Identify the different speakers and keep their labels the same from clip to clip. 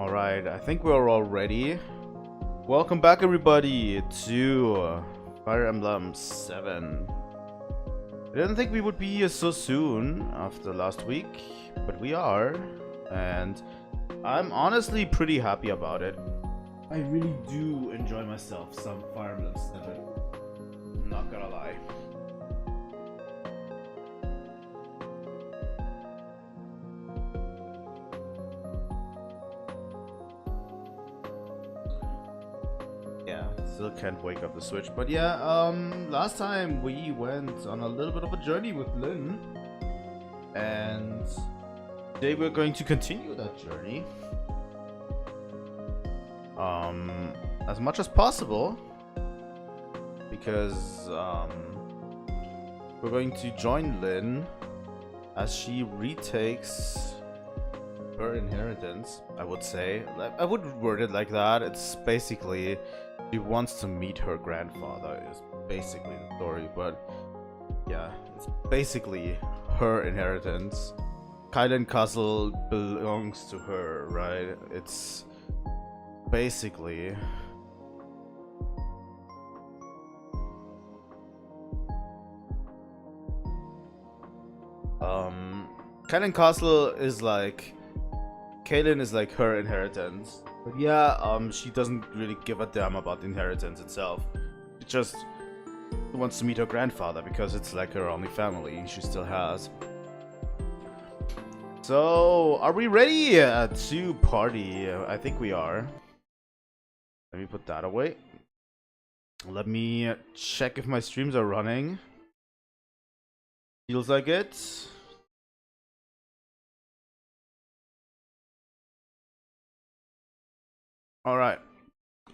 Speaker 1: Alright, I think we're all ready. Welcome back everybody to Fire Emblem 7. I didn't think we would be here so soon after last week, but we are. And I'm honestly pretty happy about it. I really do enjoy myself some Fire Emblem 7. I'm not gonna lie. Still can't wake up the Switch, but yeah, last time we went on a little bit of a journey with Lynn, and today we're going to continue that journey as much as possible, because we're going to join Lynn as she retakes her inheritance, I would say. I wouldn't word it like that. It's basically she wants to meet her grandfather is basically the story, but yeah, it's basically her inheritance. Kylan Castle belongs to her, right? It's basically Kylan Castle is like Kaylin is like her inheritance. But yeah, she doesn't really give a damn about the inheritance itself. She just wants to meet her grandfather because it's like her only family she still has. So, are we ready to party? I think we are. Let me put that away. Let me check if my streams are running. Feels like it. Alright,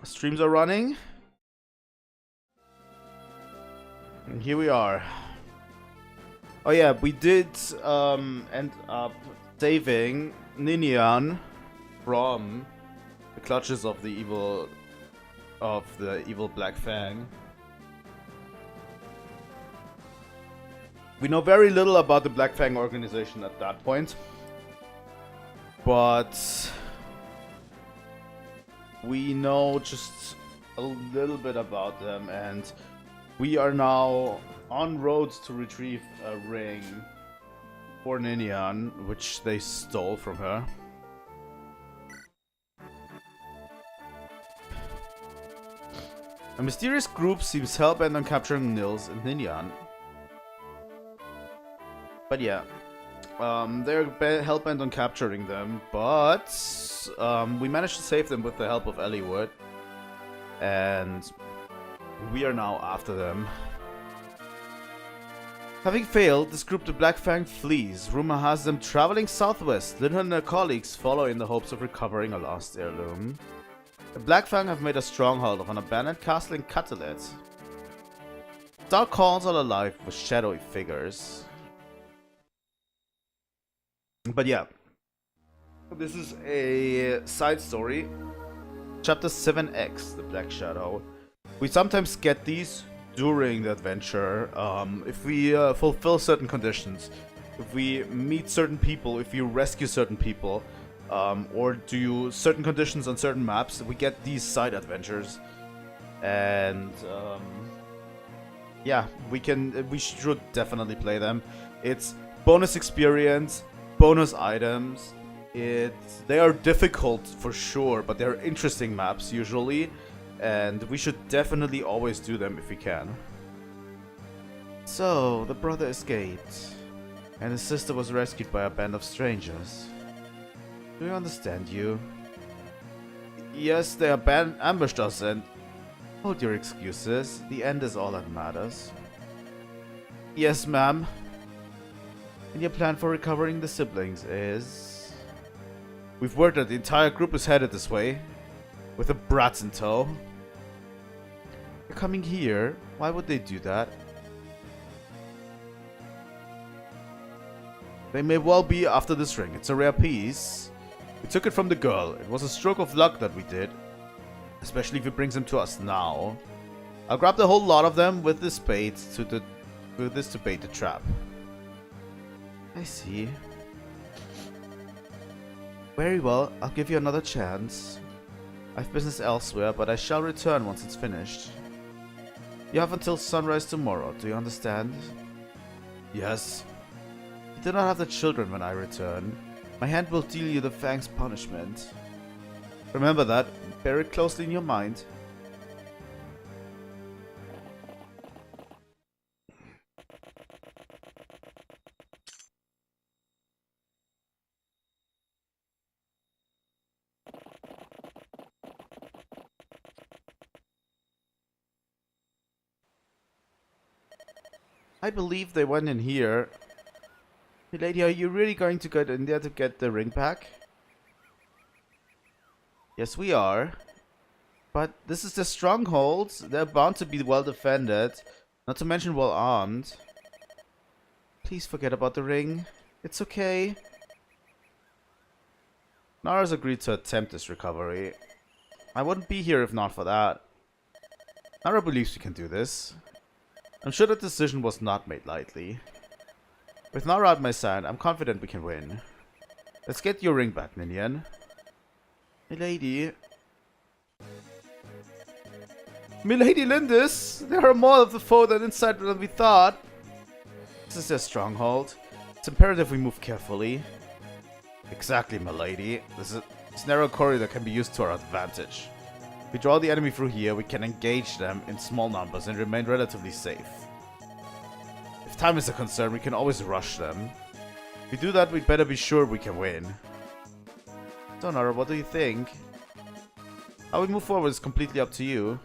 Speaker 1: streams are running, and here we are. Oh yeah, we did end up saving Ninian from the clutches of the evil Black Fang. We know very little about the Black Fang organization at that point, but we know just a little bit about them, and we are now on roads to retrieve a ring for Ninian, which they stole from her. A mysterious group seems hellbent on capturing Nils and Ninian. But yeah, they're hellbent on capturing them, but we managed to save them with the help of eliwood, and we are now after them. Having failed, this group, the Black Fang, flees. Rumor has them traveling southwest. Lynn and her colleagues follow in the hopes of recovering a lost heirloom. The Black Fang have made a stronghold of an abandoned castle in Catalet. Dark halls are alive with shadowy figures. But yeah, this is a side story. Chapter 7X, the Black Shadow. We sometimes get these during the adventure, if we fulfill certain conditions, if we meet certain people, if we rescue certain people, or do certain conditions on certain maps, we get these side adventures. And yeah, we should definitely play them. It's bonus experience, bonus items. They are difficult for sure, but they're interesting maps usually, and we should definitely always do them if we can. So, the brother escaped, and his sister was rescued by a band of strangers. Do you understand you? Yes, they ambushed us, and hold your excuses. The end is all that matters. Yes, ma'am. And your plan for recovering the siblings is... We've word that the entire group is headed this way, with the brats in tow. They're coming here. Why would they do that? They may well be after this ring. It's a rare piece. We took it from the girl. It was a stroke of luck that we did, especially if it brings them to us now. I'll grab the whole lot of them with this bait to bait the trap. I see. Very well, I'll give you another chance. I've business elsewhere, but I shall return once it's finished. You have until sunrise tomorrow, do you understand? Yes. You do not have the children when I return. My hand will deal you the Fang's punishment. Remember that, bear it closely in your mind. I believe they went in here. Hey lady, are you really going to go in there to get the ring back? Yes, we are. But this is the stronghold. They're bound to be well defended. Not to mention well armed. Please forget about the ring. It's okay. Nara's agreed to attempt this recovery. I wouldn't be here if not for that. Nara believes we can do this. I'm sure the decision was not made lightly. With Nara at my side, I'm confident we can win. Let's get your ring back, Ninian. Milady. Milady Lindis! There are more of the foe than inside than we thought. This is their stronghold. It's imperative we move carefully. Exactly, milady. This narrow corridor can be used to our advantage. If we draw the enemy through here, we can engage them in small numbers and remain relatively safe. If time is a concern, we can always rush them. If we do that, we'd better be sure we can win. So, Nara, what do you think? How we move forward is completely up to you.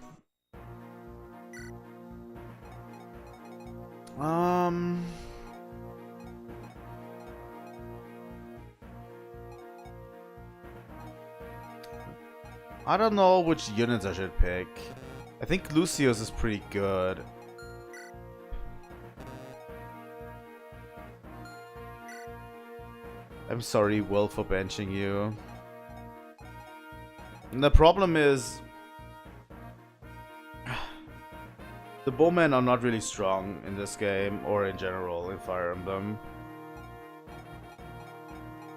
Speaker 1: I don't know which units I should pick. I think Lucio's is pretty good. I'm sorry, Will, for benching you. And the problem is... the bowmen are not really strong in this game, or in general, in Fire Emblem.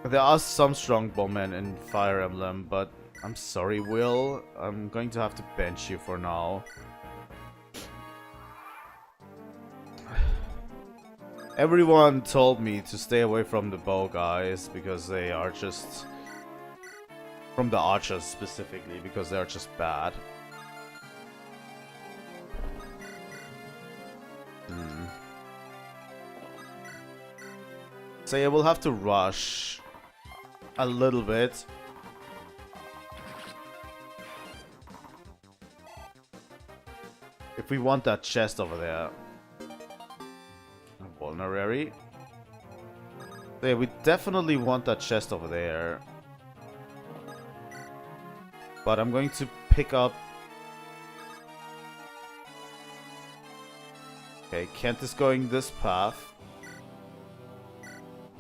Speaker 1: There are some strong bowmen in Fire Emblem, but I'm sorry, Will. I'm going to have to bench you for now. Everyone told me to stay away from the bow guys, because they are just... from the archers specifically, because they are just bad. So yeah, we'll have to rush a little bit. If we want that chest over there. Vulnerary. So yeah, we definitely want that chest over there. But I'm going to pick up... Okay, Kent is going this path.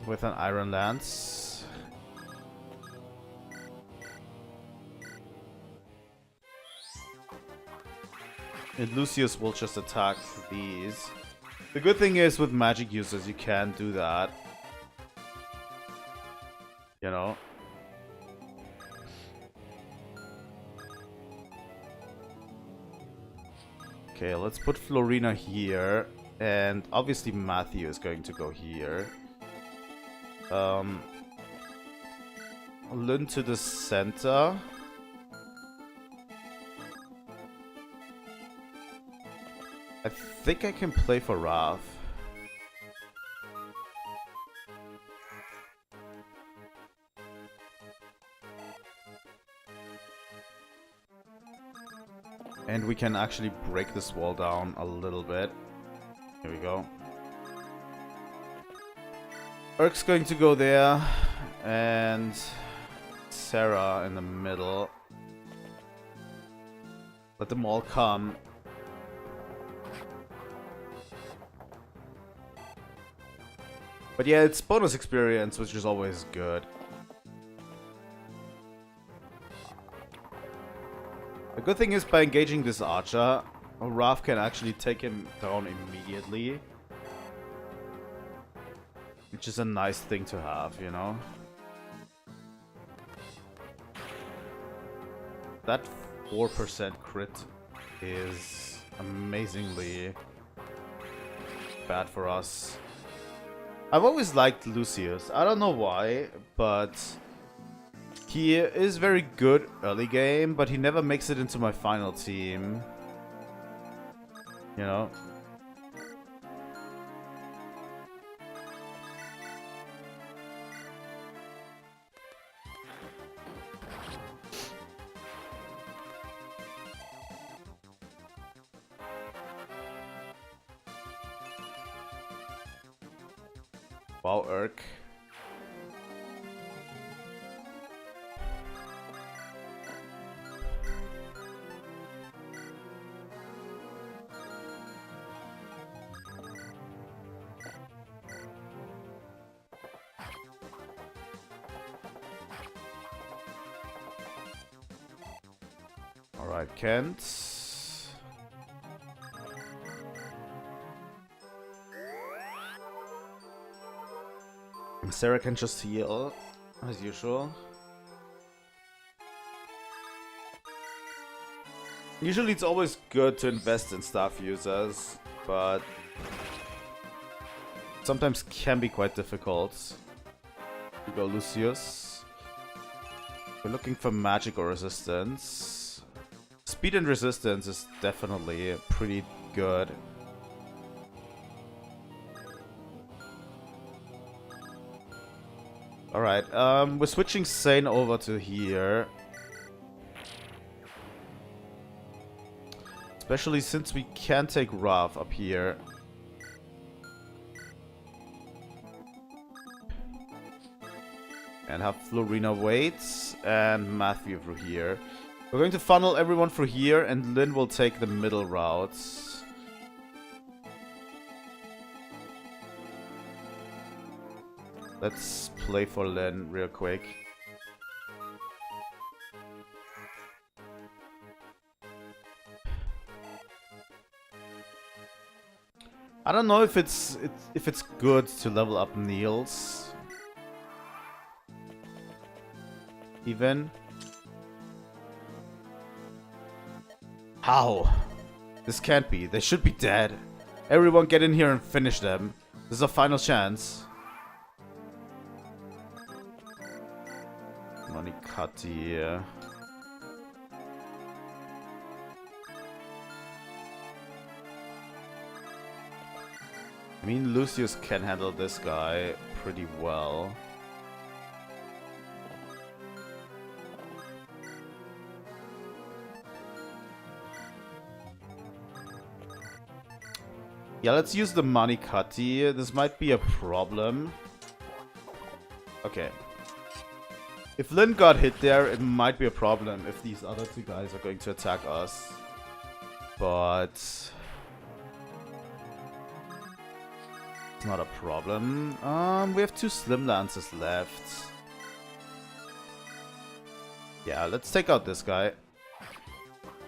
Speaker 1: With an iron lance. And Lucius will just attack these. The good thing is with magic users you can do that. You know. Okay, let's put Florina here. And obviously Matthew is going to go here. Lyn to the center. I think I can play for Raph. And we can actually break this wall down a little bit. Here we go. Urk's going to go there, and Sarah in the middle. Let them all come. But yeah, it's bonus experience, which is always good. The good thing is by engaging this archer, Raph can actually take him down immediately. Which is a nice thing to have, you know? That 4% crit is amazingly bad for us. I've always liked Lucius. I don't know why, but he is very good early game, but he never makes it into my final team. You know? Wow, Urk. Alright, Kent. Sarah can just heal, as usual. Usually it's always good to invest in staff users, but sometimes can be quite difficult. We go Lucius. We're looking for magic or resistance. Speed and resistance is definitely pretty good. Alright, we're switching Sane over to here. Especially since we can take Rav up here. And have Florina wait, and Matthew through here. We're going to funnel everyone through here, and Lynn will take the middle routes. Let's play for Lynn real quick. I don't know if it's good to level up Niels. Even. How? This can't be. They should be dead. Everyone get in here and finish them. This is our final chance. Monikati. I mean, Lucius can handle this guy pretty well. Yeah, let's use the Monikati. This might be a problem. Okay. If Lynn got hit there, it might be a problem if these other two guys are going to attack us. But it's not a problem. We have 2 Slim Lances left. Yeah, let's take out this guy.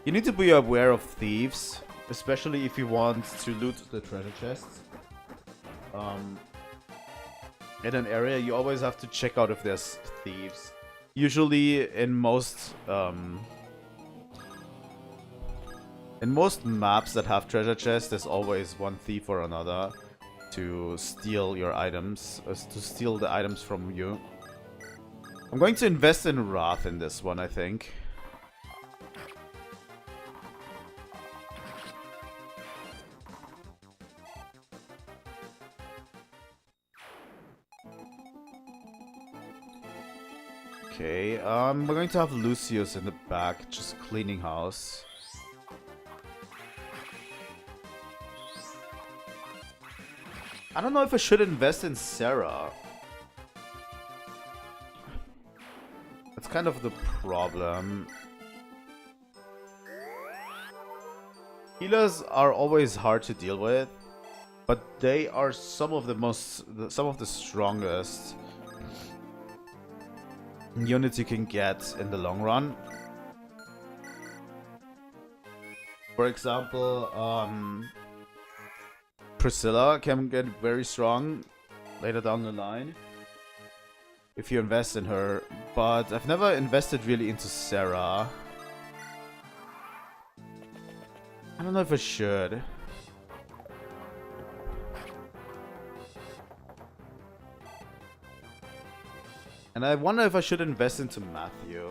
Speaker 1: You need to be aware of thieves, especially if you want to loot the treasure chests. In an area, you always have to check out if there's thieves. Usually, in most maps that have treasure chests, there's always one thief or another to steal your items, to steal the items from you. I'm going to invest in Wrath in this one, I think. Okay, we're going to have Lucius in the back, just cleaning house. I don't know if I should invest in Sarah. That's kind of the problem. Healers are always hard to deal with, but they are some of the strongest units you can get in the long run. For example, Priscilla can get very strong later down the line if you invest in her, but I've never invested really into Sarah. I don't know if I should. And I wonder if I should invest into Matthew.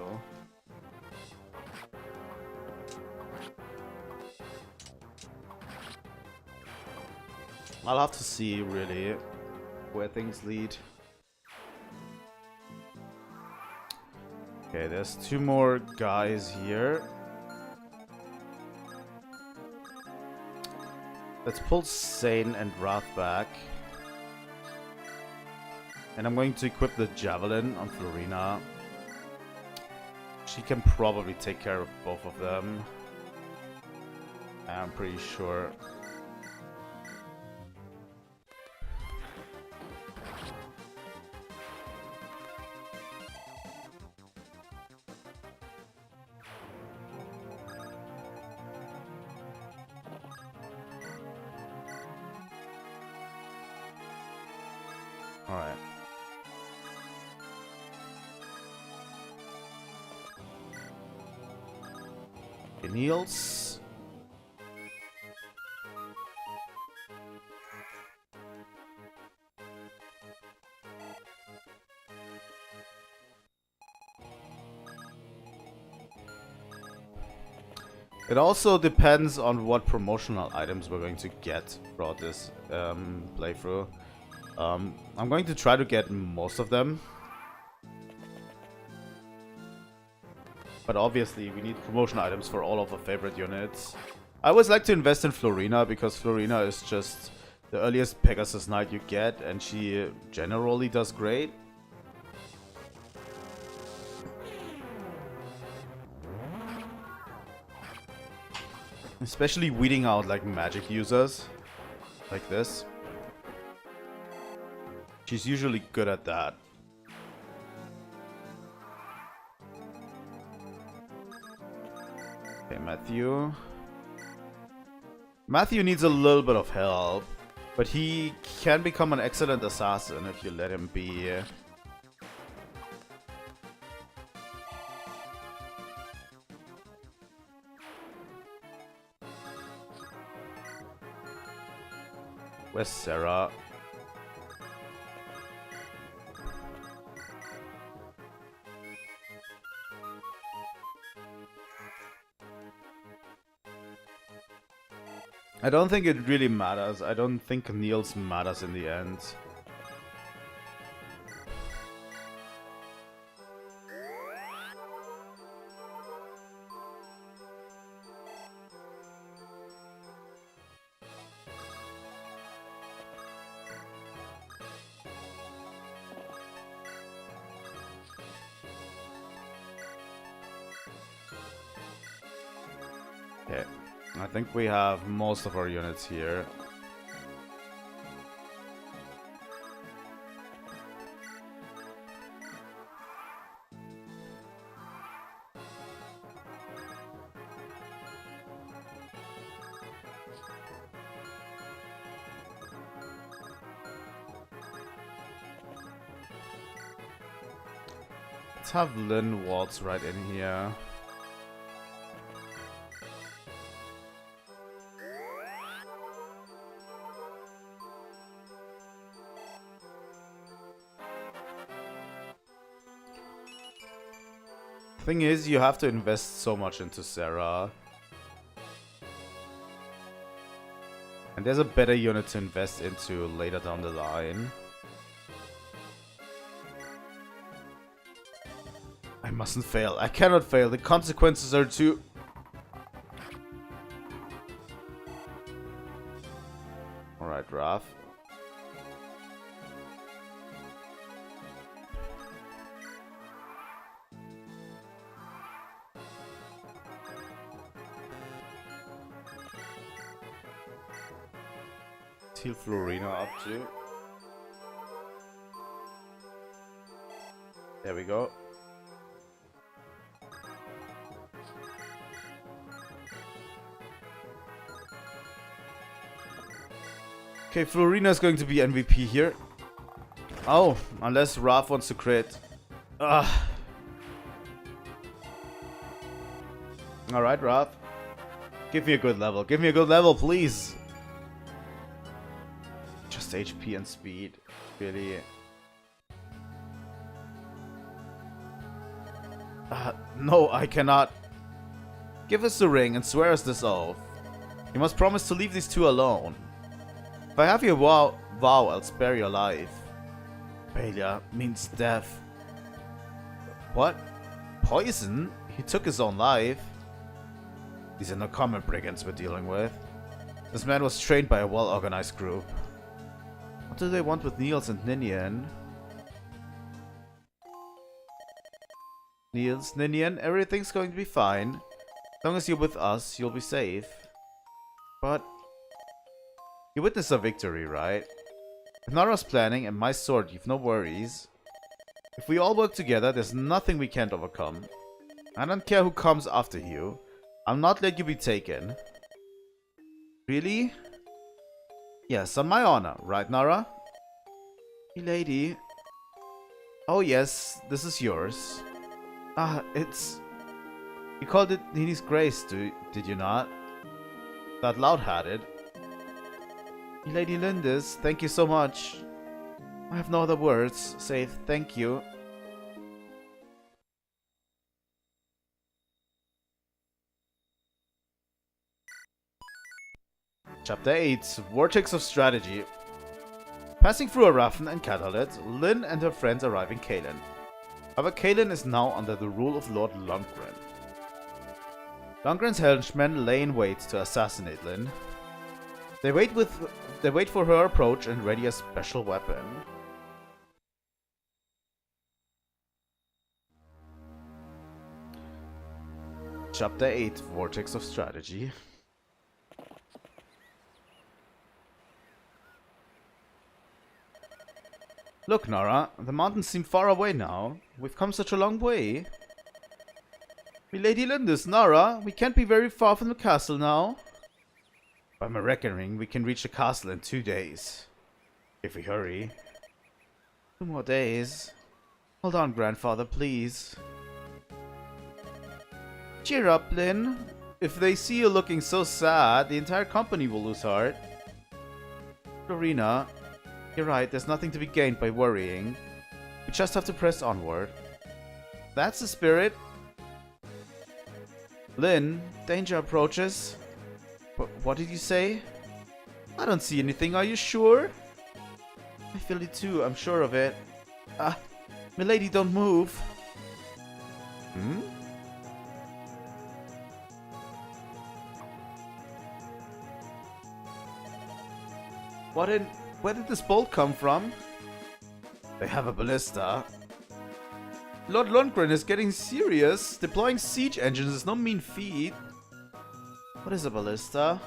Speaker 1: I'll have to see, really, where things lead. Okay, there's 2 more guys here. Let's pull Sane and Wrath back. And I'm going to equip the Javelin on Florina. She can probably take care of both of them. I'm pretty sure. Alright. Niels. It also depends on what promotional items we're going to get throughout this playthrough. I'm going to try to get most of them. But obviously, we need promotion items for all of our favorite units. I always like to invest in Florina, because Florina is just the earliest Pegasus Knight you get, and she generally does great. Especially weeding out like magic users, like this. She's usually good at that. Okay, Matthew. Matthew needs a little bit of help, but he can become an excellent assassin if you let him be. Where's Sarah? I don't think it really matters. I don't think Niels matters in the end. Okay. I think we have most of our units here. Let's have Lynn waltz right in here. Thing is, you have to invest so much into Sarah. And there's a better unit to invest into later down the line. I mustn't fail. I cannot fail. The consequences are too... Alright, Raph. Heal Florina up too. There we go. Okay, Florina is going to be MVP here. Oh, unless Raph wants to crit. Alright, Raph. Give me a good level. Give me a good level, please. Just HP and speed. Really. No, I cannot. Give us the ring and swear us this oath. You must promise to leave these two alone. If I have your vow, I'll spare your life. Failure means death. What? Poison? He took his own life. These are no common brigands we're dealing with. This man was trained by a well-organized group. What do they want with Niels and Ninian? Niels, Ninian, everything's going to be fine. As long as you're with us, you'll be safe. But you witnessed a victory, right? With Nara's planning and my sword, you've no worries. If we all work together, there's nothing we can't overcome. I don't care who comes after you. I'll not let you be taken. Really? Yes, on my honor, right, Nara? Hey, lady. Oh yes, this is yours. Ah, it's... You called it Nini's Grace, did you not? That loud had it. Lady Lindis, thank you so much. I have no other words, save thank you. Chapter 8, Vortex of Strategy. Passing through Arafen and Catalet, Lynn and her friends arrive in Kalen. However, Kalen is now under the rule of Lord Lundgren. Lundgren's henchmen lay in wait to assassinate Lynn. They wait for her approach and ready a special weapon. Chapter 8, Vortex of Strategy. Look, Nara, the mountains seem far away now. We've come such a long way. Milady Lindis, Nara, we can't be very far from the castle now. By my reckoning, we can reach the castle in 2 days. If we hurry. 2 more days. Hold on, grandfather, please. Cheer up, Lynn. If they see you looking so sad, the entire company will lose heart. Lorena, you're right, there's nothing to be gained by worrying. We just have to press onward. That's the spirit. Lynn, danger approaches. What did you say? I don't see anything, are you sure? I feel it too, I'm sure of it. Milady, don't move. Hmm? Where did this bolt come from? They have a ballista. Lord Lundgren is getting serious. Deploying siege engines is no mean feat. What is a ballista?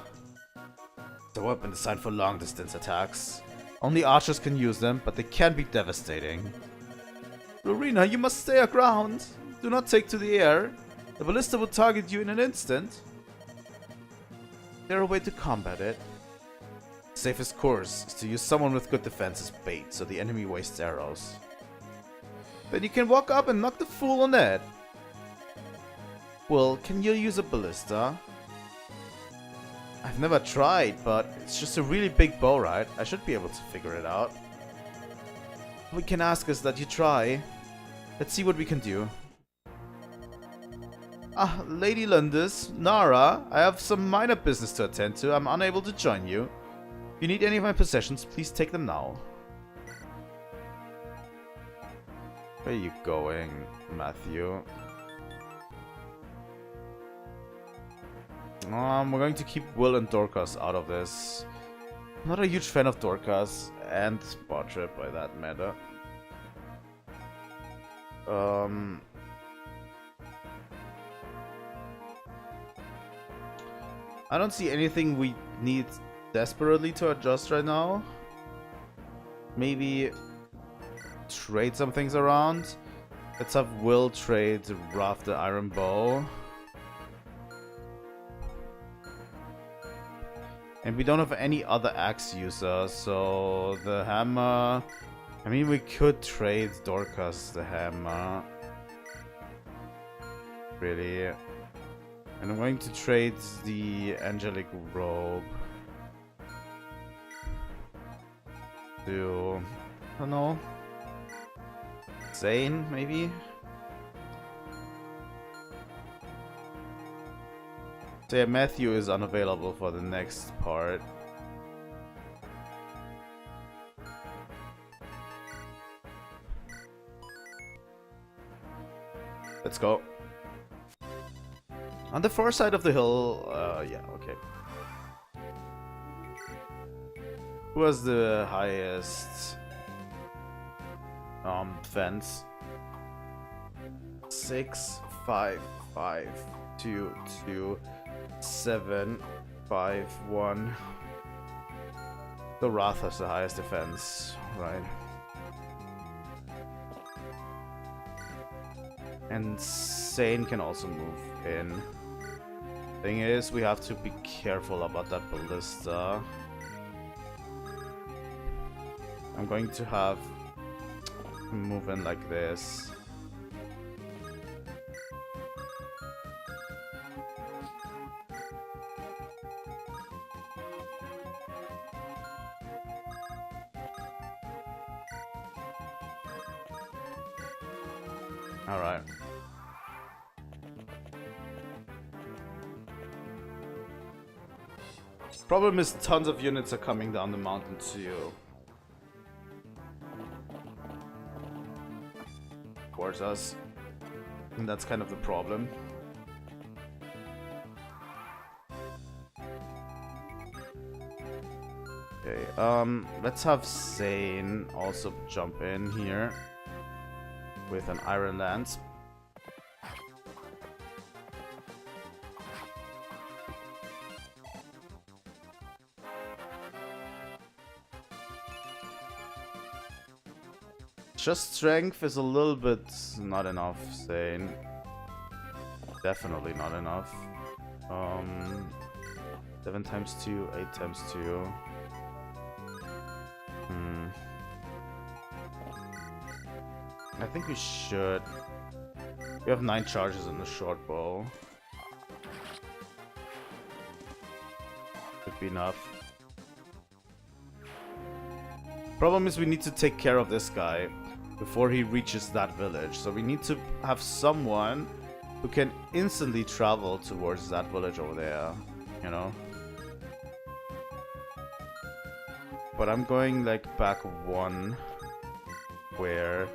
Speaker 1: It's a weapon designed for long-distance attacks. Only archers can use them, but they can be devastating. Lorena, you must stay aground. Do not take to the air. The ballista will target you in an instant. There a way to combat it. Safest course is to use someone with good defense as bait, so the enemy wastes arrows. Then you can walk up and knock the fool on the head. Well, can you use a ballista? I've never tried, but it's just a really big bow, right? I should be able to figure it out. We can ask us that you try. Let's see what we can do. Lady Lundis, Nara, I have some minor business to attend to. I'm unable to join you. If you need any of my possessions, please take them now. Where are you going, Matthew? We're going to keep Will and Dorcas out of this. I'm not a huge fan of Dorcas and Bartrip by that matter. I don't see anything we need desperately to adjust right now. Maybe trade some things around. Let's have Will trade Raph the Iron Bow. And we don't have any other axe user, so the hammer... I mean, we could trade Dorcas the hammer. Really. And I'm going to trade the angelic robe to, I don't know, Zane, maybe? So yeah, Matthew is unavailable for the next part. Let's go. On the far side of the hill, yeah, okay. Who has the highest fence? 6, 5, 5, 2, 2, 7, 5, 1. The Wrath has the highest defense, right? And Sane can also move in. Thing is, we have to be careful about that ballista. I'm going to have him move in like this. Alright. Problem is, tons of units are coming down the mountain too. Towards us. And that's kind of the problem. Okay, let's have Zane also jump in here with an Iron Lance. Just strength is a little bit not enough, Zane. Definitely not enough. 7 times 2, 8 times 2. I think we should. We have 9 charges in the short bow. Should be enough. Problem is, we need to take care of this guy before he reaches that village. So we need to have someone who can instantly travel towards that village over there, you know? But I'm going like back 1 where,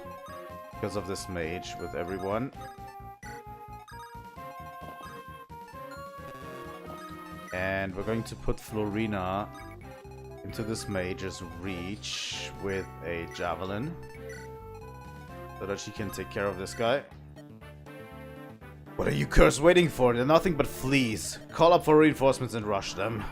Speaker 1: because of this mage with everyone. And we're going to put Florina into this mage's reach with a javelin so that she can take care of this guy. What are you curs waiting for? They're nothing but fleas. Call up for reinforcements and rush them.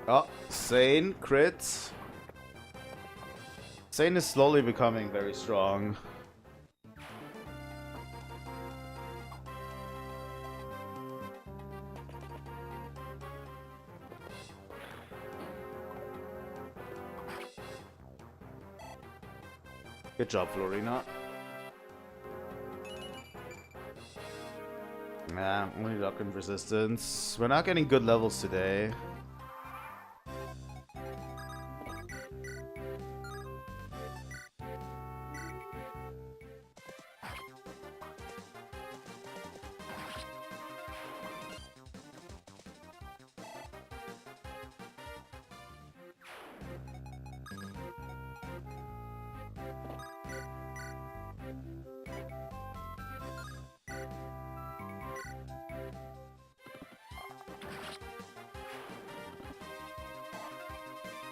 Speaker 1: Oh, Sane crits. Sane is slowly becoming very strong. Good job, Florina. Nah, only luck and resistance. We're not getting good levels today.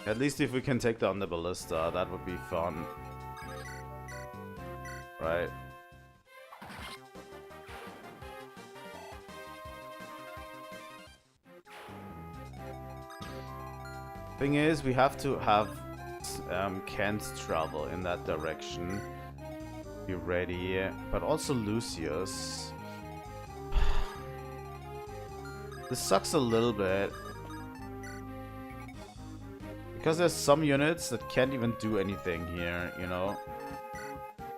Speaker 1: At least if we can take down the ballista, that would be fun. Right. Thing is, we have to have Kent travel in that direction be ready, but also Lucius. This sucks a little bit. Because there's some units that can't even do anything here, you know?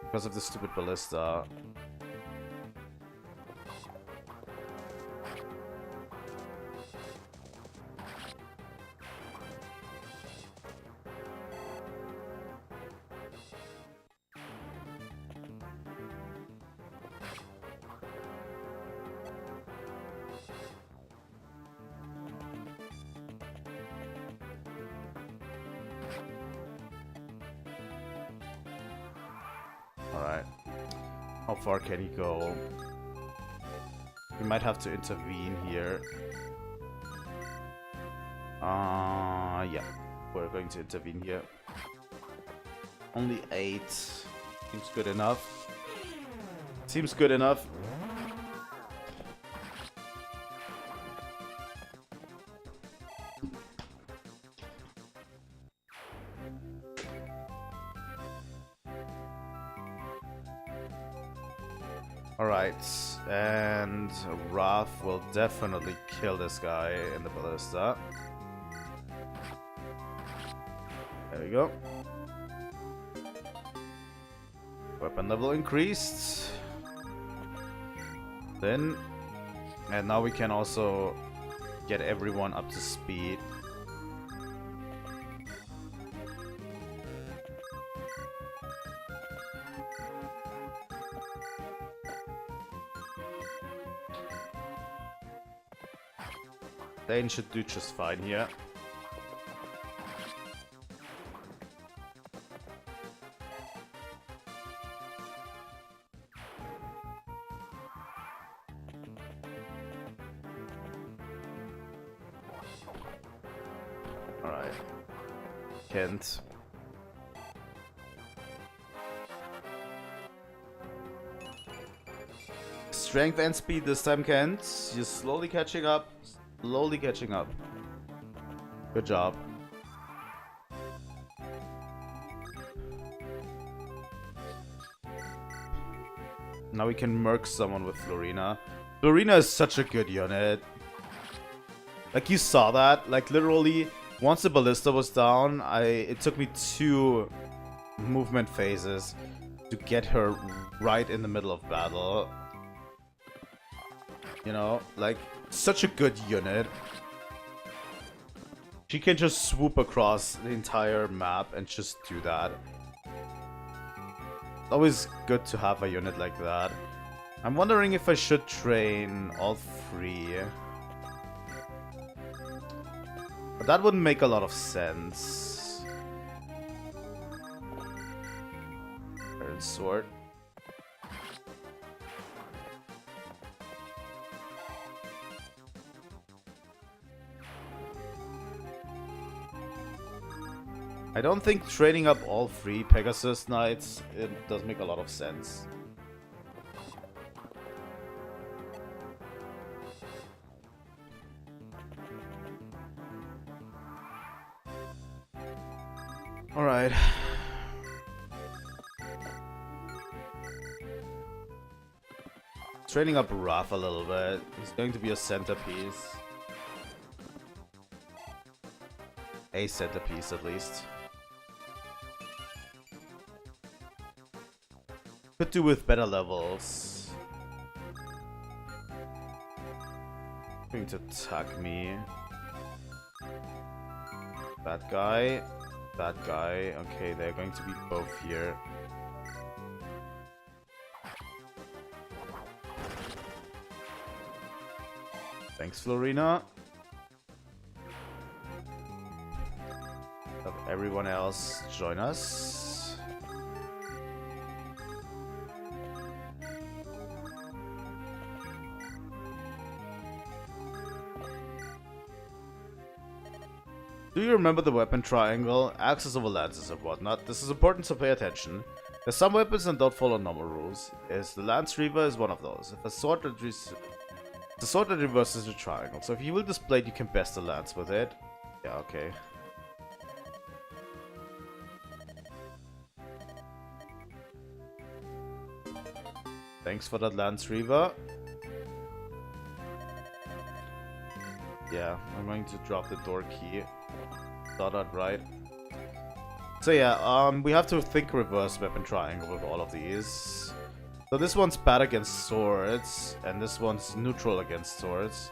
Speaker 1: Because of the stupid ballista. Alright. How far can he go? We might have to intervene here. Yeah. We're going to intervene here. Only 8. Seems good enough. Seems good enough. Alright, and Wrath will definitely kill this guy in the ballista. There we go. Weapon level increased. Then, and now we can also get everyone up to speed. Dane should do just fine here. Alright. Kent. Strength and speed this time, Kent. You're slowly catching up. Slowly catching up. Good job. Now we can murk someone with Florina. Florina is such a good unit. Like, you saw that. Like, literally, once the ballista was down, it took me 2 movement phases to get her right in the middle of battle. You know, like, such a good unit. She can just swoop across the entire map and just do that. Always good to have a unit like that. I'm wondering if I should train all 3. But that wouldn't make a lot of sense. Iron Sword. I don't think training up all 3 Pegasus Knights, it does make a lot of sense. Alright. Training up Raph a little bit. He's going to be a centerpiece. A centerpiece at least. Could do with better levels. Going to attack me. That guy. That guy. Okay, they're going to be both here. Thanks, Florina. Have everyone else join us. Do you remember the weapon triangle? Axes over lances and whatnot. This is important, so pay attention. There's some weapons that don't follow normal rules. The Lance Reaver is one of those. If a sword that the sword that reverses the triangle. So if you will display it, you can best the lance with it. Yeah, okay. Thanks for that, Lance Reaver. Yeah, I'm going to drop the door key. Saw that right. So yeah, we have to think reverse weapon triangle with all of these. So this one's bad against swords, and this one's neutral against swords.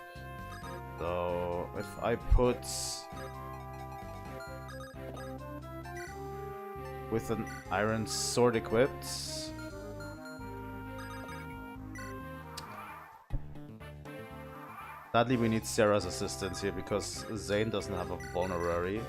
Speaker 1: So if I put with an iron sword equipped, sadly we need Sarah's assistance here because Zane doesn't have a vulnerary.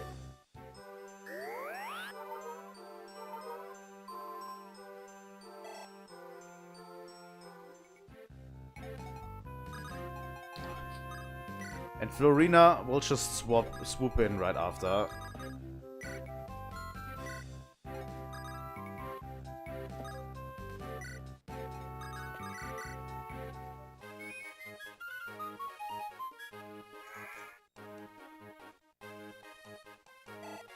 Speaker 1: And Florina will just swoop in right after.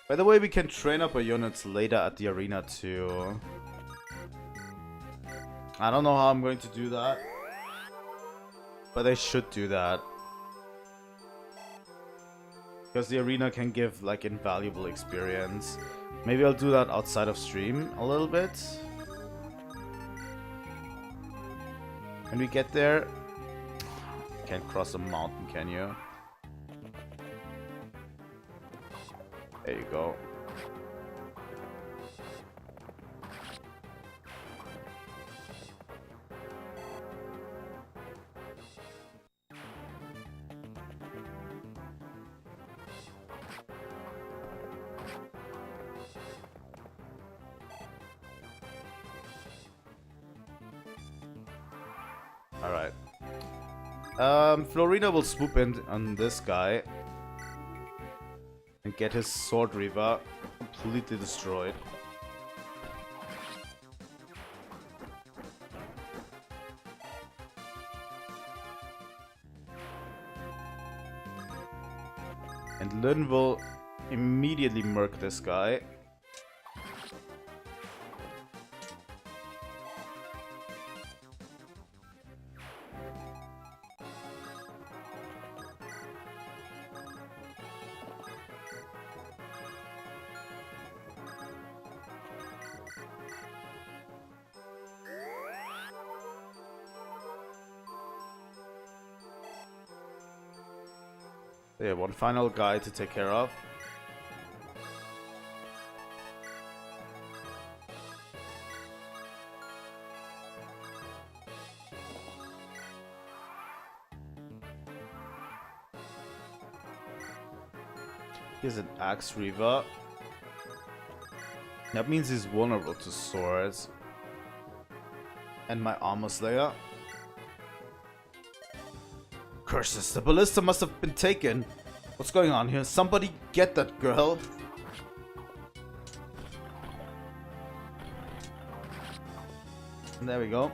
Speaker 1: By the way, we can train up our units later at the arena too. I don't know how I'm going to do that, but I should do that. Because the arena can give, like, invaluable experience. Maybe I'll do that outside of stream a little bit. When we get there... Can't cross a mountain, can you? There you go. Alright. Florina will swoop in on this guy and get his sword reaver completely destroyed. And Lynn will immediately murk this guy. Yeah, one final guy to take care of. Here's an Axe Reaver. That means he's vulnerable to swords. And my Armor Slayer. Curses, the ballista must have been taken. What's going on here? Somebody get that girl. And there we go.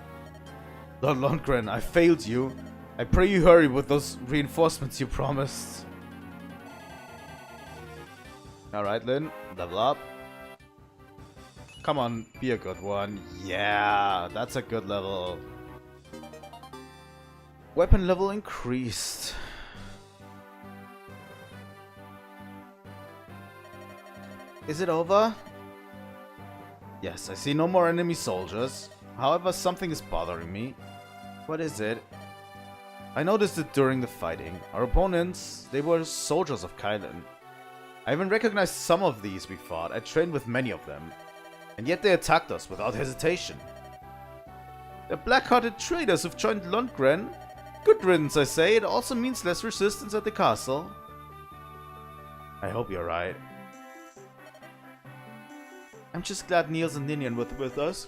Speaker 1: Lord Lundgren, I failed you. I pray you hurry with those reinforcements you promised. Alright, Lynn. Level up. Come on, be a good one. Yeah, that's a good level. Weapon level increased. Is it over? Yes, I see no more enemy soldiers. However, something is bothering me. What is it? I noticed it during the fighting. Our opponents, they were soldiers of Kylan. I even recognized some of these we fought. I trained with many of them. And yet they attacked us without hesitation. They're black-hearted traitors who've joined Lundgren. Good riddance, I say. It also means less resistance at the castle. I hope you're right. I'm just glad Niels and Ninian were with us.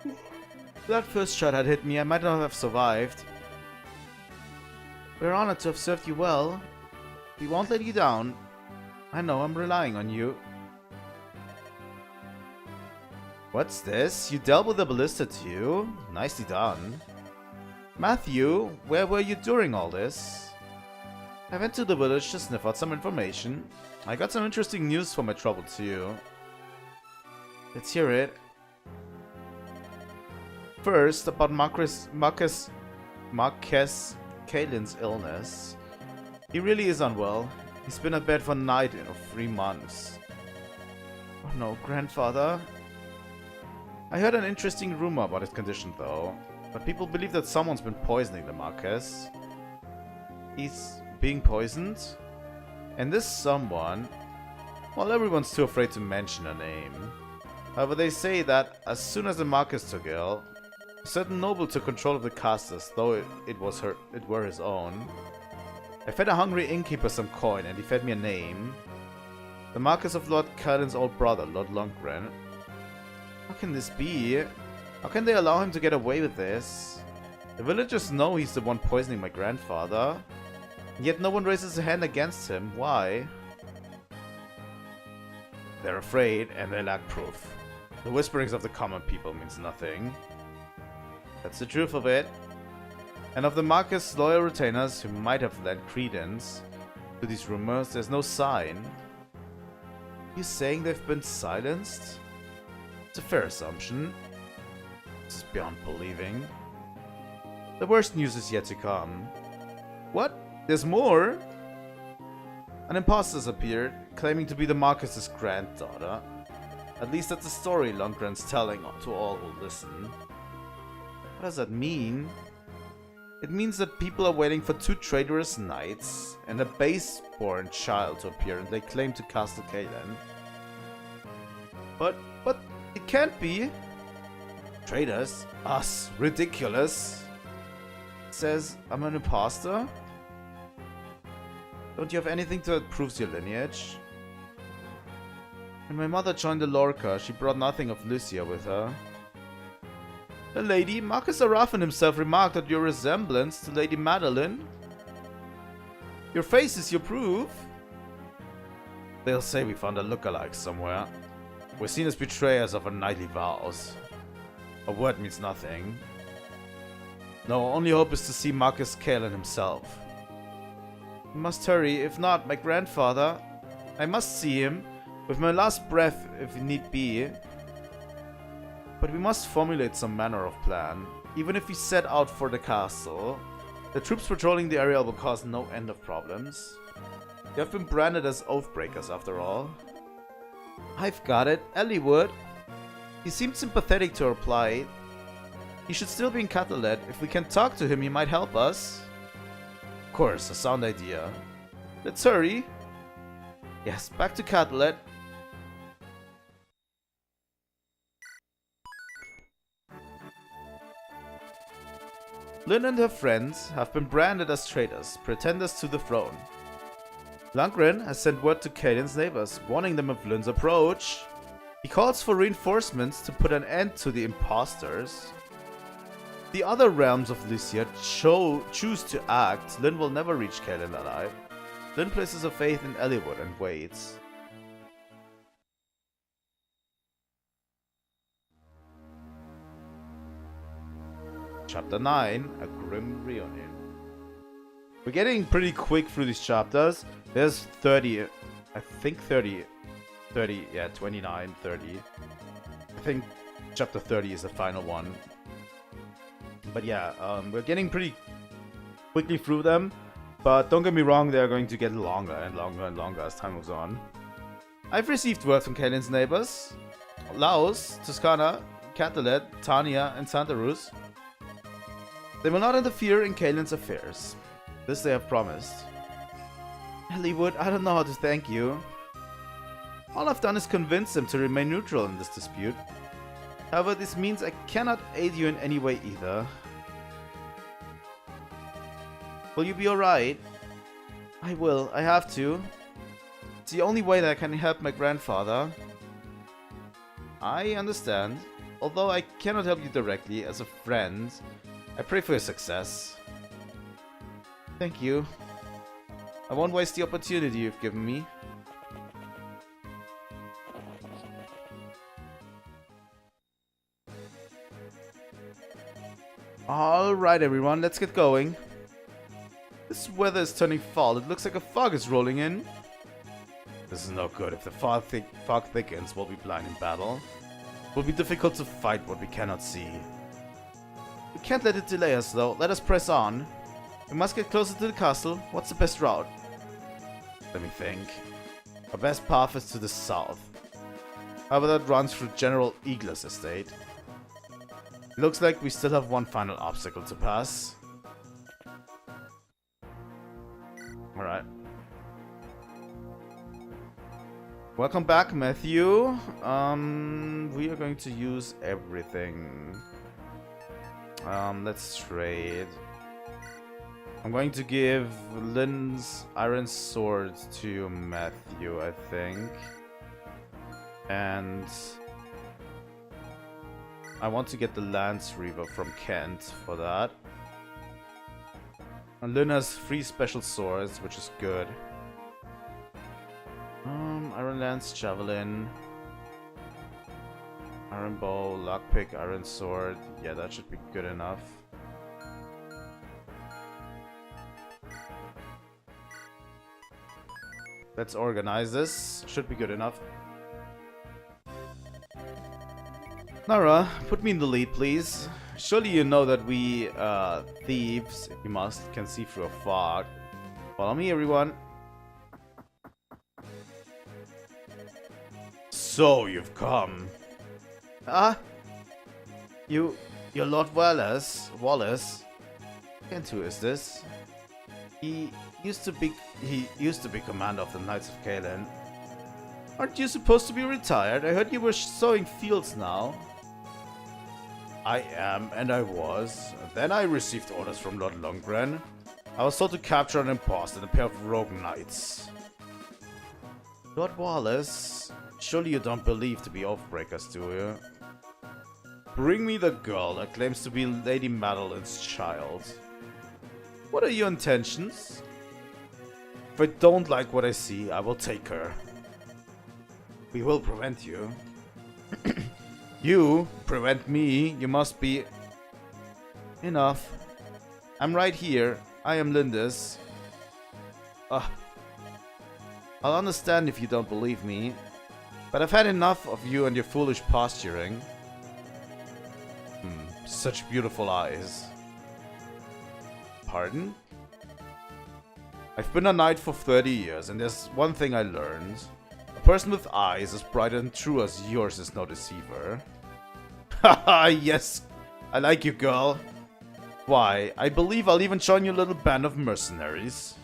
Speaker 1: If that first shot had hit me, I might not have survived. We're honored to have served you well. We won't let you down. I know, I'm relying on you. What's this? You dealt with the ballista too? Nicely done. Matthew, where were you during all this? I went to the village to sniff out some information. I got some interesting news for my trouble too. Let's hear it. First, about Marcus Kaelin's illness. He really is unwell. He's been at bed for 3 months. Oh no, grandfather. I heard an interesting rumor about his condition though. But people believe that someone's been poisoning the Marcus. He's being poisoned? And this someone... Well, everyone's too afraid to mention a name. However, they say that as soon as the Marcus took ill, a certain noble took control of the castle as though it were his own. I fed a hungry innkeeper some coin and he fed me a name. The Marcus of Lord Kaelin's old brother, Lord Lundgren. How can this be? How can they allow him to get away with this? The villagers know he's the one poisoning my grandfather. Yet no one raises a hand against him. Why? They're afraid and they lack proof. The whisperings of the common people means nothing. That's the truth of it. And of the Marcus' loyal retainers who might have lent credence to these rumors, there's no sign. You saying they've been silenced? It's a fair assumption. This is beyond believing. The worst news is yet to come. What? There's more? An imposter's appeared, claiming to be the Marcus's granddaughter. At least that's the story Lundgren's telling to all who listen. What does that mean? It means that people are waiting for 2 traitorous knights and a base-born child to appear and lay claim to Castle Kaelin. But it can't be. Traitors? Us? Ridiculous. It says I'm an imposter? Don't you have anything that proves your lineage? When my mother joined the Lorca, she brought nothing of Lucia with her. The lady, Marcus Arafin himself remarked at your resemblance to Lady Madeline. Your face is your proof. They'll say we found a lookalike somewhere. We're seen as betrayers of our knightly vows. A word means nothing. No, our only hope is to see Marcus Kaelin himself. We must hurry, if not, my grandfather. I must see him, with my last breath if need be. But we must formulate some manner of plan. Even if we set out for the castle, the troops patrolling the area will cause no end of problems. They have been branded as oathbreakers after all. I've got it, eliwood. He seemed sympathetic to our plight. He should still be in Catalet. If we can talk to him, he might help us. Of course, a sound idea. Let's hurry. Yes, back to Catalet. Lynn and her friends have been branded as traitors, pretenders to the throne. Lundgren has sent word to Kaelin's neighbors, warning them of Lynn's approach. He calls for reinforcements to put an end to the imposters. The other realms of Lucia choose to act. Lynn will never reach Kaelin alive. Lynn places her faith in eliwood and waits. Chapter 9, A Grim Reunion. We're getting pretty quick through these chapters. There's 30, I think 30, yeah, 29, 30. I think chapter 30 is the final one. But yeah, we're getting pretty quickly through them. But don't get me wrong, they're going to get longer and longer and longer as time moves on. I've received word from Kaelin's neighbors. Laos, Toscana, Catalet, Tania, and Santa Ruz. They will not interfere in Kaelin's affairs. This they have promised. Eliwood, I don't know how to thank you. All I've done is convince them to remain neutral in this dispute. However, this means I cannot aid you in any way either. Will you be alright? I will, I have to. It's the only way that I can help my grandfather. I understand. Although I cannot help you directly, as a friend, I pray for your success. Thank you. I won't waste the opportunity you've given me. Alright everyone, let's get going. This weather is turning fall. It looks like a fog is rolling in. This is no good. If the fog thickens, we'll be blind in battle. It will be difficult to fight what we cannot see. We can't let it delay us, though. Let us press on. We must get closer to the castle. What's the best route? Let me think. Our best path is to the south. However, that runs through General Eagler's estate. It looks like we still have one final obstacle to pass. Alright. Welcome back, Matthew. We are going to use everything. Let's trade. I'm going to give Lynn's iron sword to Matthew, I think. And I want to get the Lance Reaver from Kent for that. And Lynn has 3 special swords, which is good. Iron Lance, Javelin, Iron Bow, Lockpick, Iron Sword. Yeah, that should be good enough. Let's organize this. Should be good enough. Nara, put me in the lead, please. Surely you know that we, thieves, if you must, can see through a fog. Follow me, everyone. So, you've come. You're Lord Wallace. And who is this? He used to be commander of the Knights of Kalen. Aren't you supposed to be retired? I heard you were sowing fields now. I am, and I was. Then I received orders from Lord Lundgren. I was told to capture an imposter and a pair of rogue knights. Lord Wallace, surely you don't believe to be oathbreakers, do you? Bring me the girl that claims to be Lady Madeline's child. What are your intentions? If I don't like what I see, I will take her. We will prevent you. You prevent me? You must be... Enough. I'm right here. I am Lindis. I'll understand if you don't believe me. But I've had enough of you and your foolish posturing. Such beautiful eyes. Pardon? I've been a knight for 30 years, and there's one thing I learned. A person with eyes as bright and true as yours is no deceiver. Haha, yes! I like you, girl. Why, I believe I'll even join your little band of mercenaries.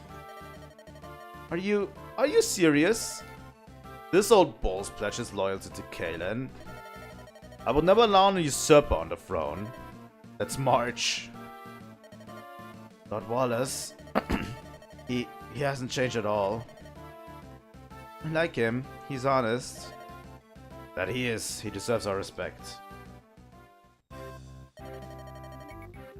Speaker 1: Are you serious? This old bull's pledged his loyalty to Kalen. I will never allow a usurper on the throne. Let's march. Lord Wallace, he hasn't changed at all. I like him. He's honest. That he is. He deserves our respect.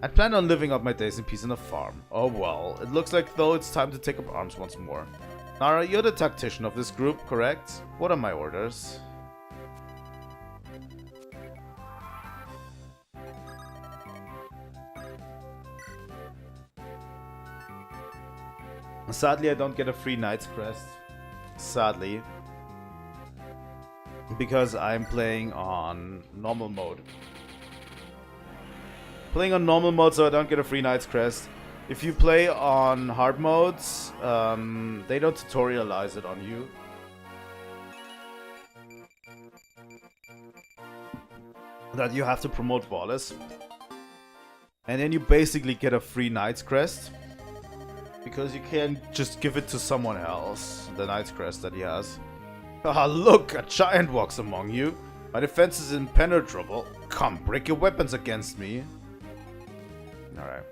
Speaker 1: I planned on living out my days in peace on a farm. Oh well, it looks like though it's time to take up arms once more. Nara, you're the tactician of this group, correct? What are my orders? Sadly, I don't get a free Knight's Crest. Sadly. Because I'm playing on normal mode. Playing on normal mode, so I don't get a free Knight's Crest. If you play on hard modes, they don't tutorialize it on you. That you have to promote Wallace. And then you basically get a free Knight's Crest. Because you can't just give it to someone else, the Knight's Crest that he has. Ah, look, a giant walks among you. My defense is impenetrable. Come, break your weapons against me. Alright.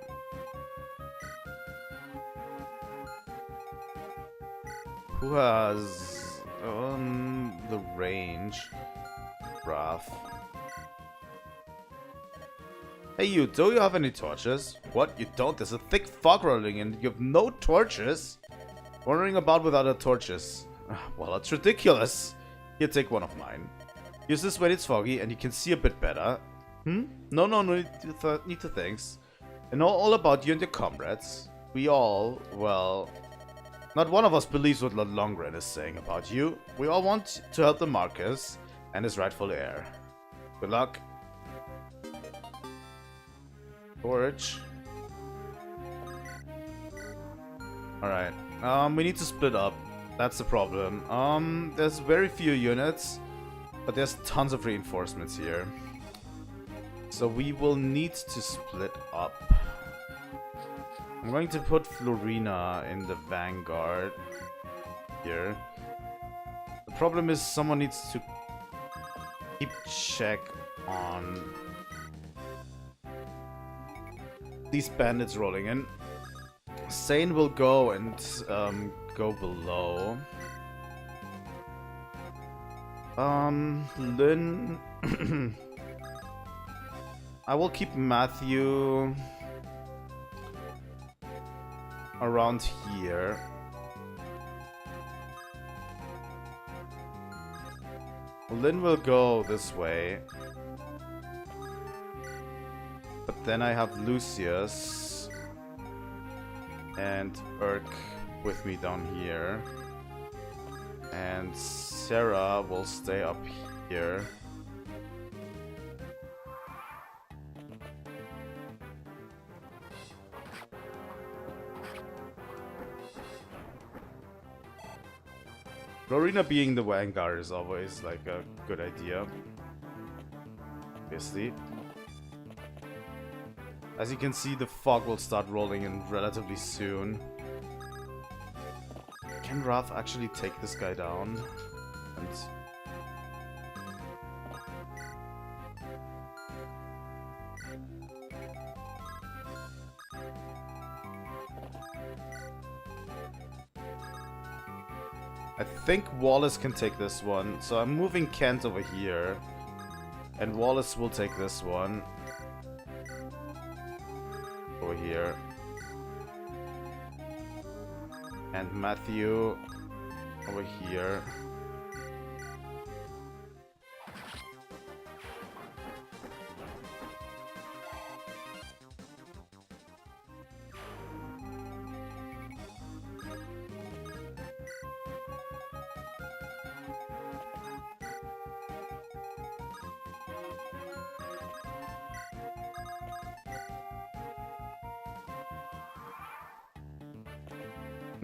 Speaker 1: Who has the range? Wrath. Hey you, do you have any torches? What, you don't? There's a thick fog rolling in. You have no torches? Wandering about without torches. Well, that's ridiculous. Here, take one of mine. Use this when it's foggy and you can see a bit better. No need to thanks. I know all about you and your comrades. We all, well... Not one of us believes what Lord Lundgren is saying about you. We all want to help the Marquis and his rightful heir. Good luck. Torch. Alright. We need to split up. That's the problem. There's very few units, but there's tons of reinforcements here. So we will need to split up. I'm going to put Florina in the vanguard here. The problem is someone needs to keep check on these bandits rolling in. Sane will go and go below. Lynn. I will keep Matthew around here. Lynn will go this way. But then I have Lucius and Urk with me down here. And Sarah will stay up here. Florina being the vanguard is always like a good idea. Obviously. As you can see, the fog will start rolling in relatively soon. Can Raph actually take this guy down? And I think Wallace can take this one, so I'm moving Kent over here. And Wallace will take this one. Over here. And Matthew over here.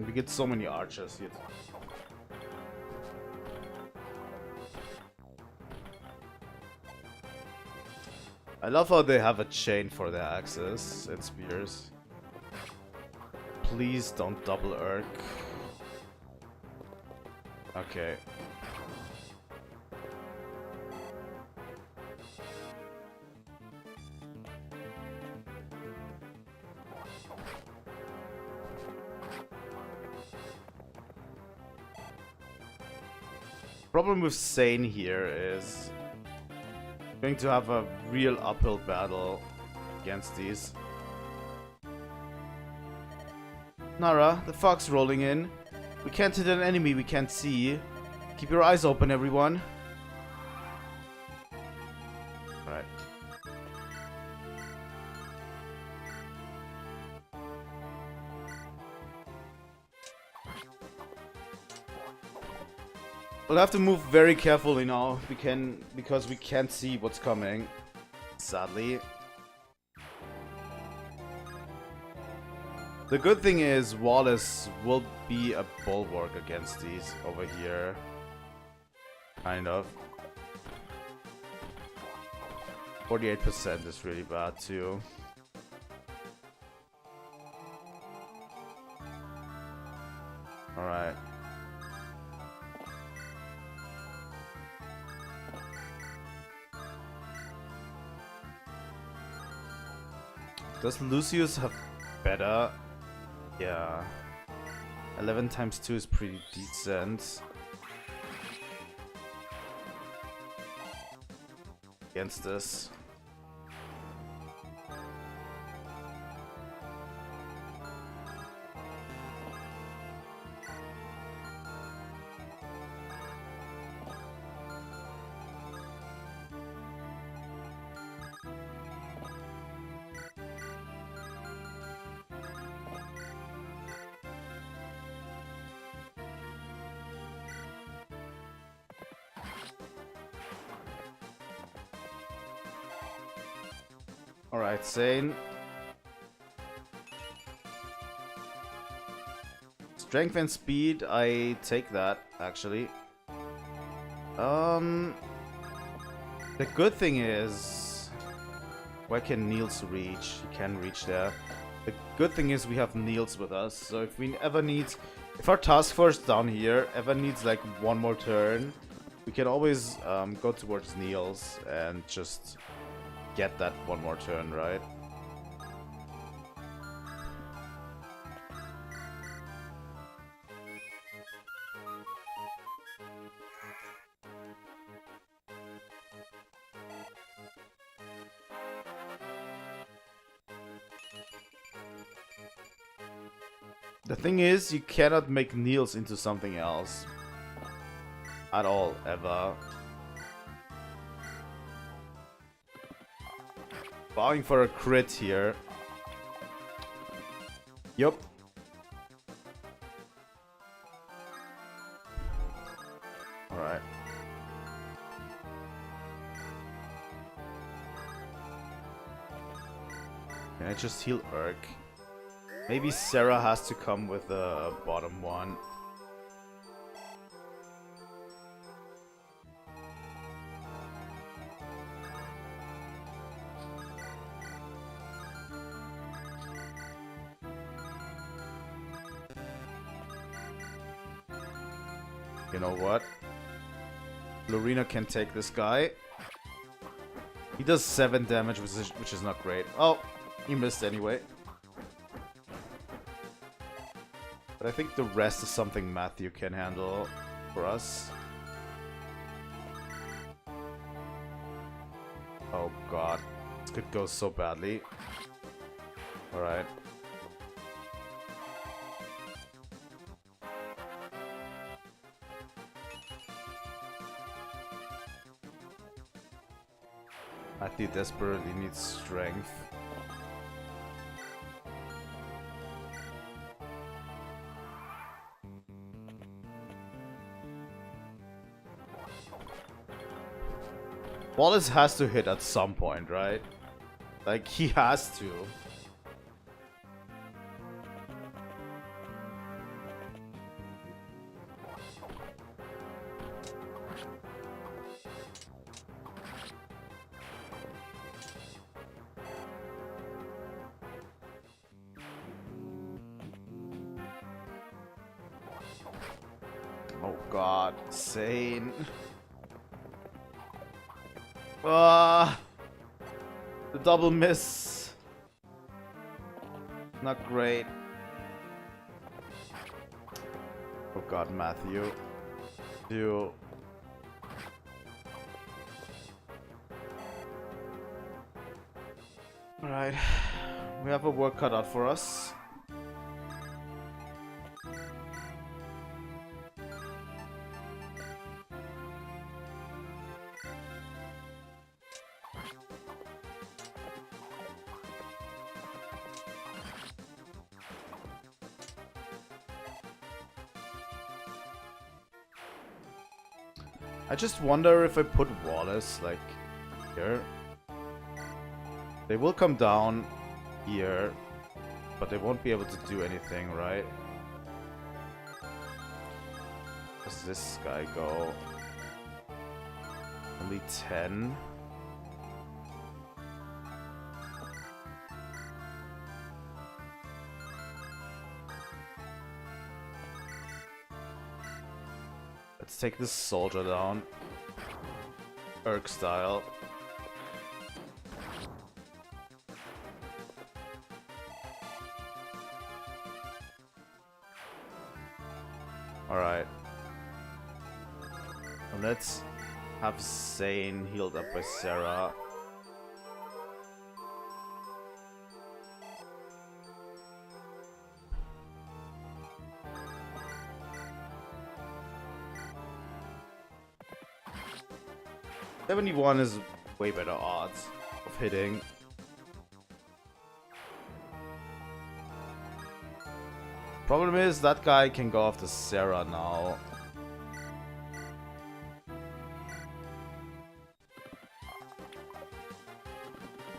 Speaker 1: We get so many archers here. I love how they have a chain for their axes and spears. Please don't double Urk. Okay. Problem with Sane here is going to have a real uphill battle against these. Nara, the fog's rolling in. We can't hit an enemy we can't see. Keep your eyes open, everyone. Right. We'll have to move very carefully now, because we can't see what's coming, sadly. The good thing is Wallace will be a bulwark against these over here. Kind of. 48% is really bad too. Alright. Does Lucius have better? Yeah. 11 times 2 is pretty decent. Against this. Alright, Sane. Strength and speed, I take that, actually. The good thing is... Where can Niels reach? He can reach there. The good thing is we have Niels with us, so if we ever need... If our task force down here ever needs like one more turn, we can always go towards Niels and just get that one more turn, right? The thing is, you cannot make Niels into something else. At all, ever. Bowing for a crit here. Yup. Alright. Can I just heal Urk? Maybe Sarah has to come with the bottom one. You know what? Lorena can take this guy. He does 7 damage, which is not great. Oh, he missed anyway. But I think the rest is something Matthew can handle for us. Oh god. This could go so badly. Alright. Matthew desperately needs strength. Wallace has to hit at some point, right? Like, he has to. Oh god, insane. The double miss. Not great. Oh god, Matthew. You. Alright. We have a work cut out for us. I just wonder if I put Wallace, like, here. They will come down here, but they won't be able to do anything, right? Where does this guy go? Only 10? Let's take this soldier down. Urk style. Alright. Let's have Zane healed up by Sarah. $71 is way better odds of hitting. Problem is that guy can go after Sarah now.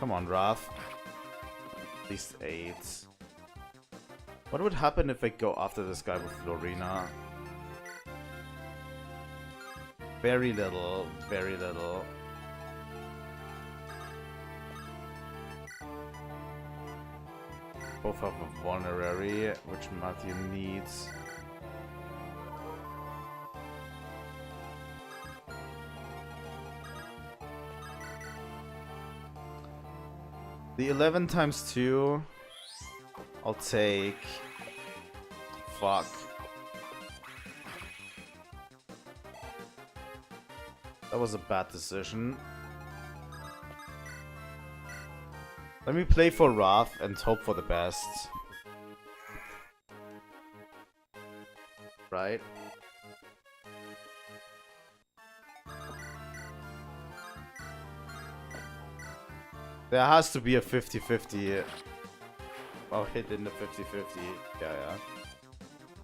Speaker 1: Come on, Wrath. At least 8. What would happen if I go after this guy with Florina? Very little, very little. Both have a vulnerary, which Matthew needs. The 11 times 2, I'll take. Fuck. That was a bad decision. Let me play for Wrath and hope for the best. Right? There has to be a 50-50. Oh, hit in the 50-50. Yeah, yeah.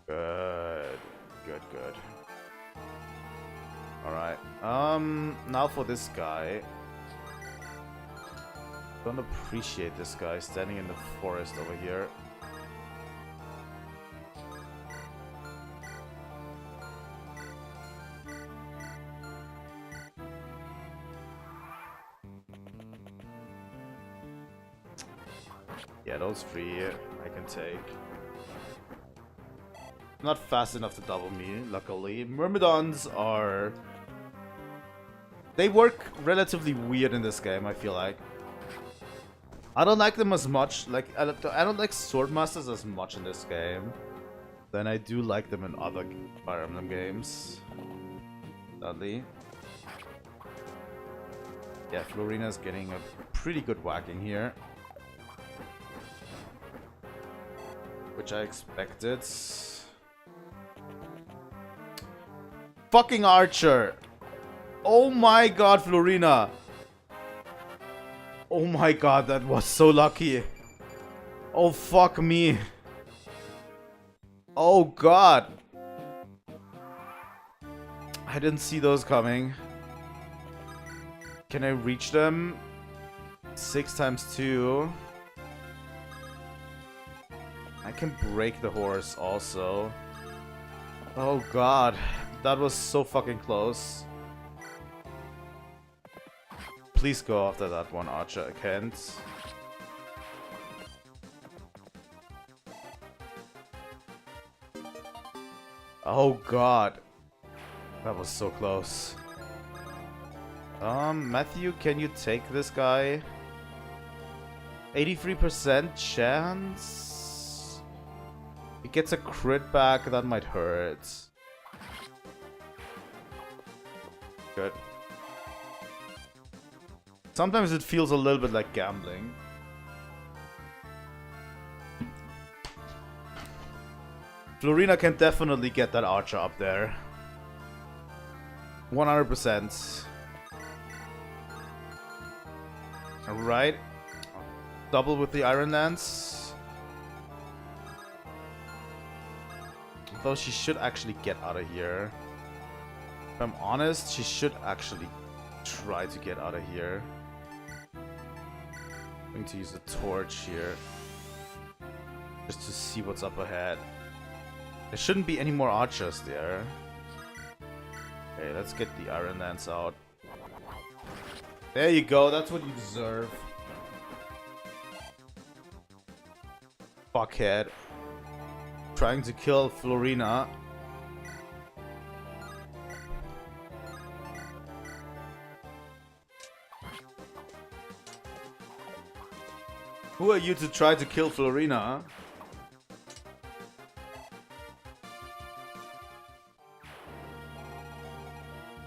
Speaker 1: Good. Good, good. Alright. Now for this guy. Don't appreciate this guy standing in the forest over here. Yeah, those three I can take. Not fast enough to double me, luckily. Myrmidons are... They work relatively weird in this game, I feel like. I don't like them as much, like, I don't like Swordmasters as much in this game than I do like them in other Fire Emblem games. Sadly. Yeah, Florina's getting a pretty good whacking here. Which I expected. Fucking Archer! Oh my god, Florina! Oh my god, that was so lucky. Oh fuck me. Oh god. I didn't see those coming. Can I reach them? 6 times 2. I can break the horse also. Oh god. That was so fucking close. Please go after that one, Archer. I can't. Oh god. That was so close. Matthew, can you take this guy? 83% chance? He gets a crit back, that might hurt. Good. Sometimes it feels a little bit like gambling. Florina can definitely get that archer up there. 100%. Alright. Double with the Iron Lance. Though she should actually get out of here. If I'm honest, she should actually try to get out of here. I'm going to use a torch here. Just to see what's up ahead. There shouldn't be any more archers there. Okay, let's get the Iron Lance out. There you go, that's what you deserve. Fuckhead. Trying to kill Florina. Who are you to try to kill Florina?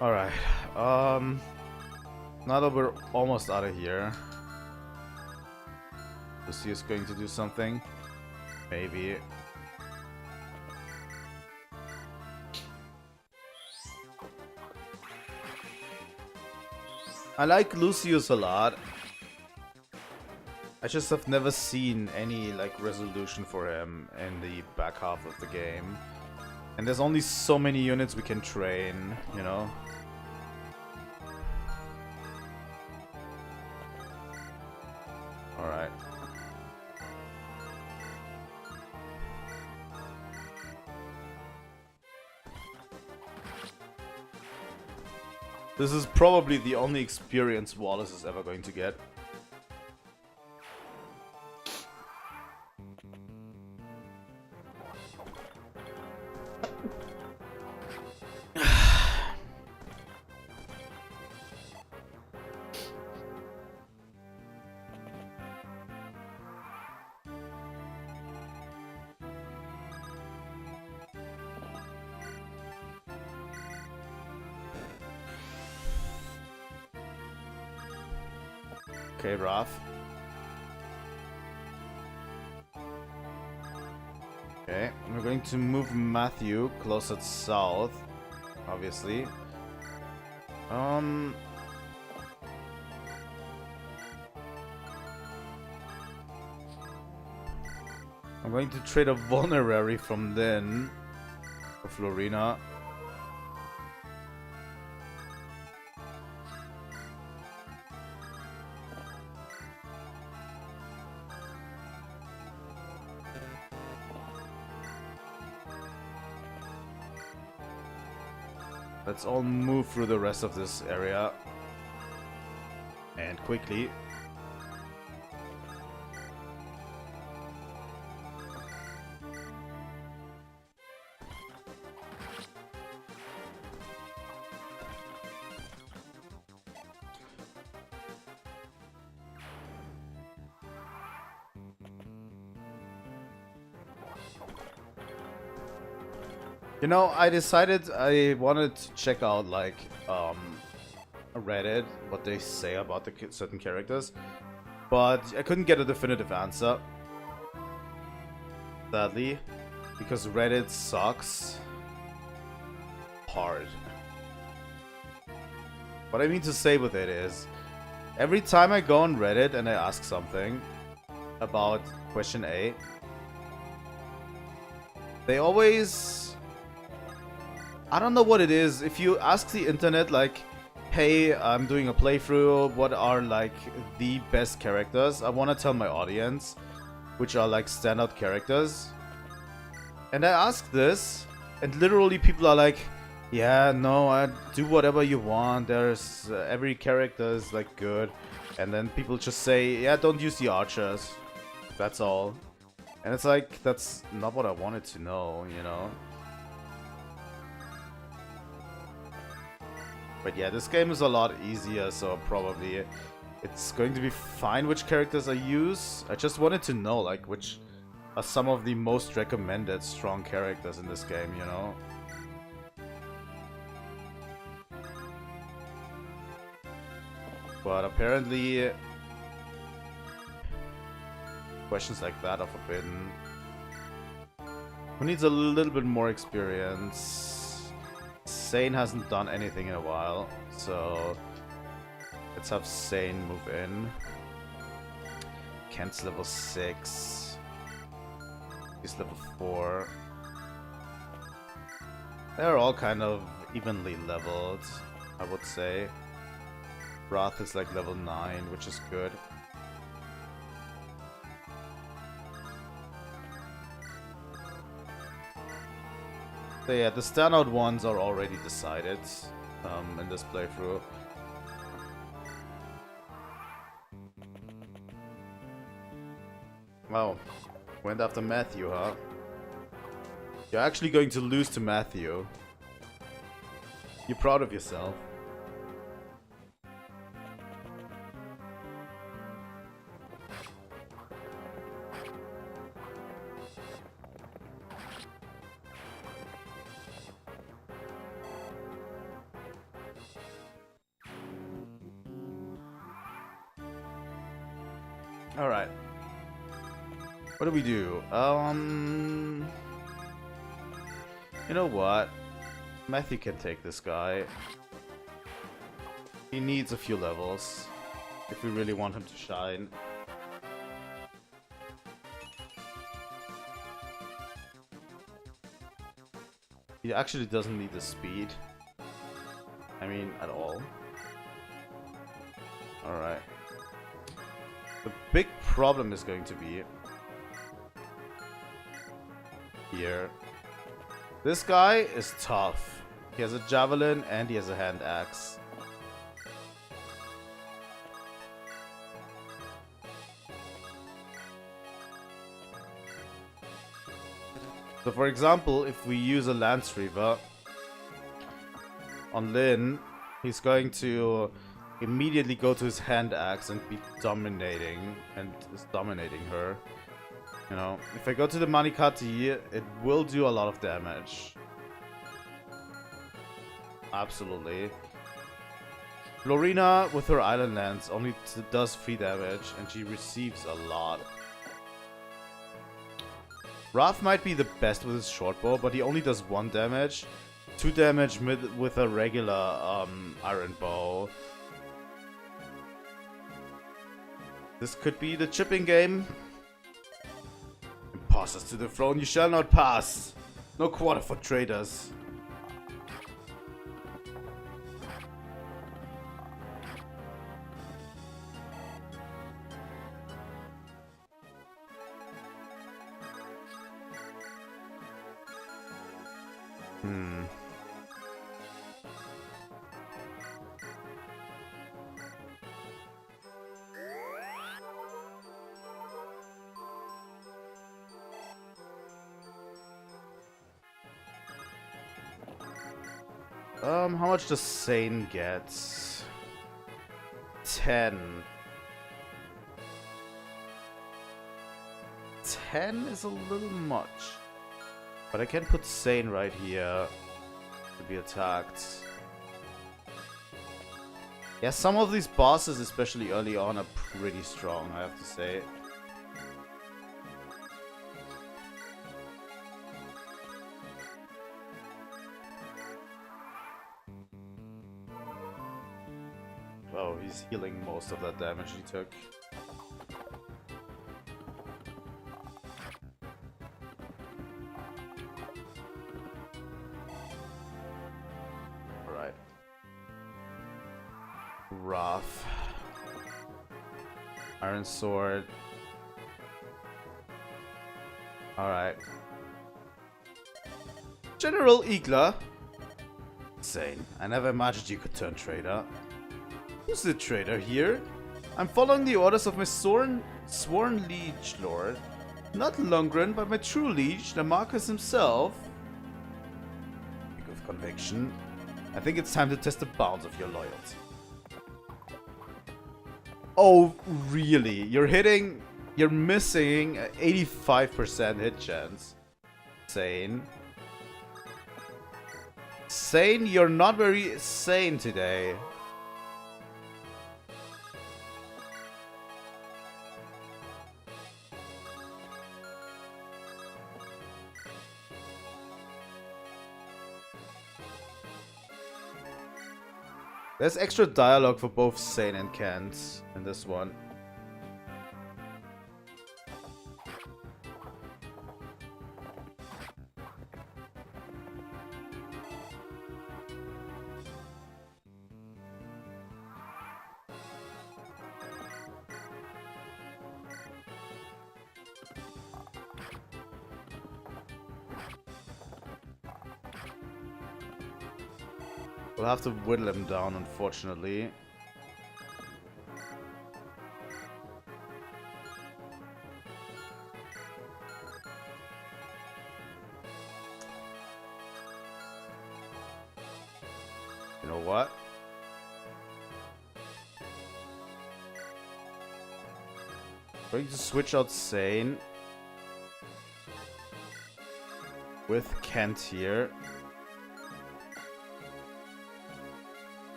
Speaker 1: Alright, now that we're almost out of here. Lucy is going to do something. Maybe. I like Lucius a lot. I just have never seen any like resolution for him in the back half of the game. And there's only so many units we can train, you know? Alright. This is probably the only experience Wallace is ever going to get. Okay, Wrath. Okay, we're going to move Matthew closer south, obviously. I'm going to trade a vulnerary from then for Florina. Let's all move through the rest of this area. And quickly. You know, I decided I wanted to check out, like, Reddit, what they say about the certain characters, but I couldn't get a definitive answer, sadly, because Reddit sucks hard. What I mean to say with it is, every time I go on Reddit and I ask something about question A, they always... I don't know what it is. If you ask the internet, like, hey, I'm doing a playthrough, what are, like, the best characters? I want to tell my audience, which are, like, standout characters. And I ask this, and literally people are like, yeah, no, I do whatever you want. There's, every character is, like, good. And then people just say, yeah, don't use the archers. That's all. And it's like, that's not what I wanted to know, you know? But yeah, this game is a lot easier, so probably it's going to be fine which characters I use. I just wanted to know, like, which are some of the most recommended strong characters in this game, you know? But apparently, questions like that are forbidden. Who needs a little bit more experience? Sane hasn't done anything in a while, so let's have Sane move in. Kent's level 6. He's level 4. They're all kind of evenly leveled, I would say. Wrath is like level 9, which is good. So yeah, the standout ones are already decided in this playthrough. Wow, went after Matthew, huh? You're actually going to lose to Matthew. You're proud of yourself. Alright. What do we do? You know what? Matthew can take this guy. He needs a few levels if we really want him to shine. He actually doesn't need the speed. I mean, at all. Alright. The big problem is going to be here. This guy is tough. He has a javelin and he has a hand axe. So for example, if we use a Lance Reaver on Lyn, he's going to immediately go to his hand axe and be dominating, and is dominating her. You know, if I go to the Manikati, it will do a lot of damage. Absolutely. Florina with her Island Lance only does 3 damage, and she receives a lot. Raph might be the best with his short bow, but he only does 1 damage. 2 damage with a regular iron bow. This could be the chipping game. Imposters to the throne, you shall not pass. No quarter for traitors. How much does Sane get? 10. 10 is a little much. But I can put Sane right here to be attacked. Yeah, some of these bosses, especially early on, are pretty strong, I have to say. Oh, he's healing most of that damage he took. Alright. Rough. Iron Sword. Alright. General Igla. Insane. I never imagined you could turn traitor. Who's the traitor here? I'm following the orders of my sworn liege lord. Not Lundgren, but my true liege, the Marcus himself. Speak of conviction. I think it's time to test the bounds of your loyalty. Oh, really? You're missing 85% hit chance. Sane. Sane, you're not very sane today. There's extra dialogue for both Sane and Kent in this one. We'll have to whittle him down, unfortunately. You know what? Going to switch out Sane with Kent here.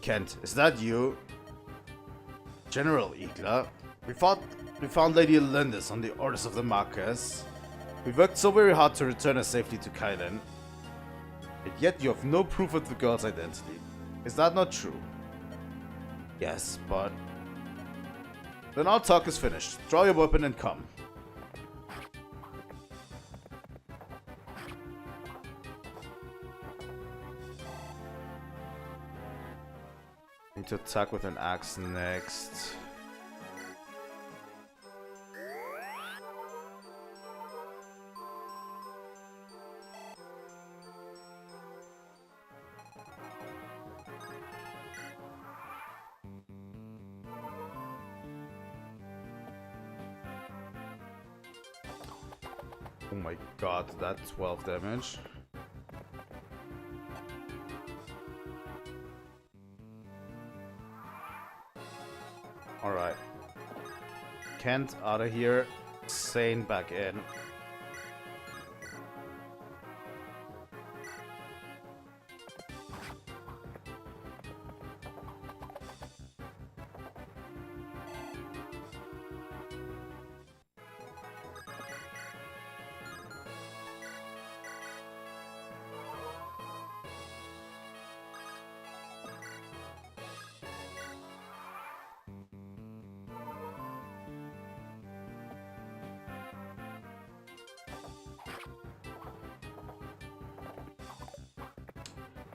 Speaker 1: Kent, is that you? General Igla, we found Lady Lindis on the orders of the Marquess. We worked so very hard to return her safely to Kylan. And yet you have no proof of the girl's identity. Is that not true? Yes, but... Then our talk is finished. Draw your weapon and come. Need to attack with an axe next. Oh my god, that's 12 damage. Alright. Kent out of here. Sane back in.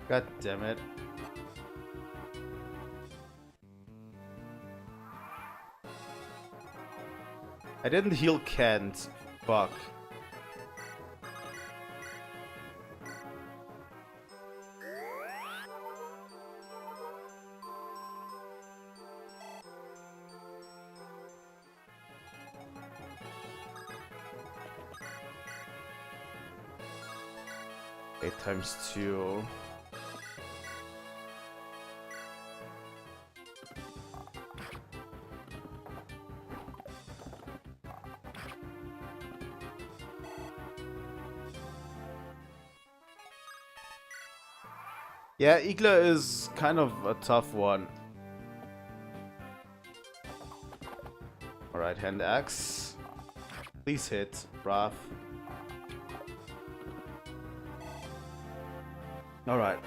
Speaker 1: God damn it. I didn't heal Kent. Fuck. Eight times 2. Yeah, Igla is kind of a tough one. Alright, hand axe. Please hit, bruv. Alright.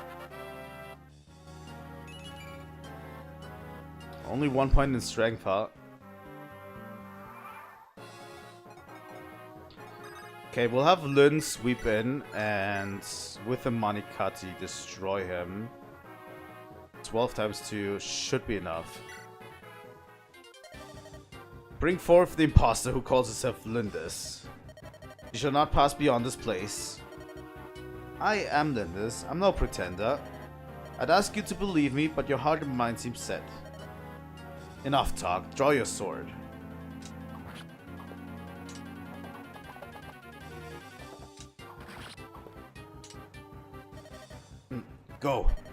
Speaker 1: Only 1 point in strength, huh? Okay, we'll have Lyn sweep in and with the Manikati destroy him. 12 times 2 should be enough. Bring forth the imposter who calls himself Lindis. You shall not pass beyond this place. I am Lindis, I'm no pretender. I'd ask you to believe me, but your heart and mind seem set. Enough talk, draw your sword.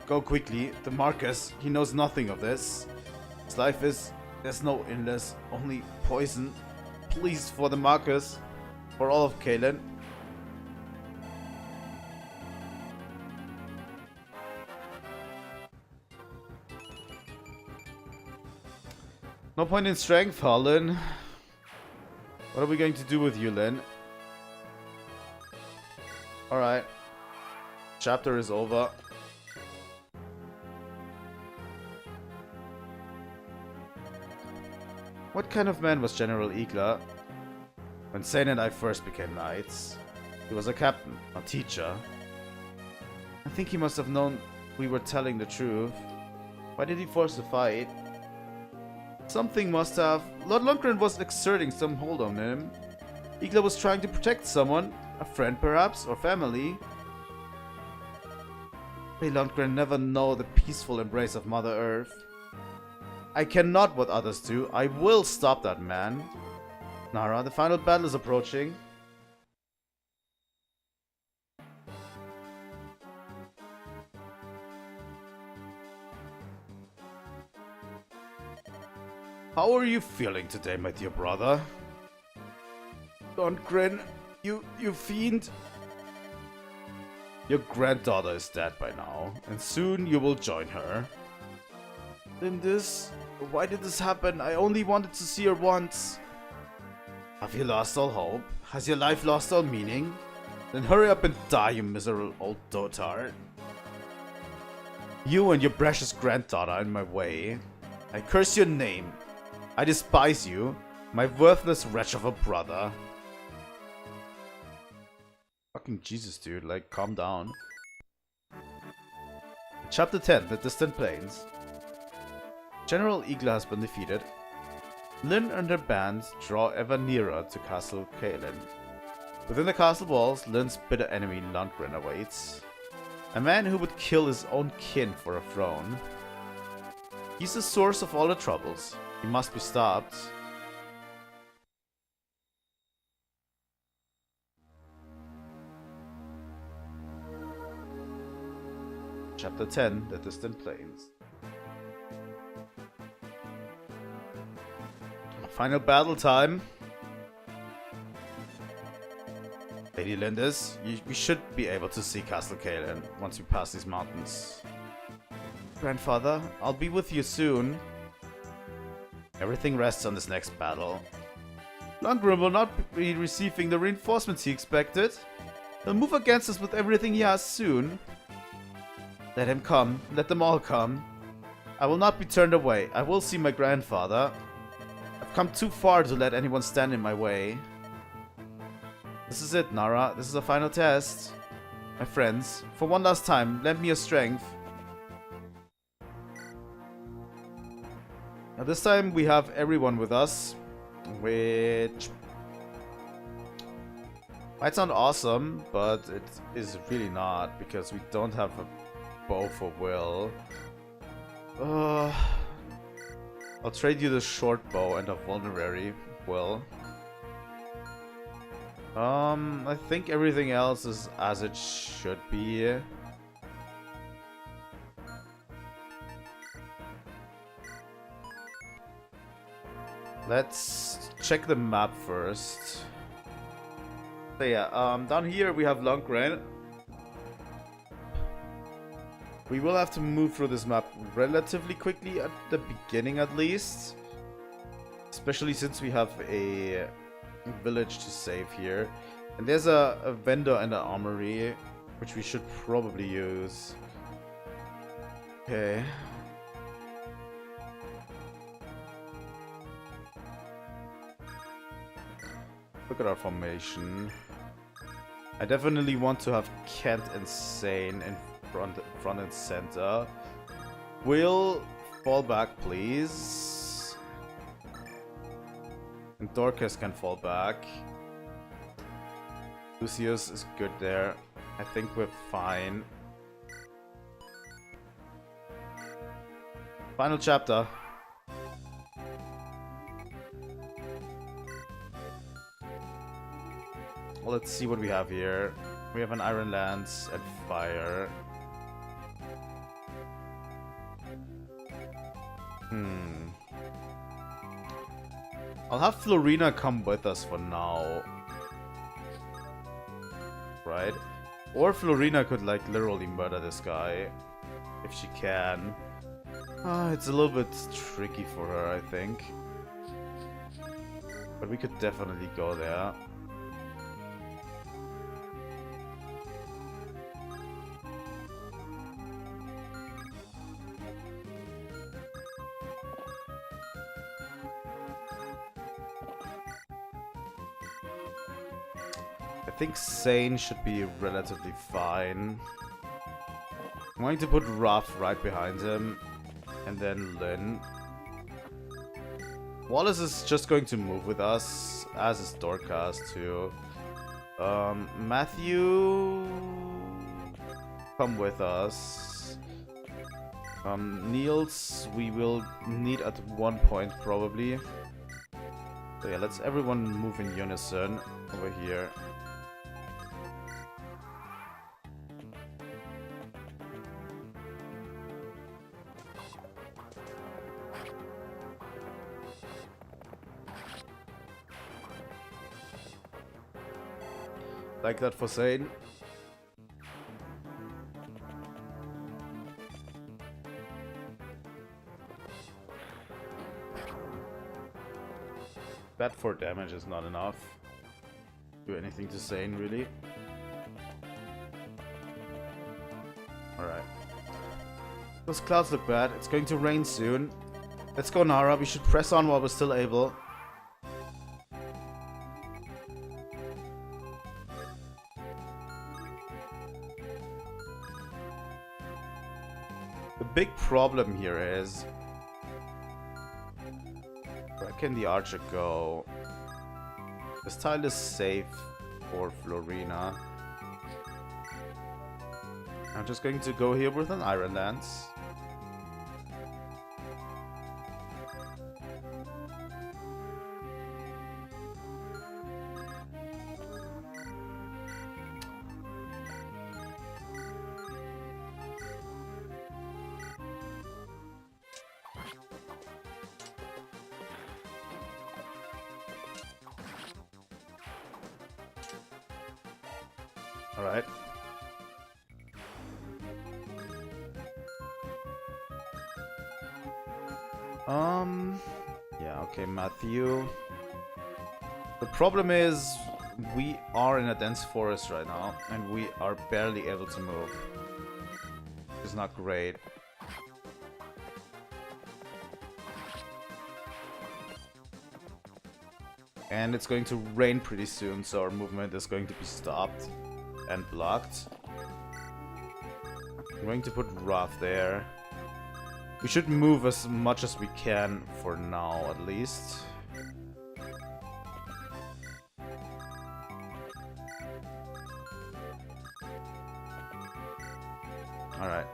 Speaker 1: Go quickly. The Marcus, he knows nothing of this. His life is, there's no illness, only poison. Please, for the Marcus, for all of Kalen. No point in strength, Lyn. What are we going to do with you, Lyn? Alright. Chapter is over. What kind of man was General Igla? When Sane and I first became knights, he was a captain, a teacher. I think he must have known we were telling the truth. Why did he force the fight? Something must have. Lord Lundgren was exerting some hold on him. Igla was trying to protect someone, a friend perhaps, or family. May Lundgren never know the peaceful embrace of Mother Earth. I cannot what others do. I will stop that man. Nara, the final battle is approaching. How are you feeling today, my dear brother? Don't grin, you fiend. Your granddaughter is dead by now, and soon you will join her. Lindis, why did this happen? I only wanted to see her once. Have you lost all hope? Has your life lost all meaning? Then hurry up and die, you miserable old dotard. You and your precious granddaughter are in my way. I curse your name. I despise you, my worthless wretch of a brother. Fucking Jesus, dude, like, calm down. Chapter 10, The Distant Plains. General Igla has been defeated. Lyn and her band draw ever nearer to Castle Kaelin. Within the castle walls, Lyn's bitter enemy Lundgren awaits. A man who would kill his own kin for a throne. He's the source of all the troubles. He must be stopped. Chapter 10, The Distant Plains. Final battle time. Lady Lindis, we should be able to see Castle Caelan once we pass these mountains. Grandfather, I'll be with you soon. Everything rests on this next battle. Lundgren will not be receiving the reinforcements he expected. He'll move against us with everything he has soon. Let him come. Let them all come. I will not be turned away. I will see my grandfather. I've come too far to let anyone stand in my way. This is it, Nara. This is the final test. My friends, for one last time, lend me your strength. Now this time we have everyone with us, which might sound awesome, but it is really not, because we don't have a bow for Will. I'll trade you the short bow and a vulnerary, Will. I think everything else is as it should be. Let's check the map first. So yeah, down here we have Lundgren. We will have to move through this map relatively quickly at the beginning at least. Especially since we have a village to save here. And there's a vendor and an armory, which we should probably use. Okay. Look at our formation. I definitely want to have Kent and Sane in front and center. Will fall back, please. And Dorcas can fall back. Lucius is good there. I think we're fine. Final chapter. Well, let's see what we have here. We have an Iron Lance and Fire. I'll have Florina come with us for now. Right? Or Florina could, like, literally murder this guy. If she can. It's a little bit tricky for her, I think. But we could definitely go there. I think Sane should be relatively fine. I'm going to put Ruff right behind him. And then Lynn. Wallace is just going to move with us, as is Dorcas too. Matthew, come with us. Niels, we will need at one point probably. So yeah, let's everyone move in unison over here. Like that for Zane. That 4 damage is not enough. Do anything to Zane, really. Alright. Those clouds look bad. It's going to rain soon. Let's go, Nara. We should press on while we're still able. The big problem here is, where can the archer go? This tile is safe for Florina. I'm just going to go here with an Iron Lance. Alright. Yeah, okay, Matthew. The problem is, we are in a dense forest right now, and we are barely able to move. It's not great. And it's going to rain pretty soon, so our movement is going to be stopped and blocked. I'm going to put Wrath there. We should move as much as we can for now, at least. Alright.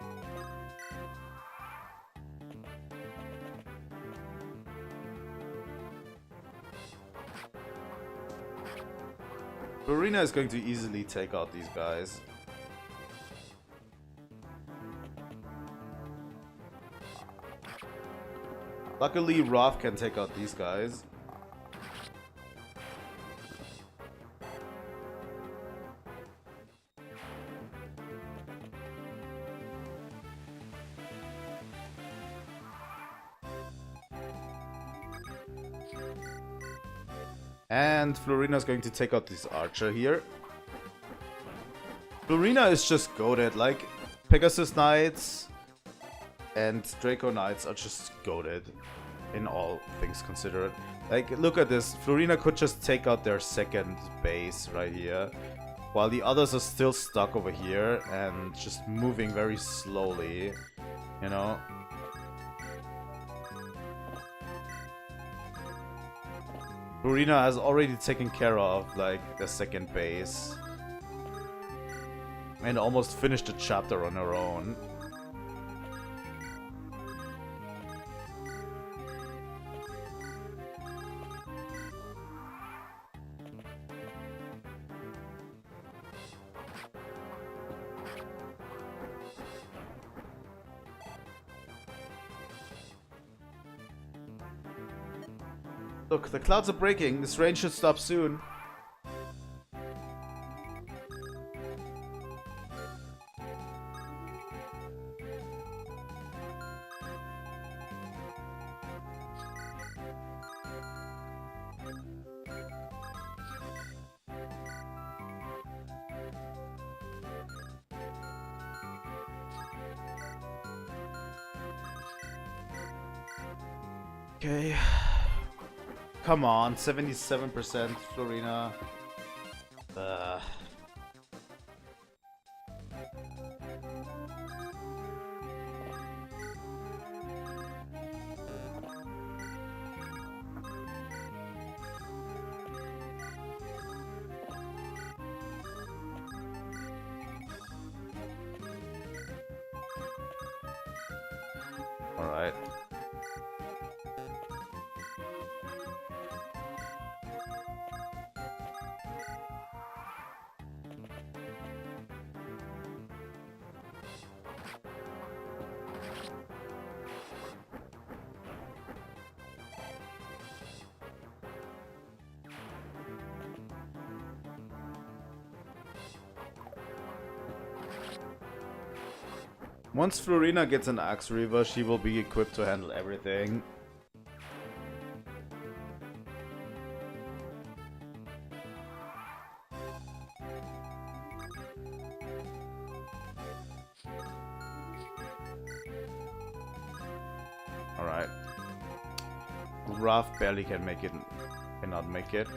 Speaker 1: Arena is going to easily take out these guys. Luckily, Wrath can take out these guys. And Florina is going to take out this archer here. Florina is just goated. Like, Pegasus Knights and Draco Knights are just goated, in all things considered. Like, look at this. Florina could just take out their second base right here, while the others are still stuck over here and just moving very slowly, you know? Florina has already taken care of, like, the second base. And almost finished the chapter on her own. Look, the clouds are breaking. This rain should stop soon. Okay. Come on, 77% Florina. All right. Once Florina gets an Axe Reaver, she will be equipped to handle everything. Alright. Wrath barely can make it, cannot make it.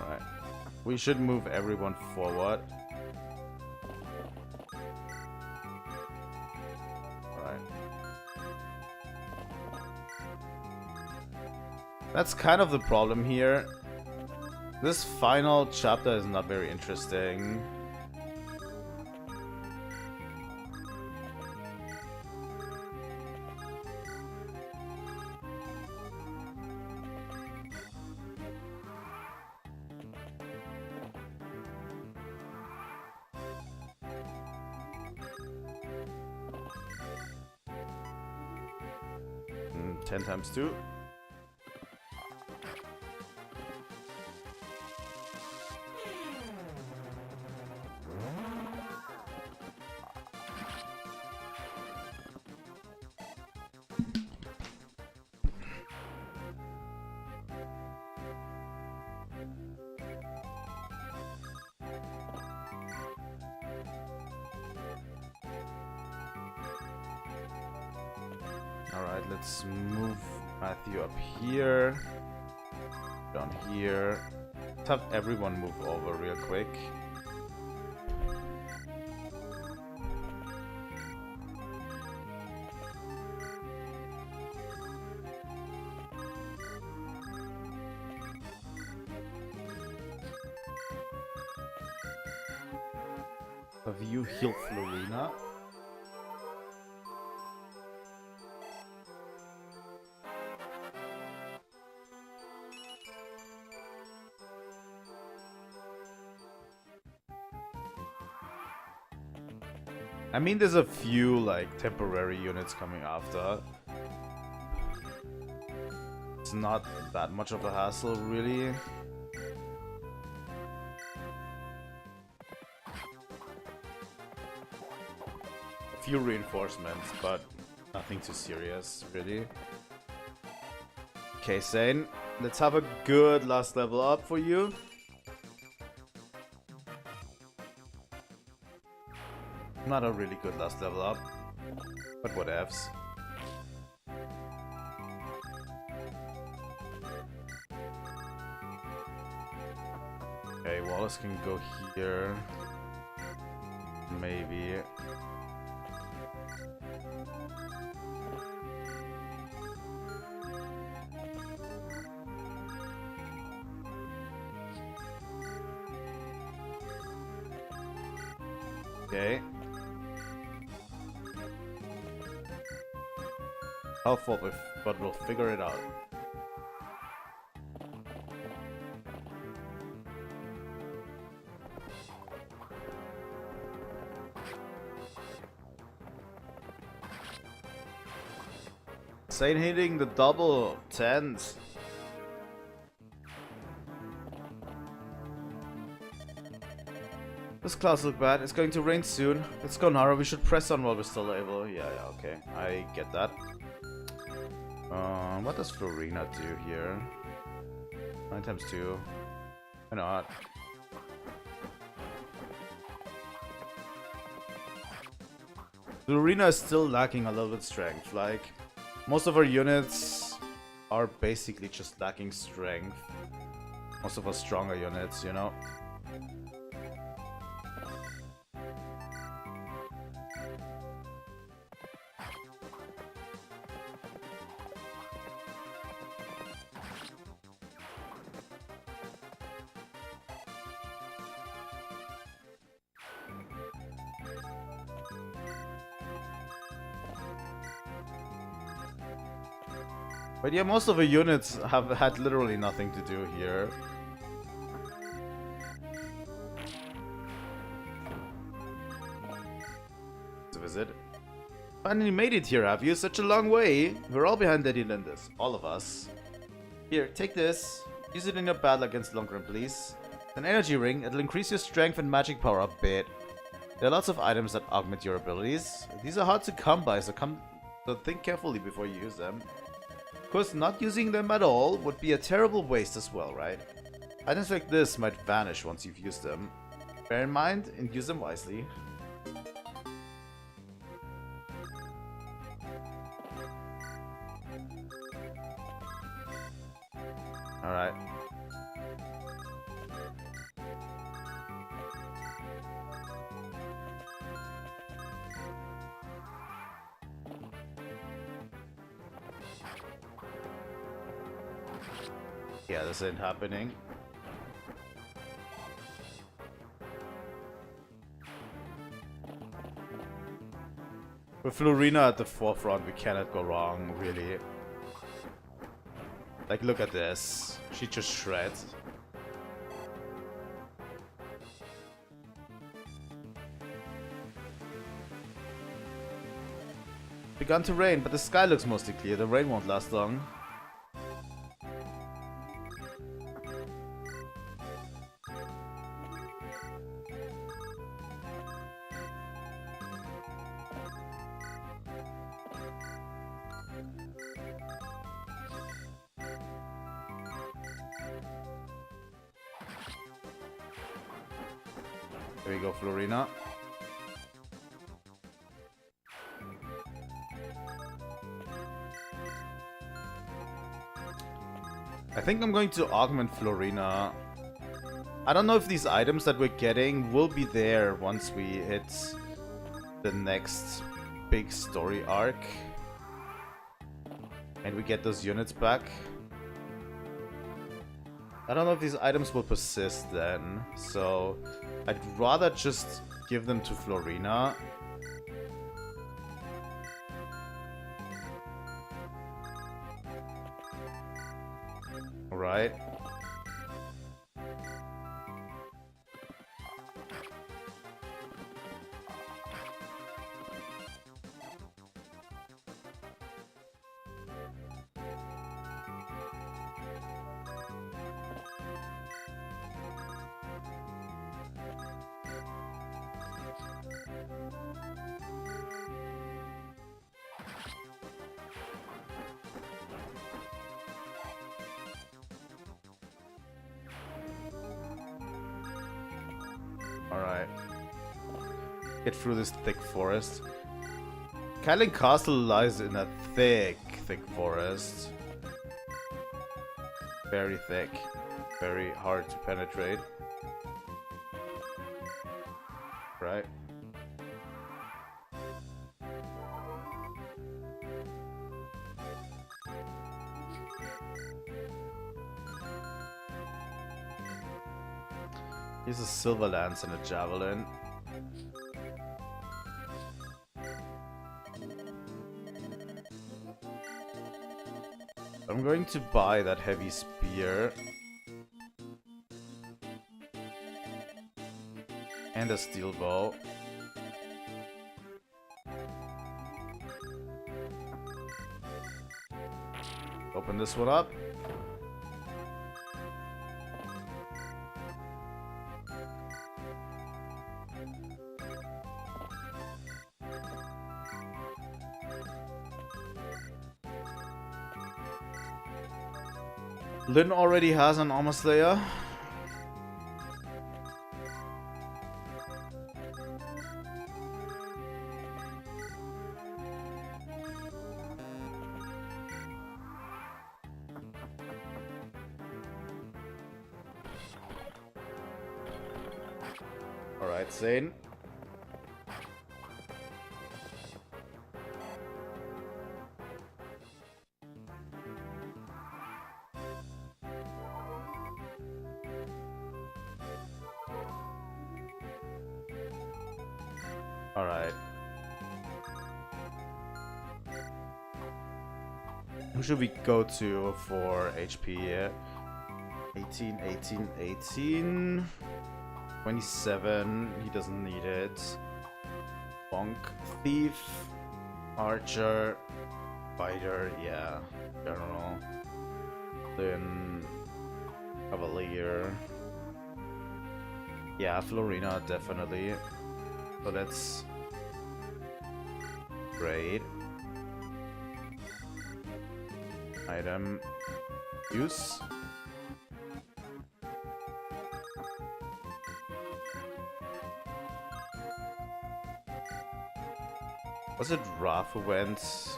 Speaker 1: Alright. We should move everyone forward. That's kind of the problem here. This final chapter is not very interesting. Mm, 10 times 2. Alright, let's move Matthew up here. Down here. Let's have everyone move over real quick. Have you healed Florina? I mean, there's a few, like, temporary units coming after. It's not that much of a hassle, really. A few reinforcements, but nothing too serious, really. Okay, Sane, let's have a good last level up for you. Not a really good last level up, but whatevs. Okay, Wallace can go here. Maybe. Okay. Helpful, but we'll figure it out. Sane hitting the double 10s. This clouds look bad. It's going to rain soon. Let's go, Nara. We should press on while we're still able. Yeah, okay. I get that. What does Florina do here? 9 times 2. Why not? Florina is still lacking a little bit strength. Like, most of our units are basically just lacking strength. Most of our stronger units, you know? But yeah, most of the units have had literally nothing to do here. To visit. Finally made it here, have you? Such a long way. We're all behind Daddy Lindis. All of us. Here, take this. Use it in your battle against Lundgren, please. An energy ring. It'll increase your strength and magic power a bit. There are lots of items that augment your abilities. These are hard to come by, so think carefully before you use them. Of course, not using them at all would be a terrible waste as well, right? Items like this might vanish once you've used them. Bear in mind and use them wisely. Alright. Yeah, this ain't happening. With Florina at the forefront, we cannot go wrong, really. Like, look at this. She just shreds. Begun to rain, but the sky looks mostly clear. The rain won't last long. There you go, Florina. I think I'm going to augment Florina. I don't know if these items that we're getting will be there once we hit the next big story arc. And we get those units back. I don't know if these items will persist then, so I'd rather just give them to Florina. Alright. Alright. Get through this thick forest. Kyling Castle lies in a thick forest. Very thick. Very hard to penetrate. Right. Here's a silver lance and a javelin. I'm going to buy that heavy spear. And a steel bow. Open this one up. Lynn already has an armor slayer. Alright, Zane. Alright. Who should we go to for HP? 18, 18, 18. 27. He doesn't need it. Bonk. Thief. Archer. Fighter. Yeah. General. Then Cavalier. Yeah, Florina, definitely. So that's great. Item use. Was it Raph who went?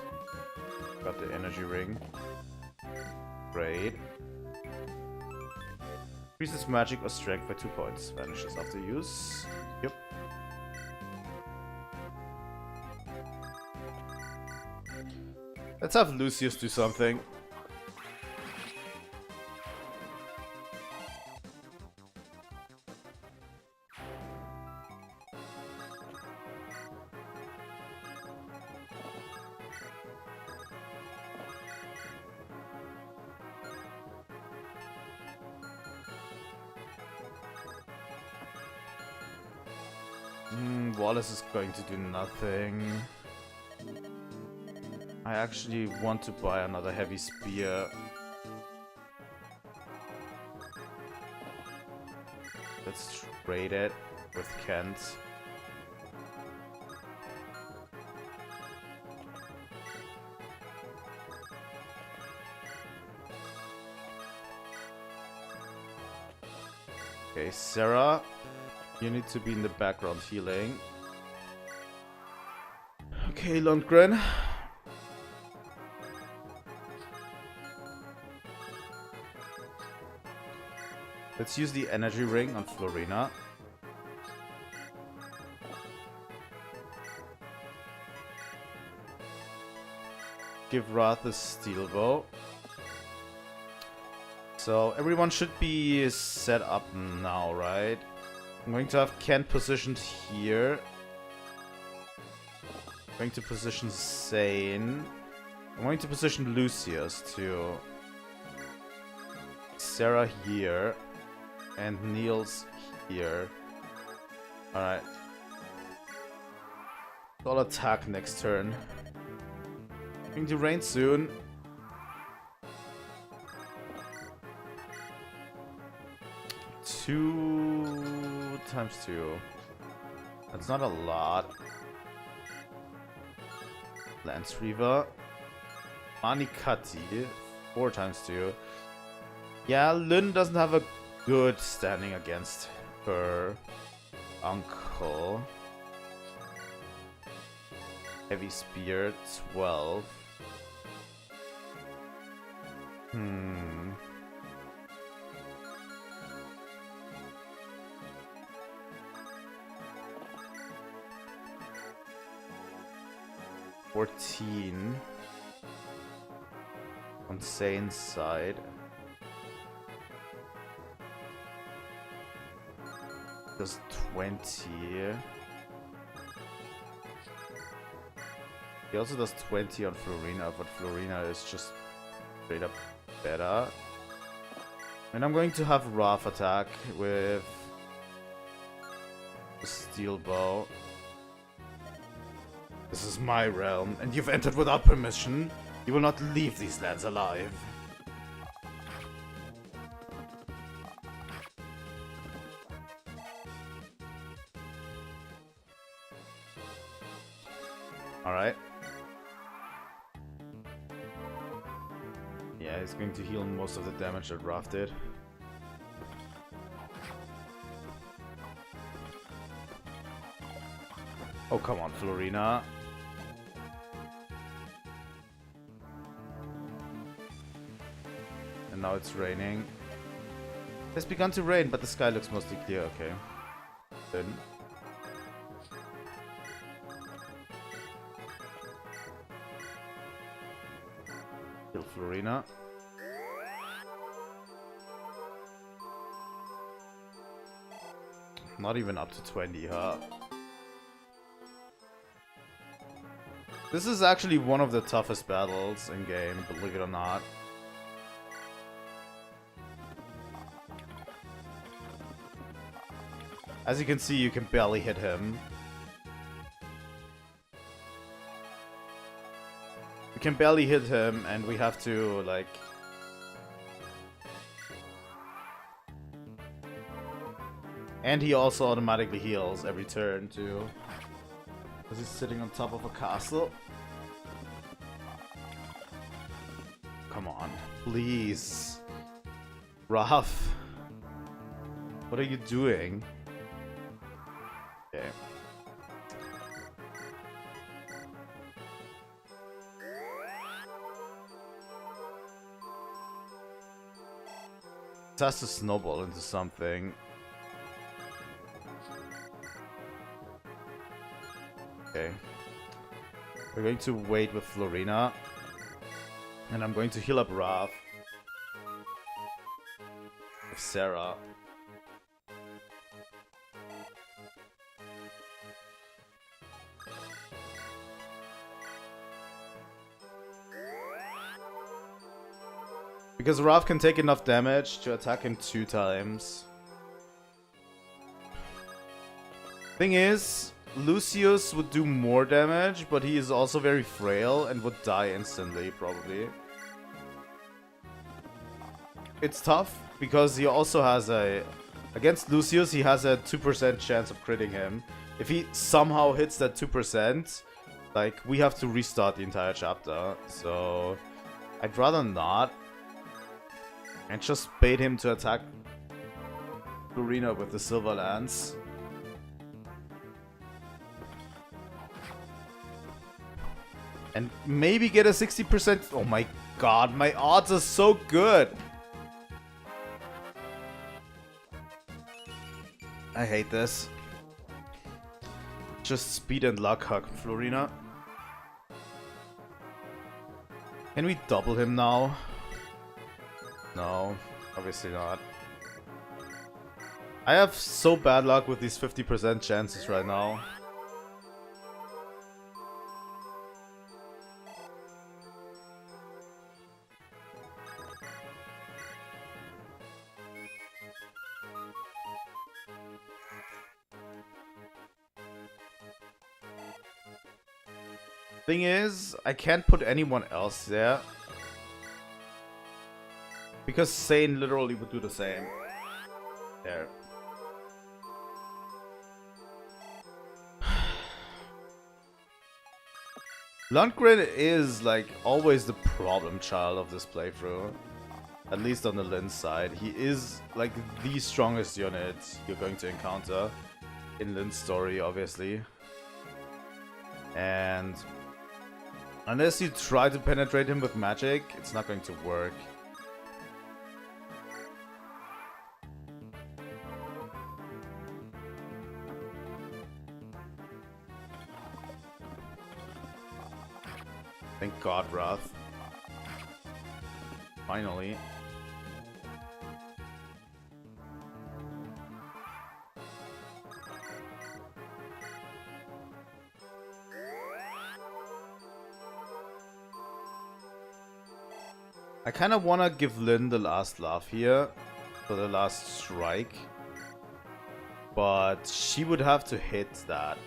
Speaker 1: Got the energy ring. Great. Increases magic or strength by 2 points. Vanishes after use. Yep. Let's have Lucius do something. Wallace is going to do nothing. I actually want to buy another heavy spear. Let's trade it with Kent. Okay, Sarah, you need to be in the background healing. Okay, Lundgren. Let's use the energy ring on Florina. Give Wrath a steel bow. So everyone should be set up now, right? I'm going to have Kent positioned here. I'm going to position Zane. I'm going to position Lucius too. Sarah here. And Niels here. Alright. I'll attack next turn. Going to rain soon. Two times 2. That's not a lot. Lance Reaver. Manikati. 4 times 2. Yeah, Lynn doesn't have a good standing against her uncle. Heavy Spear. 12. 14 on Zane's side. Does 20. He also does 20 on Florina, but Florina is just straight up better. And I'm going to have Wrath attack with the steel bow. This is my realm, and you've entered without permission. You will not leave these lands alive. Alright. Yeah, he's going to heal most of the damage that Wrath did. Oh, come on, Florina. And now it's raining. It's begun to rain, but the sky looks mostly clear. Okay. Then. Kill Florina. Not even up to 20, huh? This is actually one of the toughest battles in game, believe it or not. As you can see, you can barely hit him. We can barely hit him, and we have to, like... And he also automatically heals every turn, too. Because he's sitting on top of a castle. Come on, please. Wrath. What are you doing? Okay. It has to snowball into something. Okay. We're going to wait with Florina. And I'm going to heal up Wrath. With Sarah. Because Wrath can take enough damage to attack him 2 times. Thing is, Lucius would do more damage, but he is also very frail and would die instantly, probably. It's tough, because he also has a... Against Lucius, he has a 2% chance of critting him. If he somehow hits that 2%, like, we have to restart the entire chapter. So, I'd rather not. And just bait him to attack Florina with the Silver Lance. And maybe get a 60%. Oh my god, my odds are so good. I hate this. Just speed and luck hug Florina. Can we double him now? No, obviously not. I have so bad luck with these 50% chances right now. Thing is, I can't put anyone else there. Because Sane literally would do the same. There. Lundgren is like always the problem child of this playthrough. At least on the Lin side. He is like the strongest unit you're going to encounter in Lin's story, obviously. And unless you try to penetrate him with magic, it's not going to work. Thank God, Wrath. Finally. I kind of want to give Lin the last laugh here. For the last strike. But she would have to hit that.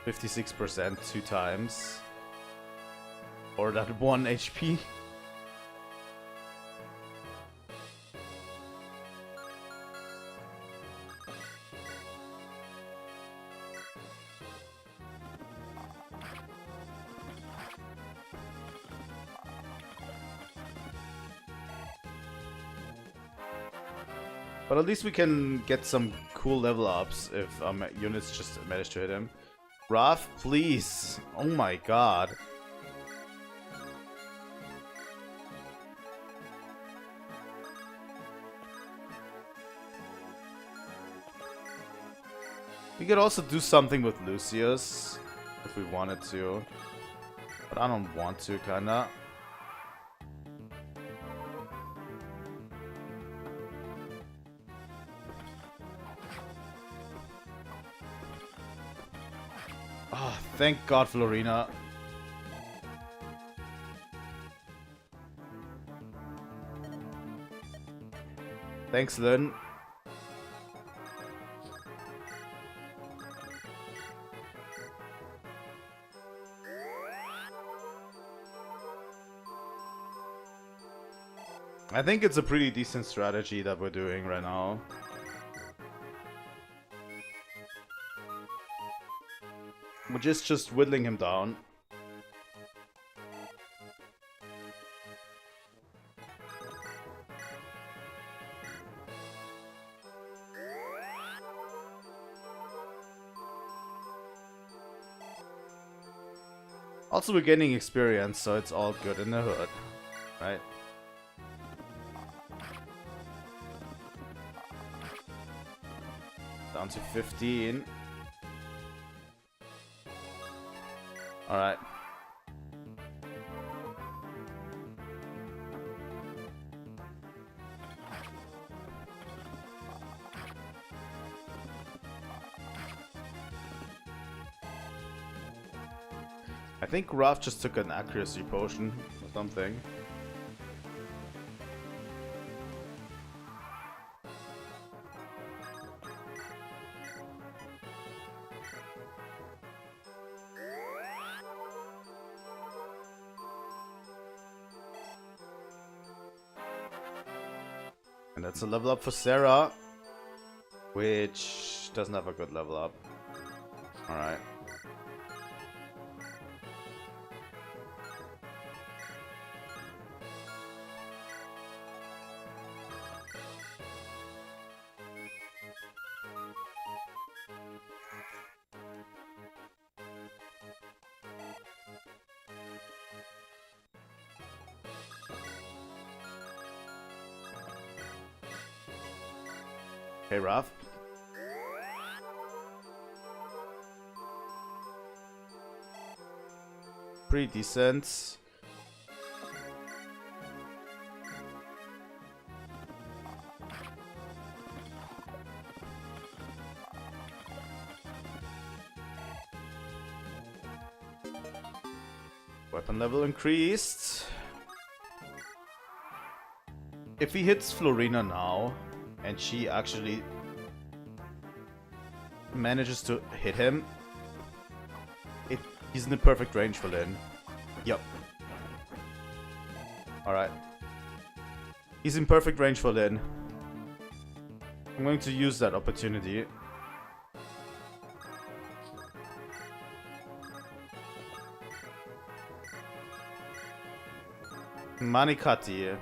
Speaker 1: 56% 2 times. Or that 1 HP. But at least we can get some cool level ups if units just manage to hit him. Raph, please. Oh my god. We could also do something with Lucius if we wanted to. But I don't want to, kinda. Oh, thank God, Florina. Thanks, Lynn. I think it's a pretty decent strategy that we're doing right now. We're just whittling him down. Also, we're gaining experience, so it's all good in the hood, right? Down to 15. Alright. I think Raph just took an accuracy potion or something. And that's a level up for Sarah, which doesn't have a good level up. Alright. Hey, Raph. Pretty decent. Weapon level increased. If he hits Florina now, and she actually manages to hit him, he's in the perfect range for Lyn. Yep. Alright. He's in perfect range for Lyn. I'm going to use that opportunity. Manikati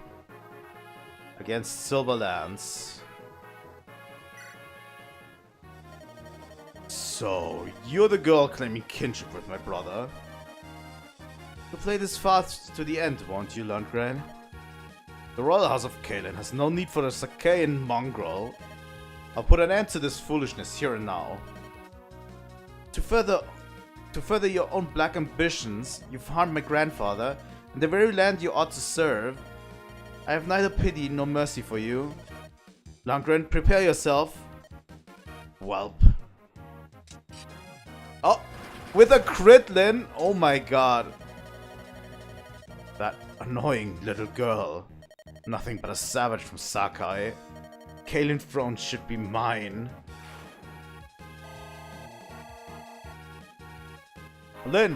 Speaker 1: against Silverlands. So, you're the girl claiming kinship with my brother. You'll play this fast to the end, won't you, Lundgren? The Royal House of Kalen has no need for the Sakaean mongrel. I'll put an end to this foolishness here and now. To further your own black ambitions, you've harmed my grandfather and the very land you ought to serve. I have neither pity nor mercy for you. Lundgren, prepare yourself. Whelp. Oh, with a crit, Lyn. Oh my god. That annoying little girl. Nothing but a savage from Sakai. Kalen throne should be mine. Lyn.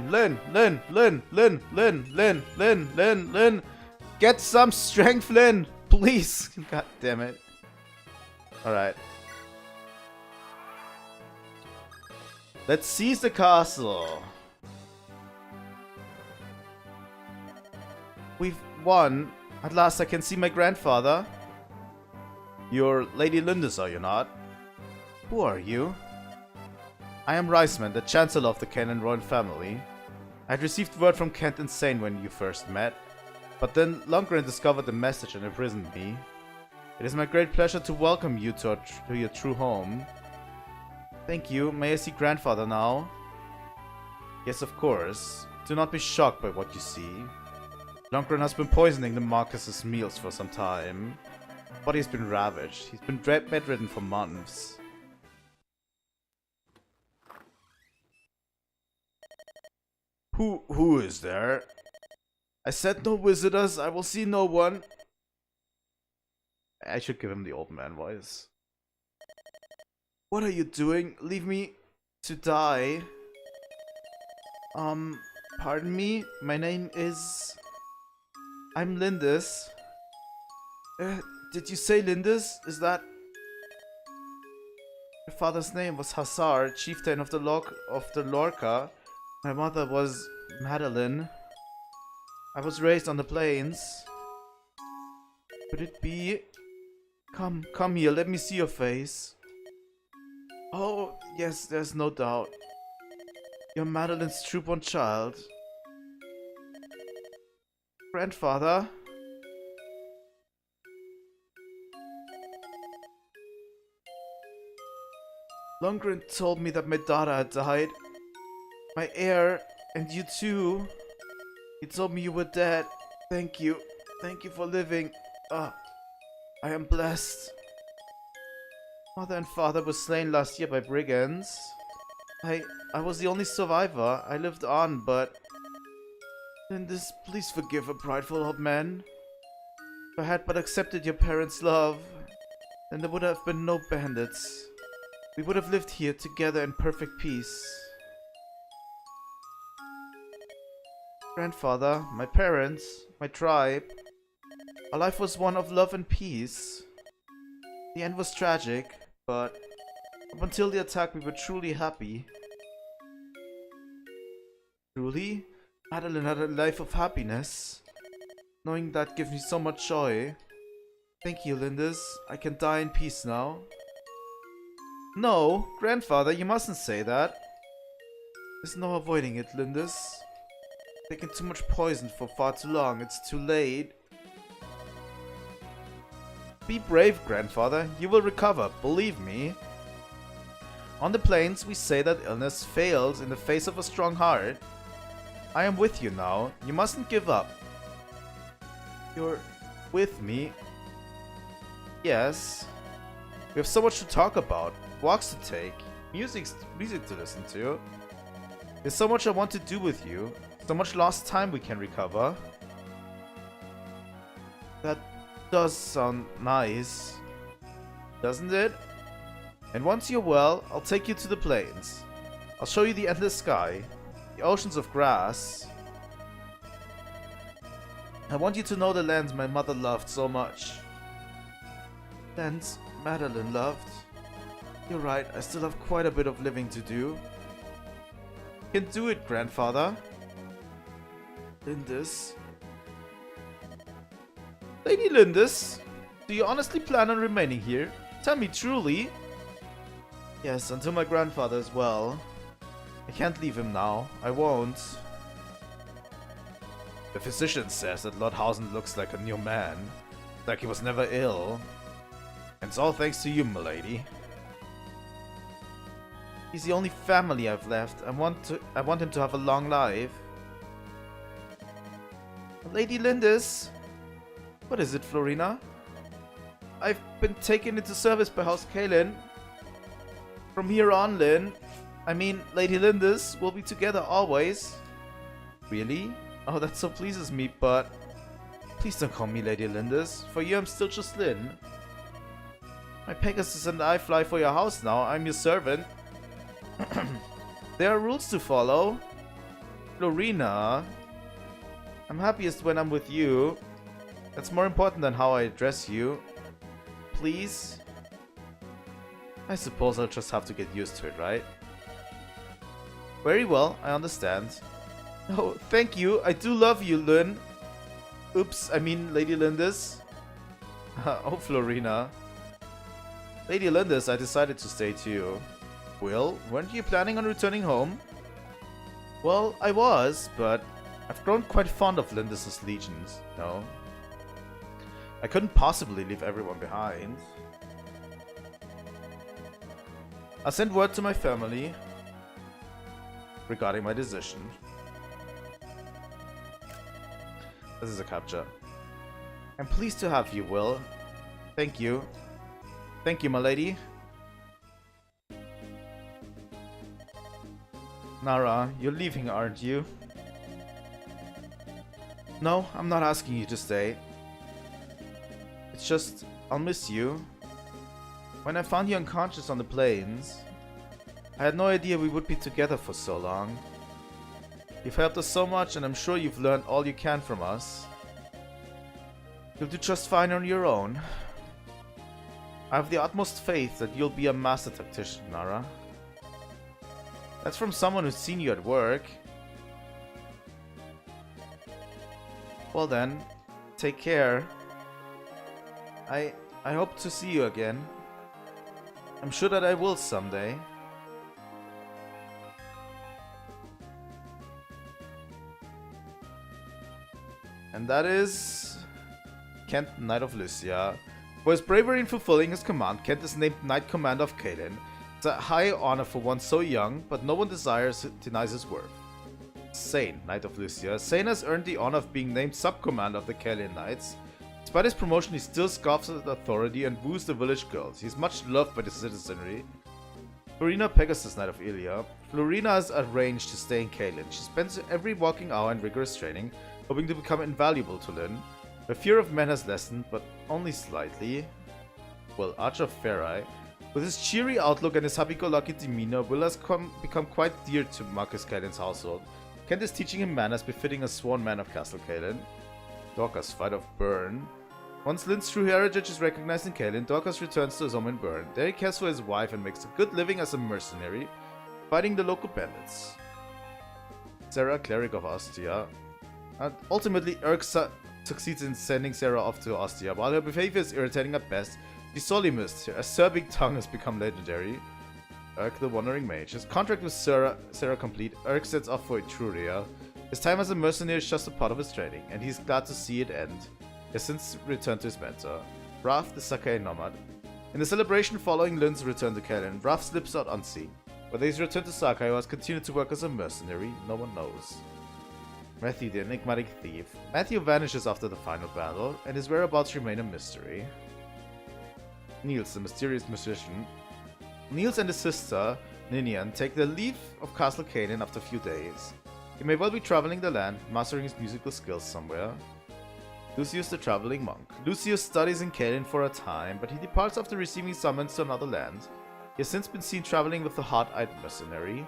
Speaker 1: Get some strength, Lyn. Please. God damn it. Alright. Let's seize the castle. We've won. At last I can see my grandfather. You're Lady Lindis, are you not? Who are you? I am Reisman, the Chancellor of the Kanan royal family. I had received word from Kent Insane when you first met, but then Lundgren discovered the message and imprisoned me. It is my great pleasure to welcome you to your true home. Thank you. May I see grandfather now? Yes, of course. Do not be shocked by what you see. Lundgren has been poisoning the Marcus's meals for some time. Body has been ravaged. He's been bedridden for months. Who is there? I said no visitors. I will see no one. I should give him the old man voice. What are you doing? Leave me to die. Pardon me? My name is... I'm Lindis. Did you say Lindis? Is that... My father's name was Hassar, chieftain of the Lorca. My mother was Madeline. I was raised on the plains. Could it be? Come here, let me see your face. Oh, yes, there's no doubt. You're Madeline's true-born child. Grandfather? Lundgren told me that my daughter had died. My heir, and you too. He told me you were dead. Thank you. Thank you for living. I am blessed. Mother and father were slain last year by brigands. I was the only survivor. I lived on, but... Lindis, please forgive a prideful old man. If I had but accepted your parents' love, then there would have been no bandits. We would have lived here together in perfect peace. Grandfather, my parents, my tribe. Our life was one of love and peace. The end was tragic, but up until the attack we were truly happy. Truly? Madeline had a life of happiness. Knowing that gives me so much joy. Thank you, Lindis. I can die in peace now. No, grandfather, you mustn't say that. There's no avoiding it, Lindis. Taken too much poison for far too long. It's too late. Be brave, grandfather. You will recover, believe me. On the plains, we say that illness fails in the face of a strong heart. I am with you now. You mustn't give up. You're with me? Yes. We have so much to talk about, walks to take, music to listen to. There's so much I want to do with you, so much lost time we can recover. That does sound nice, doesn't it? And once you're well, I'll take you to the plains. I'll show you the endless sky, the oceans of grass. I want you to know the lands my mother loved so much. Lands Madeline loved. You're right, I still have quite a bit of living to do. You can do it, grandfather. Lindis. Lady Lindis, do you honestly plan on remaining here? Tell me truly. Yes, until my grandfather is well. I can't leave him now. I won't. The physician says that Lord Hausen looks like a new man. Like he was never ill. And it's all thanks to you, milady. He's the only family I've left. I want him to have a long life. Lady Lindis. What is it, Florina? I've been taken into service by House Kalin. From here on, Lady Lindis, we'll be together always. Really? Oh, that so pleases me, but... Please don't call me Lady Lindis. For you, I'm still just Lynn. My Pegasus and I fly for your house now. I'm your servant. There are rules to follow. Florina. I'm happiest when I'm with you. That's more important than how I address you. Please? I suppose I'll just have to get used to it, right? Very well, I understand. Oh, thank you. I do love you, Lynn. Oops, I mean Lady Lindis. Oh, Florina. Lady Lindis, I decided to stay too. Will, weren't you planning on returning home? Well, I was, but I've grown quite fond of Lindis' legions, no? I couldn't possibly leave everyone behind. I'll send word to my family regarding my decision. This is a capture. I'm pleased to have you, Will. Thank you. Thank you, my lady. Nara, you're leaving, aren't you? No, I'm not asking you to stay. It's just, I'll miss you. When I found you unconscious on the plains, I had no idea we would be together for so long. You've helped us so much, and I'm sure you've learned all you can from us. You'll do just fine on your own. I have the utmost faith that you'll be a master tactician, Nara. That's from someone who's seen you at work. Well then, take care. I hope to see you again. I'm sure that I will someday. And that is Kent, Knight of Lycia. For his bravery in fulfilling his command, Kent is named Knight Commander of Kalin. It's a high honor for one so young, but no one denies his worth. Sane, Knight of Lycia. Sane has earned the honor of being named sub-commander of the Kalin Knights. Despite his promotion, he still scoffs at authority and woos the village girls. He is much loved by the citizenry. Florina Pegasus, Knight of Ilia. Florina has arranged to stay in Kalin. She spends every walking hour in rigorous training, hoping to become invaluable to Lynn. Her fear of men has lessened, but only slightly. Well, Archer of Farai. With his cheery outlook and his happy-go-lucky demeanor, Will has become quite dear to Marcus Kalin's household. Kent is teaching him manners befitting a sworn man of Castle Kalin. Dorcas, Fight of Bern. Once Lynn's true heritage is recognized in Kalin, Dorcas returns to his home in Bern. There he cares for his wife and makes a good living as a mercenary, fighting the local bandits. Sarah, Cleric of Ostia. And ultimately, Erk succeeds in sending Sarah off to Ostia. While her behavior is irritating at best, she's sorely missed. Her acerbic tongue has become legendary. Erk, the Wandering Mage. His contract with Sarah complete, Erk sets off for Etruria. His time as a mercenary is just a part of his training, and he's glad to see it end. He has since returned to his mentor. Raph, the Sakai nomad. In the celebration following Lin's return to Kalen, Raph slips out unseen. Whether he's returned to Sakai or has continued to work as a mercenary, no one knows. Matthew, the enigmatic thief. Matthew vanishes after the final battle, and his whereabouts remain a mystery. Niels, the mysterious musician. Niels and his sister, Ninian, take their leave of Castle Canaan after a few days. He may well be traveling the land, mastering his musical skills somewhere. Lucius, the traveling monk. Lucius studies in Canaan for a time, but he departs after receiving summons to another land. He has since been seen traveling with the hard-eyed mercenary.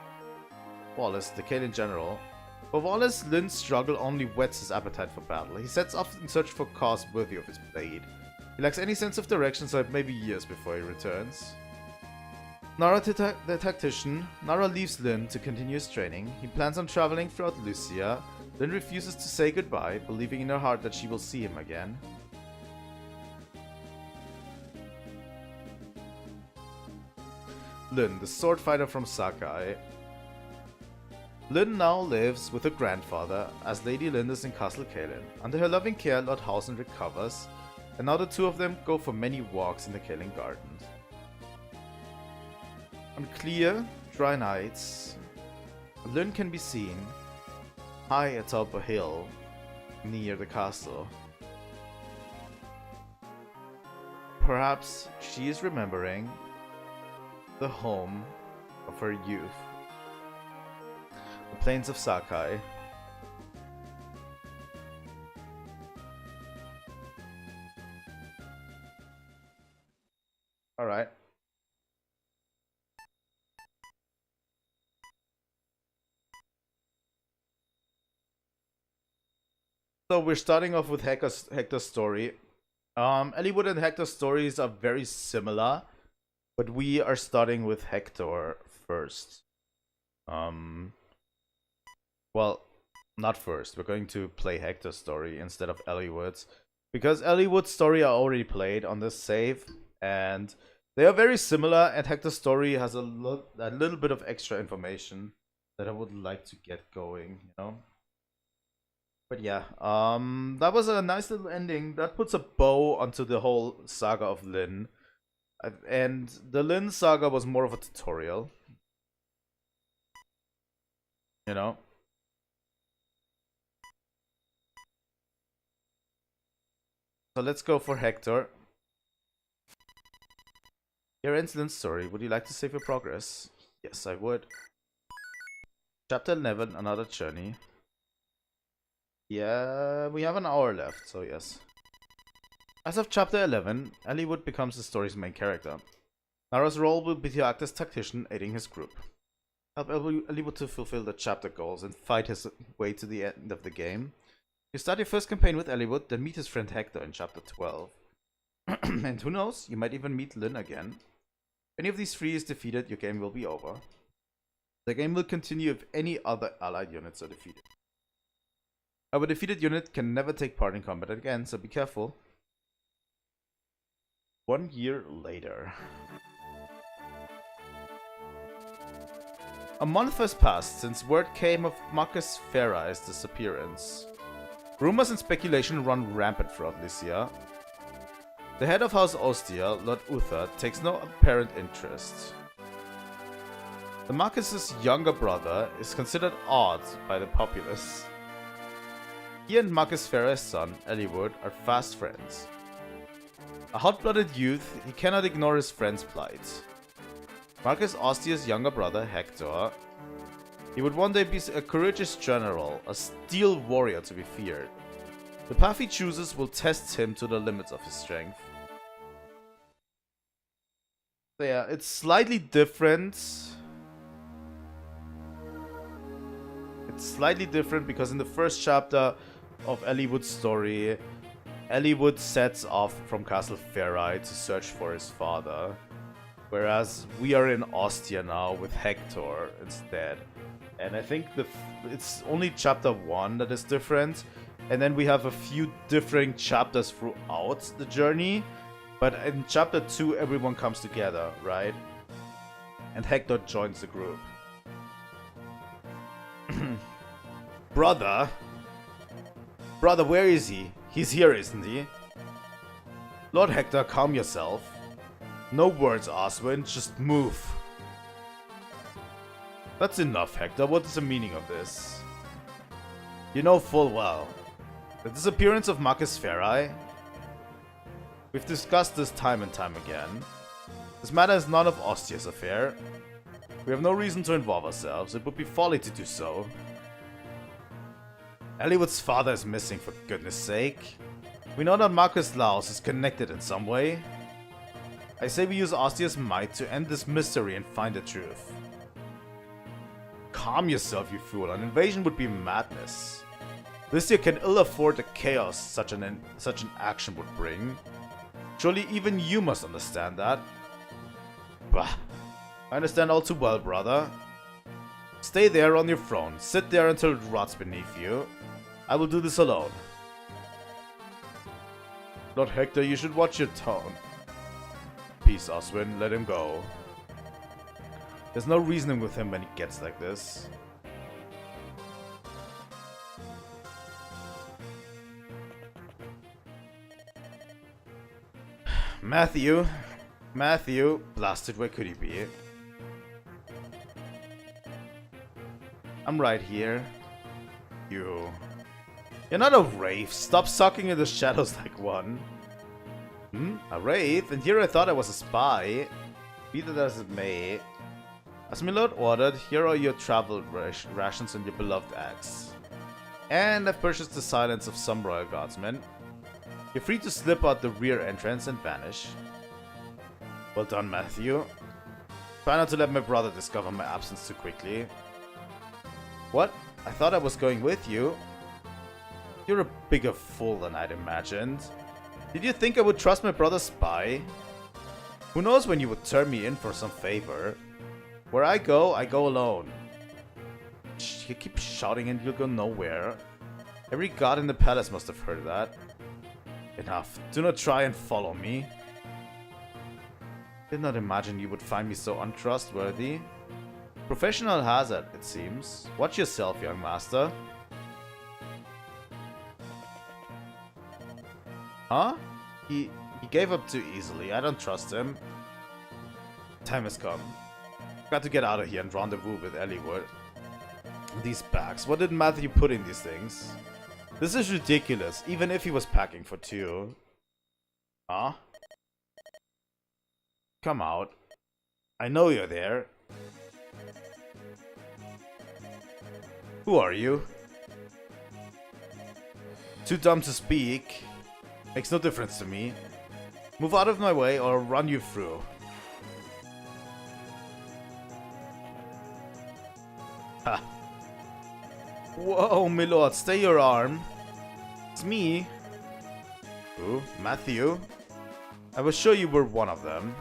Speaker 1: Wallace, the Canaan general. For Wallace, Lin's struggle only whets his appetite for battle. He sets off in search for cause worthy of his blade. He lacks any sense of direction, so it may be years before he returns. Nara, the tactician. Nara leaves Lin to continue his training. He plans on traveling throughout Lucia. Lin refuses to say goodbye, believing in her heart that she will see him again. Lin, the sword fighter from Sakai. Lin now lives with her grandfather as Lady Lindis in Castle Kalen. Under her loving care, Lord Hausen recovers, and now the two of them go for many walks in the Kalen Gardens. On clear, dry nights, Lin can be seen high atop a hill near the castle. Perhaps she is remembering the home of her youth. The plains of Sakai. Alright. So we're starting off with Hector's story. Eliwood and Hector's stories are very similar, but we are starting with Hector first. Well, not first. We're going to play Hector's story instead of Eliwood's, because Eliwood's story I already played on this save, and they are very similar, and Hector's story has a little bit of extra information that I would like to get going, you know? But yeah, that was a nice little ending. That puts a bow onto the whole saga of Lin. And the Lin saga was more of a tutorial. You know? So let's go for Hector. Here ends Lin's story. Would you like to save your progress? Yes, I would. Chapter 11, another journey. Yeah, we have an hour left, so yes. As of chapter 11, Eliwood becomes the story's main character. Nara's role will be to act as tactician, aiding his group. Help Eliwood to fulfill the chapter goals and fight his way to the end of the game. You start your first campaign with Eliwood, then meet his friend Hector in chapter 12. And who knows, you might even meet Lin again. If any of these three is defeated, your game will be over. The game will continue if any other allied units are defeated. Our defeated unit can never take part in combat again, so be careful. 1 year later. A month has passed since word came of Marcus Farai's disappearance. Rumors and speculation run rampant throughout Lycia. The head of House Ostia, Lord Uther, takes no apparent interest. The Marcus's younger brother is considered odd by the populace. He and Marcus Farai's son, Eliwood, are fast friends. A hot-blooded youth, he cannot ignore his friend's plight. Marcus Ostia's younger brother, Hector, he would one day be a courageous general, a steel warrior to be feared. The path he chooses will test him to the limits of his strength. So yeah, it's slightly different. It's slightly different because in the first chapter of Eliwood's story, Eliwood sets off from Castle Farai to search for his father, whereas we are in Ostia now with Hector instead. And I think it's only chapter 1 that is different, and then we have a few different chapters throughout the journey, but in chapter 2 everyone comes together, right? And Hector joins the group. Brother? Brother, where is he? He's here, isn't he? Lord Hector, calm yourself. No words, Oswin, just move. That's enough, Hector. What is the meaning of this? You know full well. The disappearance of Marcus Ferrai. We've discussed this time and time again. This matter is none of Ostia's affair. We have no reason to involve ourselves. It would be folly to do so. Eliwood's father is missing, for goodness sake. We know that Marcus Laos is connected in some way. I say we use Ostia's might to end this mystery and find the truth. Calm yourself, you fool. An invasion would be madness. This year can ill afford the chaos such an action would bring. Surely even you must understand that. Bah. I understand all too well, brother. Stay there on your throne. Sit there until it rots beneath you. I will do this alone. Lord Hector, you should watch your tone. Peace, Oswin. Let him go. There's no reasoning with him when he gets like this. Matthew, blasted, where could he be? I'm right here. You're not a wraith. Stop sucking in the shadows like one. A wraith? And here I thought I was a spy. Be that as it may. As my lord ordered, here are your travel rations and your beloved axe. And I've purchased the silence of some royal guardsmen. You're free to slip out the rear entrance and vanish. Well done, Matthew. Try not to let my brother discover my absence too quickly. What? I thought I was going with you. You're a bigger fool than I'd imagined. Did you think I would trust my brother's spy? Who knows when you would turn me in for some favor? Where I go alone. You keep shouting and you'll go nowhere. Every god in the palace must have heard that. Enough. Do not try and follow me. Did not imagine you would find me so untrustworthy. Professional hazard, it seems. Watch yourself, young master. Huh? He gave up too easily. I don't trust him. Time has come. Got to get out of here and rendezvous with Eliwood. These bags. What did Matthew put in these things? This is ridiculous, even if he was packing for two. Huh? Come out. I know you're there. Who are you? Too dumb to speak. Makes no difference to me. Move out of my way or I'll run you through. Ha. Whoa, my lord, stay your arm. It's me. Who? Matthew? I was sure you were one of them.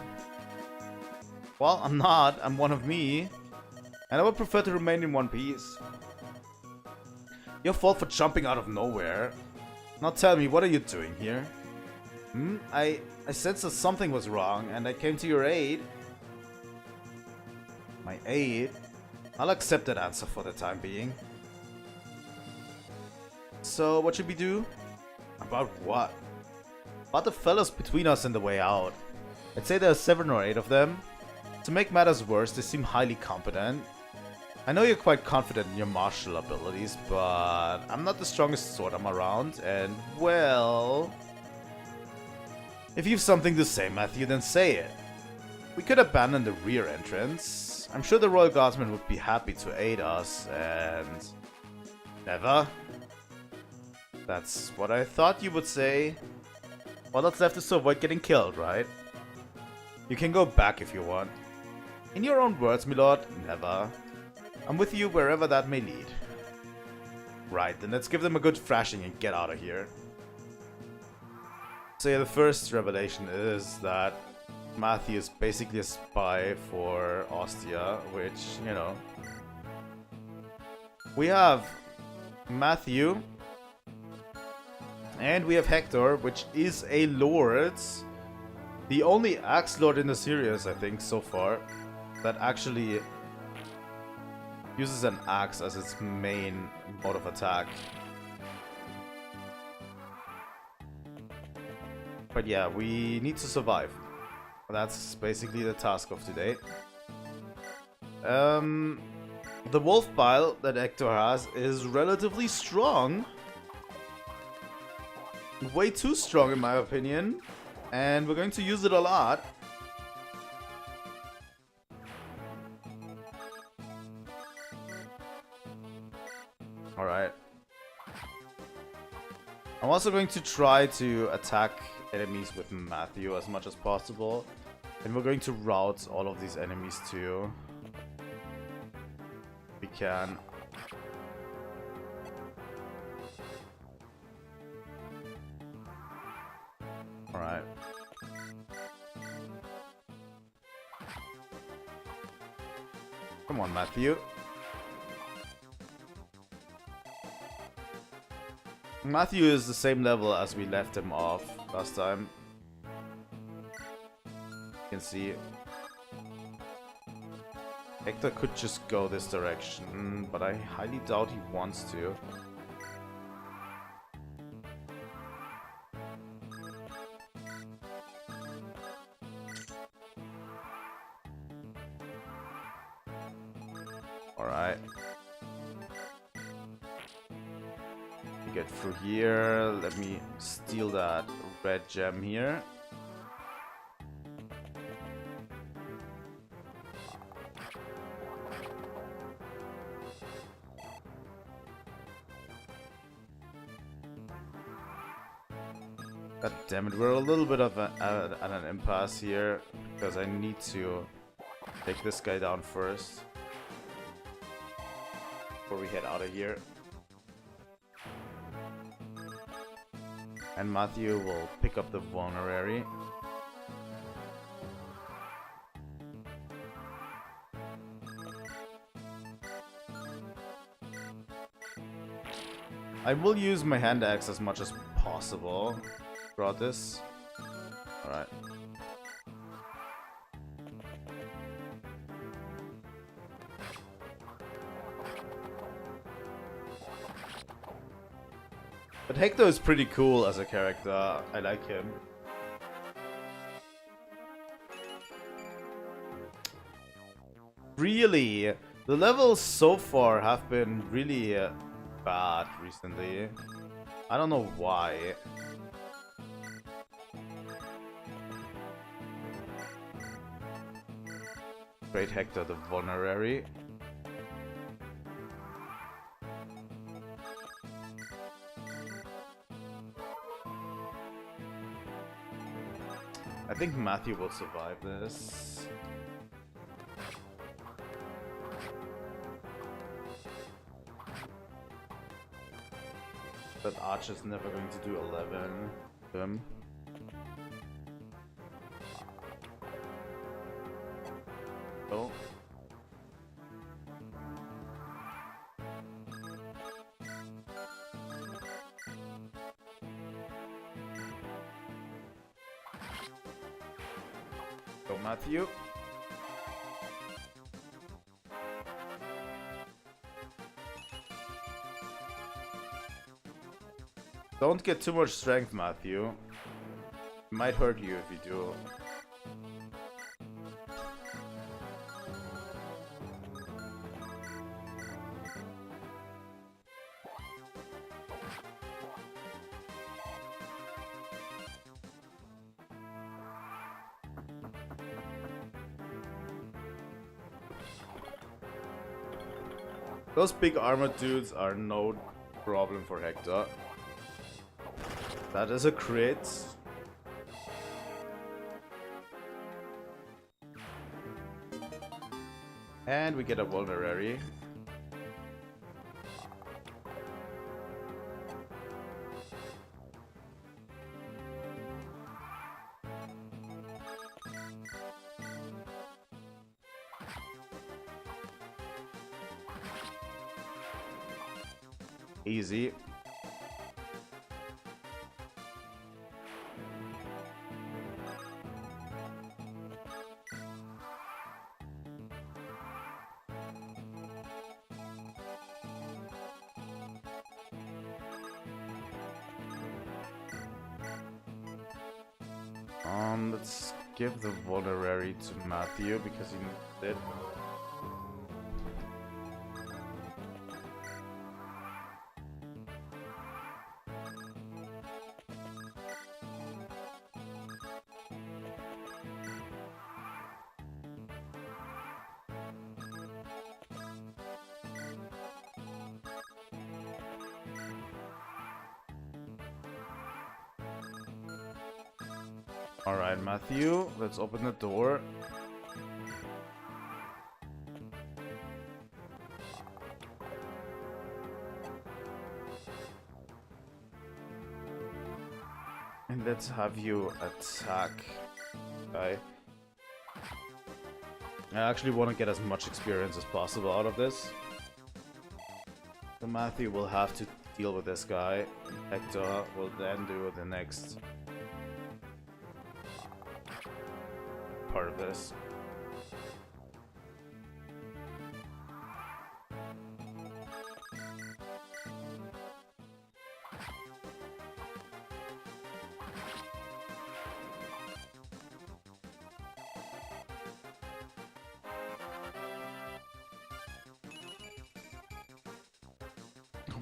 Speaker 1: Well, I'm not. I'm one of me. And I would prefer to remain in one piece. Your fault for jumping out of nowhere. Now tell me, what are you doing here? I sensed that something was wrong, and I came to your aid. My aid? I'll accept that answer for the time being. So, what should we do? About what? About the fellows between us and the way out. I'd say there are 7 or 8 of them. To make matters worse, they seem highly competent. I know you're quite confident in your martial abilities, but I'm not the strongest sword arm around, and well... If you've something to say, Matthew, then say it. We could abandon the rear entrance. I'm sure the Royal Guardsmen would be happy to aid us, and... Never? That's what I thought you would say. All that's left is to avoid getting killed, right? You can go back if you want. In your own words, my lord, never. I'm with you wherever that may lead. Right, then let's give them a good thrashing and get out of here. So yeah, the first revelation is that Matthew is basically a spy for Ostia, which, you know. We have Matthew. And we have Hector, which is a lord. The only axe lord in the series, I think, so far, that actually uses an axe as its main mode of attack. But yeah, we need to survive. That's basically the task of today. The wolf bile that Hector has is relatively strong. Way too strong in my opinion. And we're going to use it a lot. Alright. I'm also going to try to attack enemies with Matthew as much as possible. And we're going to route all of these enemies too. We can. Alright. Come on, Matthew. Matthew is the same level as we left him off last time. You can see. Hector could just go this direction, but I highly doubt he wants to. Alright. Get through here. Let me steal that red gem here. God damn it, we're a little bit of at an impasse here because I need to take this guy down first before we head out of here. And Matthew will pick up the vulnerary. I will use my hand axe as much as possible throughout this. Alright. But Hector is pretty cool as a character. I like him. Really, the levels so far have been really bad recently. I don't know why. Great Hector, the vulnerary. I think Matthew will survive this. But Archer's never going to do 11 to him. Oh. Go, Matthew. Don't get too much strength, Matthew. It might hurt you if you do. Those big armored dudes are no problem for Hector. That is a crit. And we get a vulnerary. Easy. Let's give the vulnerary to Matthew because he needs it. Alright, Matthew, let's open the door. And let's have you attack. Okay. I actually want to get as much experience as possible out of this. So Matthew will have to deal with this guy. Hector will then do the next part of this.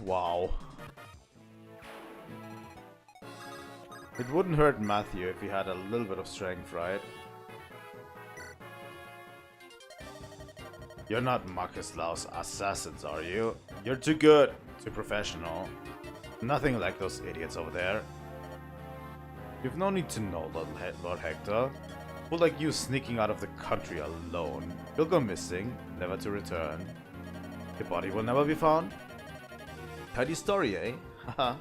Speaker 1: Wow. It wouldn't hurt Matthew if he had a little bit of strength, right? You're not Marcus Lau's assassins, are you? You're too good, too professional. Nothing like those idiots over there. You've no need to know, Lord Hector. People like you sneaking out of the country alone. You'll go missing, never to return. Your body will never be found. Tidy story, eh? Haha.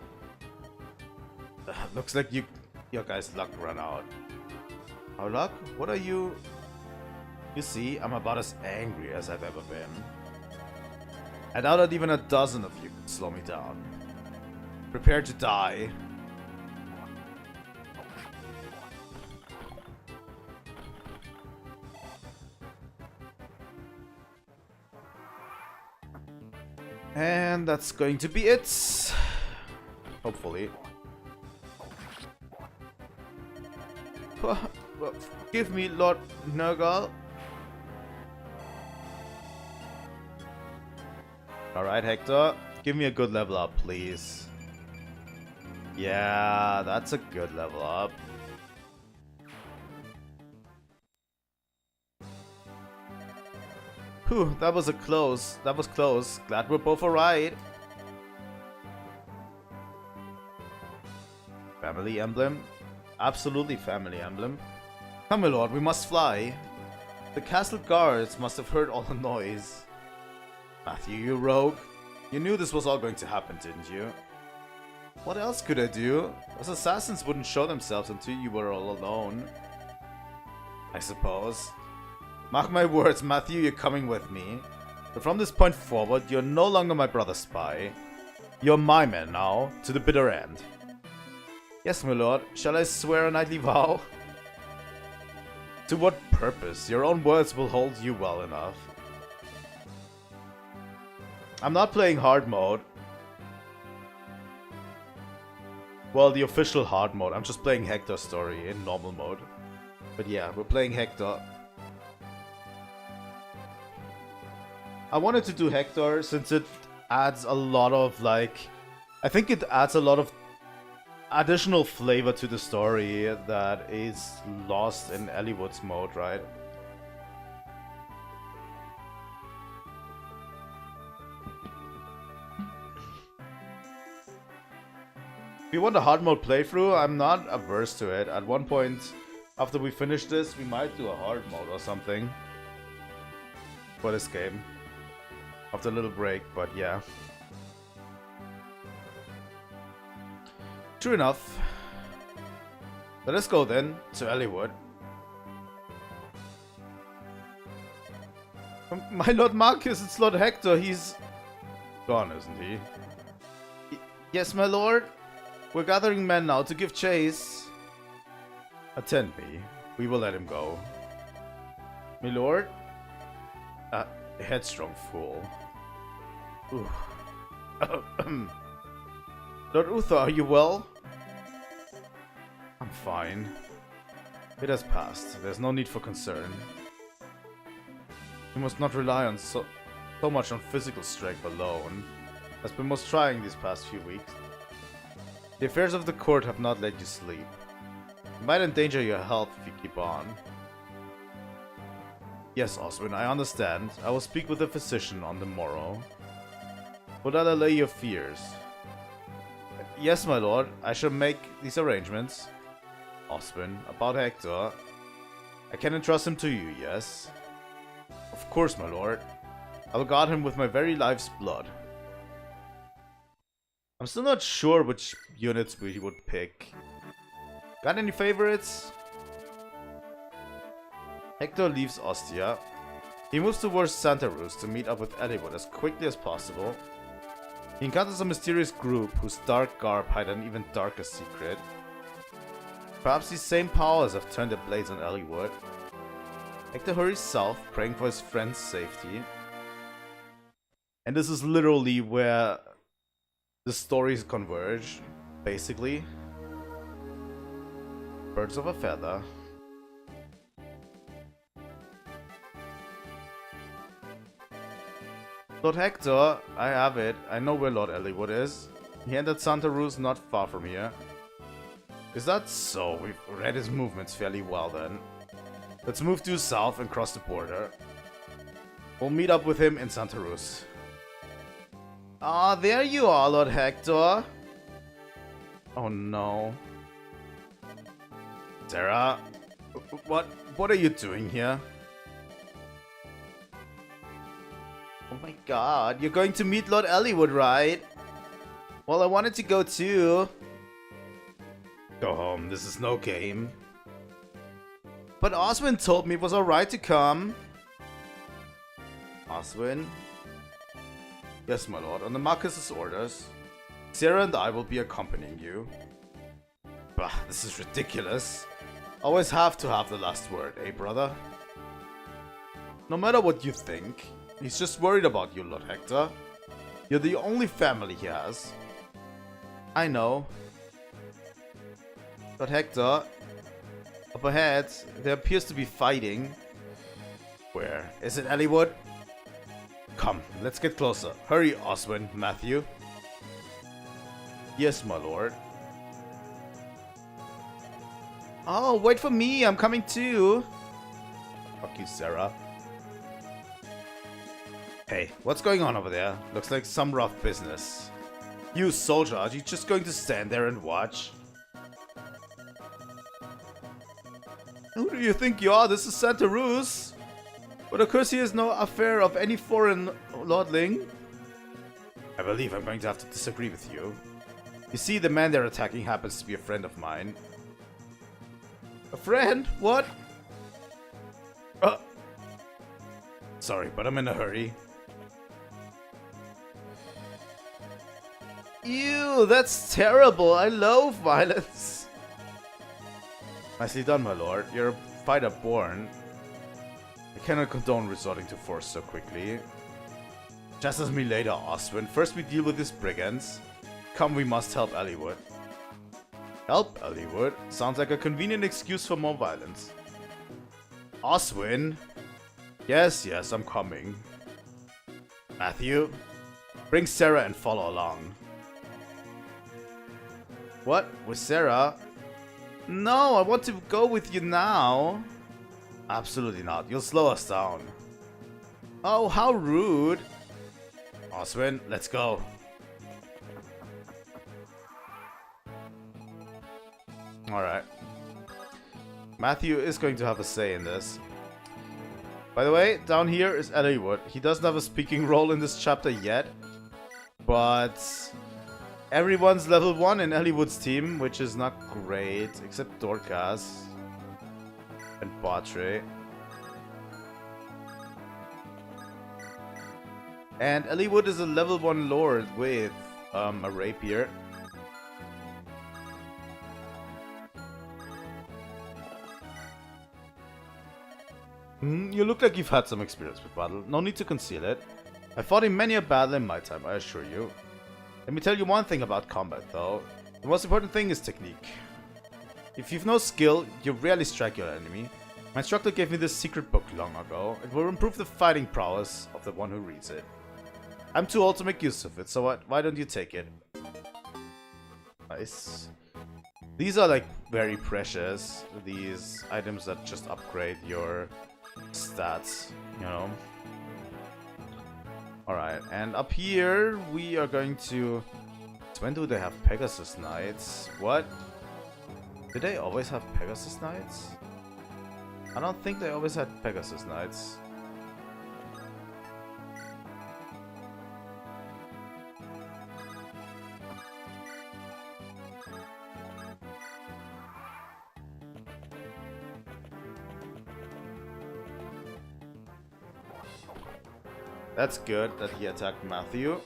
Speaker 1: Looks like your guys' luck ran out. Our luck? What are you... You see, I'm about as angry as I've ever been. I doubt that even a dozen of you could slow me down. Prepare to die. And that's going to be it. Hopefully. Give me Lord Nergal. Alright, Hector. Give me a good level up, please. Yeah, that's a good level up. Whew, that was close. That was close. Glad we're both alright. Family emblem? Absolutely family emblem. Come, my lord, we must fly. The castle guards must have heard all the noise. Matthew, you rogue. You knew this was all going to happen, didn't you? What else could I do? Those assassins wouldn't show themselves until you were all alone. I suppose. Mark my words, Matthew, you're coming with me. But from this point forward, you're no longer my brother's spy. You're my man now, to the bitter end. Yes, my lord. Shall I swear a knightly vow? To what purpose? Your own words will hold you well enough. I'm not playing hard mode. Well, the official hard mode. I'm just playing Hector's story in normal mode. But yeah, we're playing Hector. I wanted to do Hector since it adds a lot of, like... I think it adds a lot of additional flavor to the story that is lost in Eliwood's mode, right? If you want a hard mode playthrough, I'm not averse to it. At one point, after we finish this, we might do a hard mode or something for this game. After a little break, but yeah. True enough. Let us go then to Eliwood. My Lord Marcus, it's Lord Hector. He's gone, isn't he? Yes, my lord. We're gathering men now to give chase. Attend me. We will let him go. My lord? Headstrong fool. Lord Uther, are you well? I'm fine. It has passed. There's no need for concern. You must not rely on so much on physical strength alone. Has been most trying these past few weeks. The affairs of the court have not let you sleep. It might endanger your health if you keep on. Yes, Oswin, I understand. I will speak with a physician on the morrow. Will that allay your fears? Yes, my lord. I shall make these arrangements. Oswin, about Hector. I can entrust him to you, yes? Of course, my lord. I will guard him with my very life's blood. I'm still not sure which units we would pick. Got any favorites? Hector leaves Ostia. He moves towards Santa Ruz to meet up with Eliwood as quickly as possible. He encounters a mysterious group whose dark garb hide an even darker secret. Perhaps these same powers have turned their blades on Eliwood. Hector hurries south, praying for his friend's safety. And this is literally where the stories converge, basically. Birds of a feather. Lord Hector, I have it. I know where Lord Eliwood is. He entered Santa Ruz not far from here. Is that so? We've read his movements fairly well then. Let's move due south and cross the border. We'll meet up with him in Santa Ruz. Ah, there you are, Lord Hector. Oh no. Sarah, what are you doing here? Oh my god, you're going to meet Lord Eliwood, right? Well, I wanted to go too. Go home, this is no game. But Oswin told me it was alright to come. Oswin? Yes, my lord, on the Marcus's orders. Sarah and I will be accompanying you. Bah, this is ridiculous. Always have to have the last word, eh, brother? No matter what you think, he's just worried about you, Lord Hector. You're the only family he has. I know. Lord Hector, up ahead, there appears to be fighting. Where? Is it Eliwood? Come, let's get closer. Hurry, Oswin, Matthew. Yes, my lord. Oh, wait for me, I'm coming too. Fuck you, Sarah. Hey, what's going on over there? Looks like some rough business. You soldier, are you just going to stand there and watch? Who do you think you are? This is Santa Ruz. But of course he is no affair of any foreign lordling. I believe I'm going to have to disagree with you. You see, the man they're attacking happens to be a friend of mine. A friend? What? Sorry, but I'm in a hurry. Ew, that's terrible. I loathe violence. Nicely done, my lord. You're a fighter born. I cannot condone resorting to force so quickly. Just as me later, Oswin. First we deal with these brigands. Come, we must help Eliwood. Help Eliwood? Sounds like a convenient excuse for more violence. Oswin? Yes, I'm coming. Matthew? Bring Sarah and follow along. What? With Sarah? No, I want to go with you now. Absolutely not. You'll slow us down. Oh, how rude. Oswin, let's go. Alright. Matthew is going to have a say in this. By the way, down here is Eliwood. He doesn't have a speaking role in this chapter yet. But everyone's level 1 in Eliwood's team, which is not great, except Dorcas and Batre. And Eliwood is a level 1 lord with a rapier. You look like you've had some experience with battle. No need to conceal it. I fought in many a battle in my time, I assure you. Let me tell you one thing about combat, though. The most important thing is technique. If you've no skill, you rarely strike your enemy. My instructor gave me this secret book long ago. It will improve the fighting prowess of the one who reads it. I'm too old to make use of it, so why don't you take it? Nice. These are like very precious. These items that just upgrade your stats, you know. Alright, and up here we are going to... When do they have Pegasus Knights? What? Did they always have Pegasus Knights? I don't think they always had Pegasus Knights. That's good that he attacked Matthew.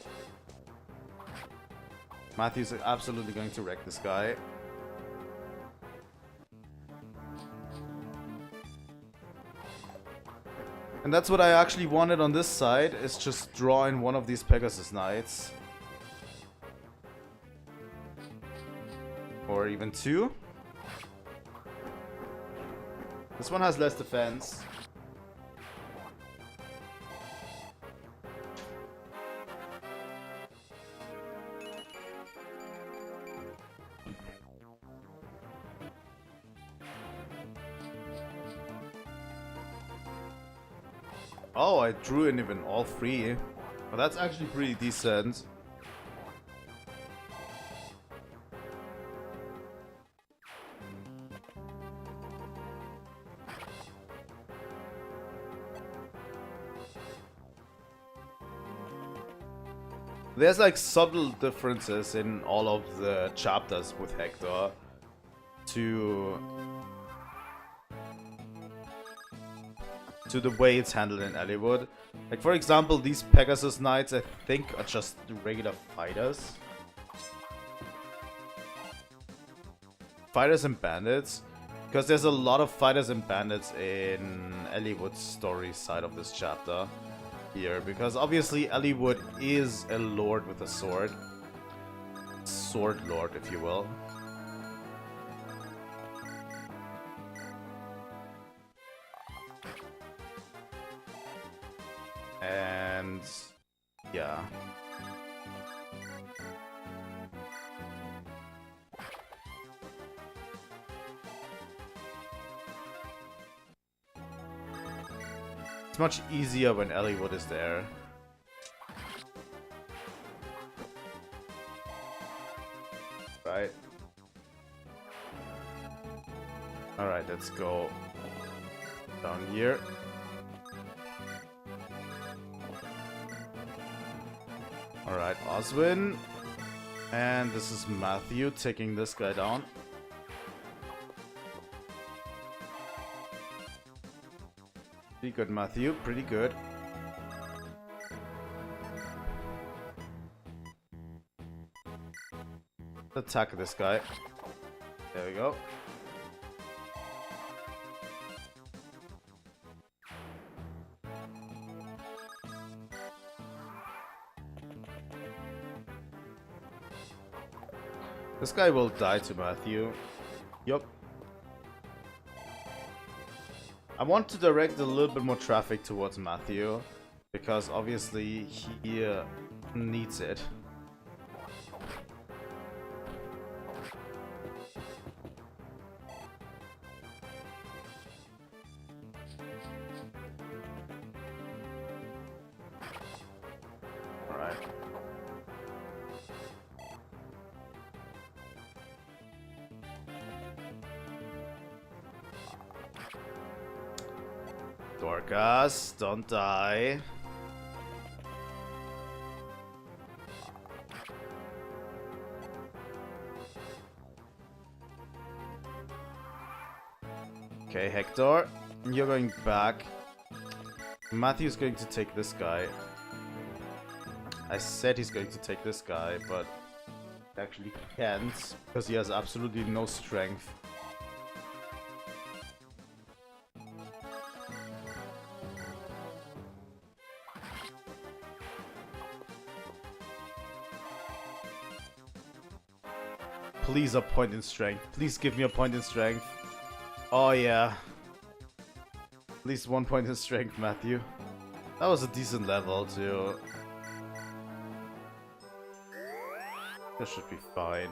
Speaker 1: Matthew's absolutely going to wreck this guy. And that's what I actually wanted on this side, is just draw in one of these Pegasus Knights. Or even two. This one has less defense. Oh, I drew in even all three. Well, that's actually pretty decent. There's like subtle differences in all of the chapters with Hector to the way it's handled in Eliwood. Like, for example, these Pegasus Knights, I think, are just regular fighters. Fighters and bandits. Because there's a lot of fighters and bandits in Eliwood's story side of this chapter here. Because obviously Eliwood is a lord with a sword. Sword lord, if you will. And yeah. It's much easier when Eliwood is there. Right. Alright, let's go down here. Alright, Oswin. And this is Matthew taking this guy down. Pretty good, Matthew. Pretty good. Attack this guy. There we go. This guy will die to Matthew. Yup. I want to direct a little bit more traffic towards Matthew, because obviously he needs it. Alright. Dorcas, don't die. Okay, Hector, you're going back. Matthew's going to take this guy. I said he's going to take this guy, but actually can't, because he has absolutely no strength. please a point in strength. Please give me a point in strength. Oh yeah. At least 1 point in strength, Matthew. That was a decent level too. This should be fine.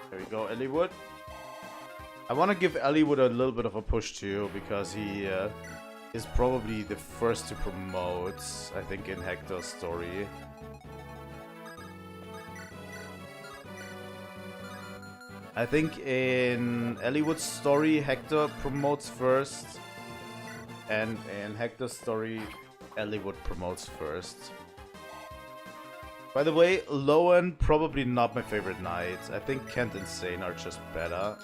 Speaker 1: There we go, Eliwood. I want to give Eliwood a little bit of a push too, because he is probably the first to promote, I think, in Hector's story. I think in Eliwood's story, Hector promotes first, and in Hector's story, Eliwood promotes first. By the way, Lowen, probably not my favorite knight. I think Kent and Sane are just better.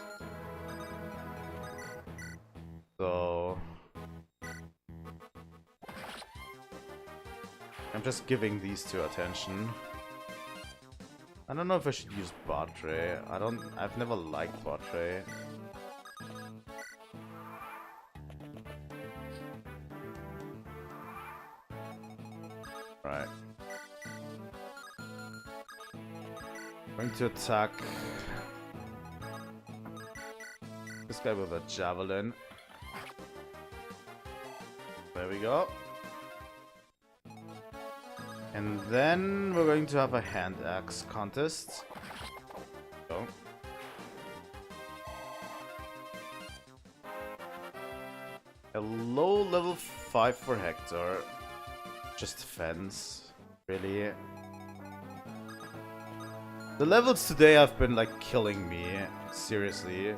Speaker 1: So... I'm just giving these two attention. I don't know if I should use Batre. I've never liked Batre. Right. Going to attack this guy with a javelin. There we go. And then we're going to have a hand axe contest. Go. A low level 5 for Hector. Just defense, really. The levels today have been like killing me, seriously.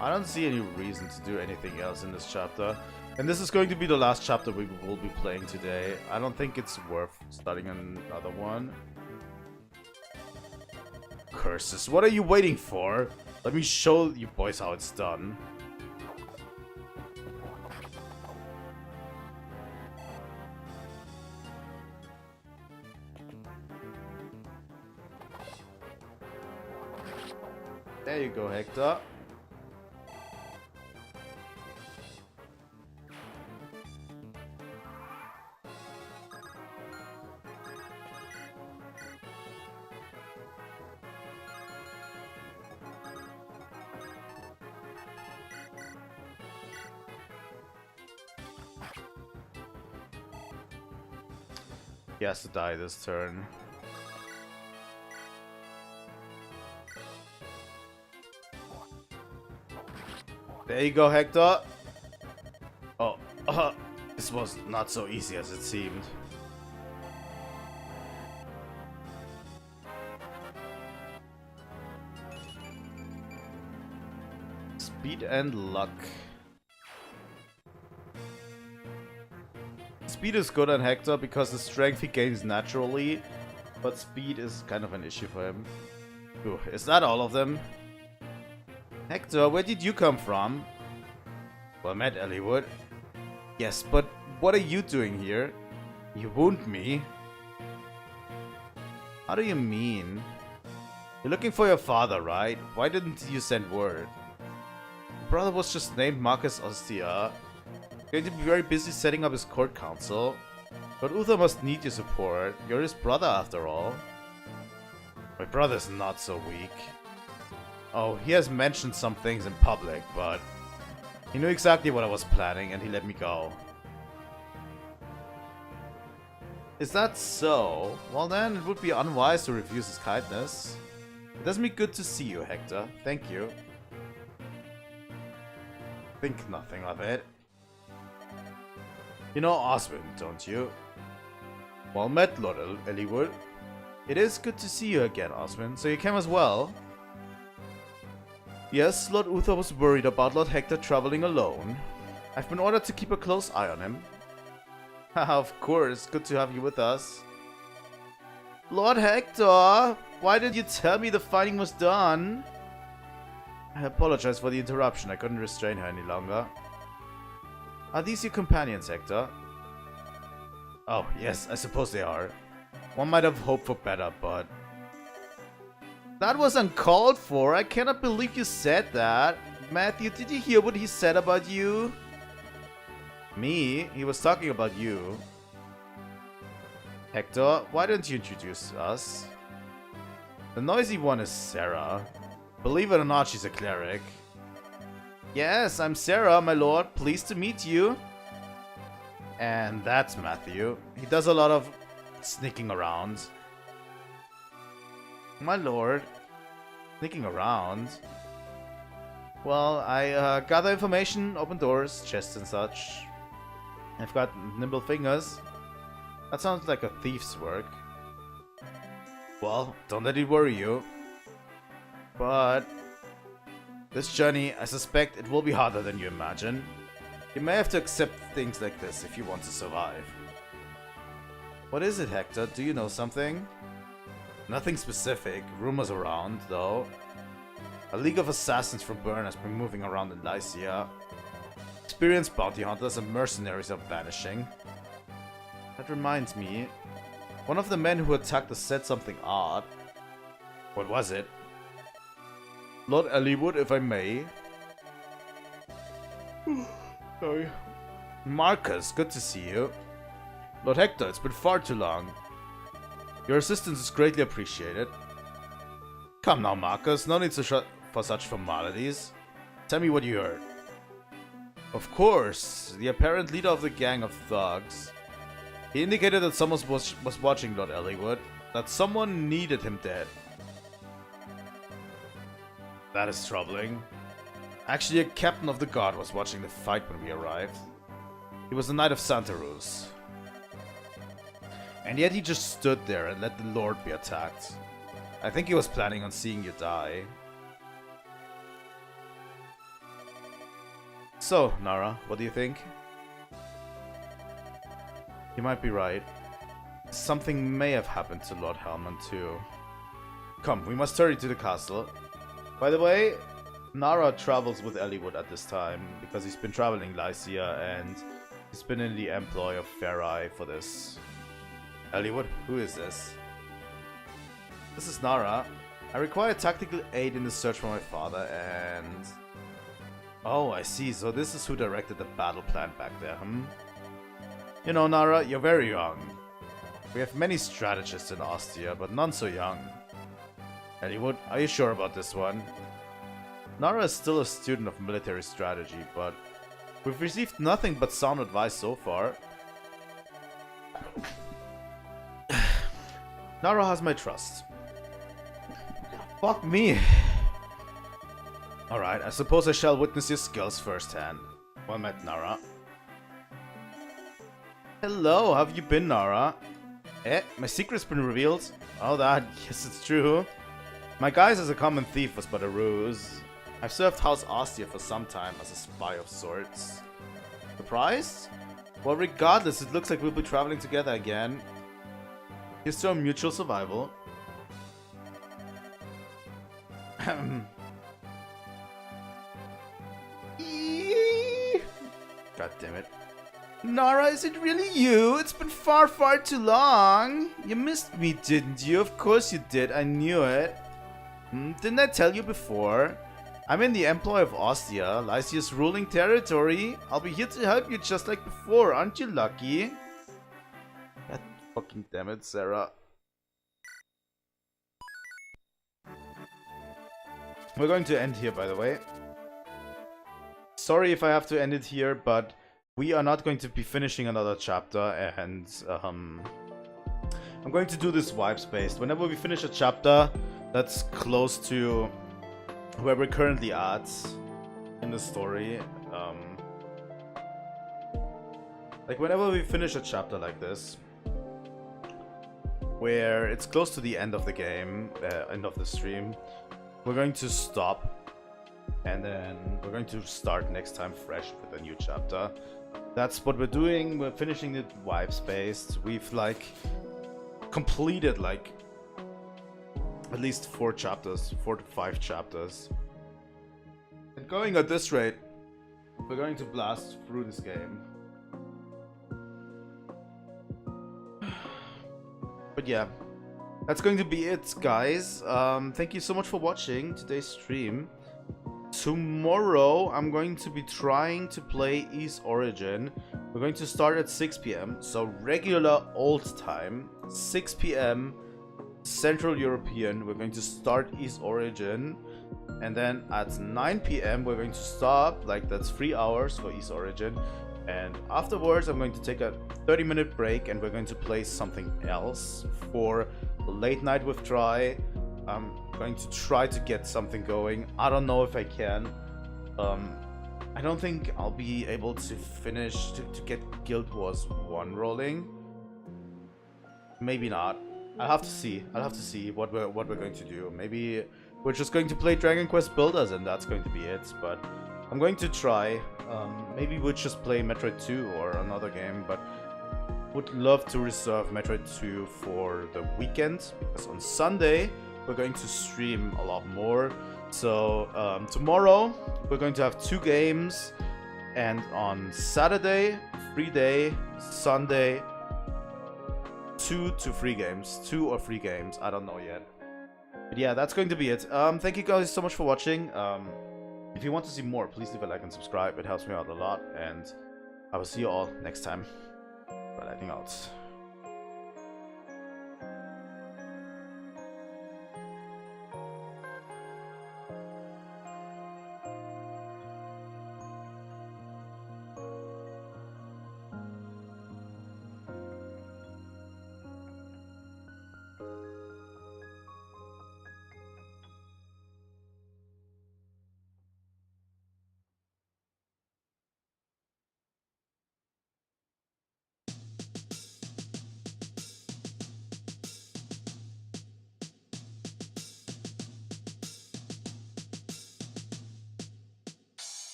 Speaker 1: I don't see any reason to do anything else in this chapter. And this is going to be the last chapter we will be playing today. I don't think it's worth starting another one. Curses, what are you waiting for? Let me show you boys how it's done. There you go, Hector. He has to die this turn. There you go, Hector. Oh, this was not so easy as it seemed. Speed and luck. Speed is good on Hector because the strength he gains naturally, but speed is kind of an issue for him. Ooh, is that all of them? Hector, where did you come from? Well met, Eliwood. Yes, but what are you doing here? You wound me. How do you mean? You're looking for your father, right? Why didn't you send word? Your brother was just named Marcus Ostia. Going to be very busy setting up his court council. But Uther must need your support. You're his brother after all. My brother's not so weak. Oh, he has mentioned some things in public, but he knew exactly what I was planning and he let me go. Is that so? Well then, it would be unwise to refuse his kindness. It does me good to see you, Hector. Thank you. Think nothing of it. You know Oswin, don't you? Well met, Lord Eliwood. It is good to see you again, Oswin. So you came as well? Yes, Lord Uther was worried about Lord Hector traveling alone. I've been ordered to keep a close eye on him. Haha, of course. Good to have you with us. Lord Hector! Why did you tell me the fighting was done? I apologize for the interruption. I couldn't restrain her any longer. Are these your companions, Hector? Oh, yes, I suppose they are. One might have hoped for better, but... That was uncalled for. I cannot believe you said that. Matthew, did you hear what he said about you? Me? He was talking about you. Hector, why don't you introduce us? The noisy one is Sarah. Believe it or not, she's a cleric. Yes, I'm Sarah, my lord. Pleased to meet you. And that's Matthew. He does a lot of sneaking around. My lord. Sneaking around? Well, I gather information, open doors, chests and such. I've got nimble fingers. That sounds like a thief's work. Well, don't let it worry you. But this journey, I suspect it will be harder than you imagine. You may have to accept things like this if you want to survive. What is it, Hector? Do you know something? Nothing specific. Rumors around, though. A league of assassins from Bern has been moving around in Lycia. Experienced bounty hunters and mercenaries are vanishing. That reminds me. One of the men who attacked us said something odd. What was it? Lord Eliwood, if I may. Sorry. Marcus, good to see you. Lord Hector, it's been far too long. Your assistance is greatly appreciated. Come now, Marcus, no need for such formalities. Tell me what you heard. Of course, the apparent leader of the gang of thugs. He indicated that someone was watching Lord Eliwood, that someone needed him dead. That is troubling. Actually, a captain of the guard was watching the fight when we arrived. He was the Knight of Santa Ruz. And yet he just stood there and let the Lord be attacked. I think he was planning on seeing you die. So, Nara, what do you think? You might be right. Something may have happened to Lord Hellman too. Come, we must hurry to the castle. By the way, Nara travels with Eliwood at this time because he's been traveling Lycia and he's been in the employ of Farai for this. Eliwood, who is this? This is Nara. I require tactical aid in the search for my father and... Oh, I see. So this is who directed the battle plan back there, You know, Nara, you're very young. We have many strategists in Ostia, but none so young. Eliwood, are you sure about this one? Nara is still a student of military strategy, but we've received nothing but sound advice so far. Nara has my trust. Fuck me. Alright, I suppose I shall witness your skills firsthand. Well met, Nara. Hello, how have you been, Nara? My secret's been revealed? Oh, that, yes, it's true. My guise as a common thief was but a ruse. I've served House Ostia for some time as a spy of sorts. Surprised? Well, regardless, it looks like we'll be traveling together again. Here's to our mutual survival. God damn it. Nara, is it really you? It's been far, far too long. You missed me, didn't you? Of course you did. I knew it. Didn't I tell you before? I'm in the employ of Ostia, Lycia's ruling territory. I'll be here to help you just like before. Aren't you lucky? God fucking damn it, Sarah. We're going to end here, by the way. Sorry if I have to end it here, but we are not going to be finishing another chapter, and I'm going to do this wipes-based. Whenever we finish a chapter that's close to where we're currently at in the story, like whenever we finish a chapter like this, where it's close to the end of the game, end of the stream, we're going to stop. And then we're going to start next time fresh with a new chapter. That's what we're doing. We're finishing the wipes based. We've like completed like at least 4 to 5 chapters. going at this rate, we're going to blast through this game. But yeah, that's going to be it, guys. Thank you so much for watching today's stream. Tomorrow, I'm going to be trying to play East Origin. We're going to start at 6 p.m. So regular old time, 6 p.m. Central European. We're going to start East Origin. And then at 9 p.m. we're going to stop. Like, that's 3 hours for East Origin. And afterwards, I'm going to take a 30-minute break and we're going to play something else for late night with Try. I'm going to try to get something going. I don't know if I can. I don't think I'll be able to finish to get Guild Wars 1 rolling. Maybe not. I'll have to see. I'll have to see what we're going to do. Maybe we're just going to play Dragon Quest Builders and that's going to be it. But I'm going to try. Maybe we'll just play Metroid 2 or another game, but would love to reserve Metroid 2 for the weekend, because on Sunday we're going to stream a lot more. So tomorrow we're going to have 2 games, and on Saturday, free day, Sunday, 2 to 3 games. 2 or 3 games, I don't know yet. But yeah, that's going to be it. Thank you guys so much for watching. If you want to see more, please leave a like and subscribe. It helps me out a lot, and I will see you all next time. Trilightning out.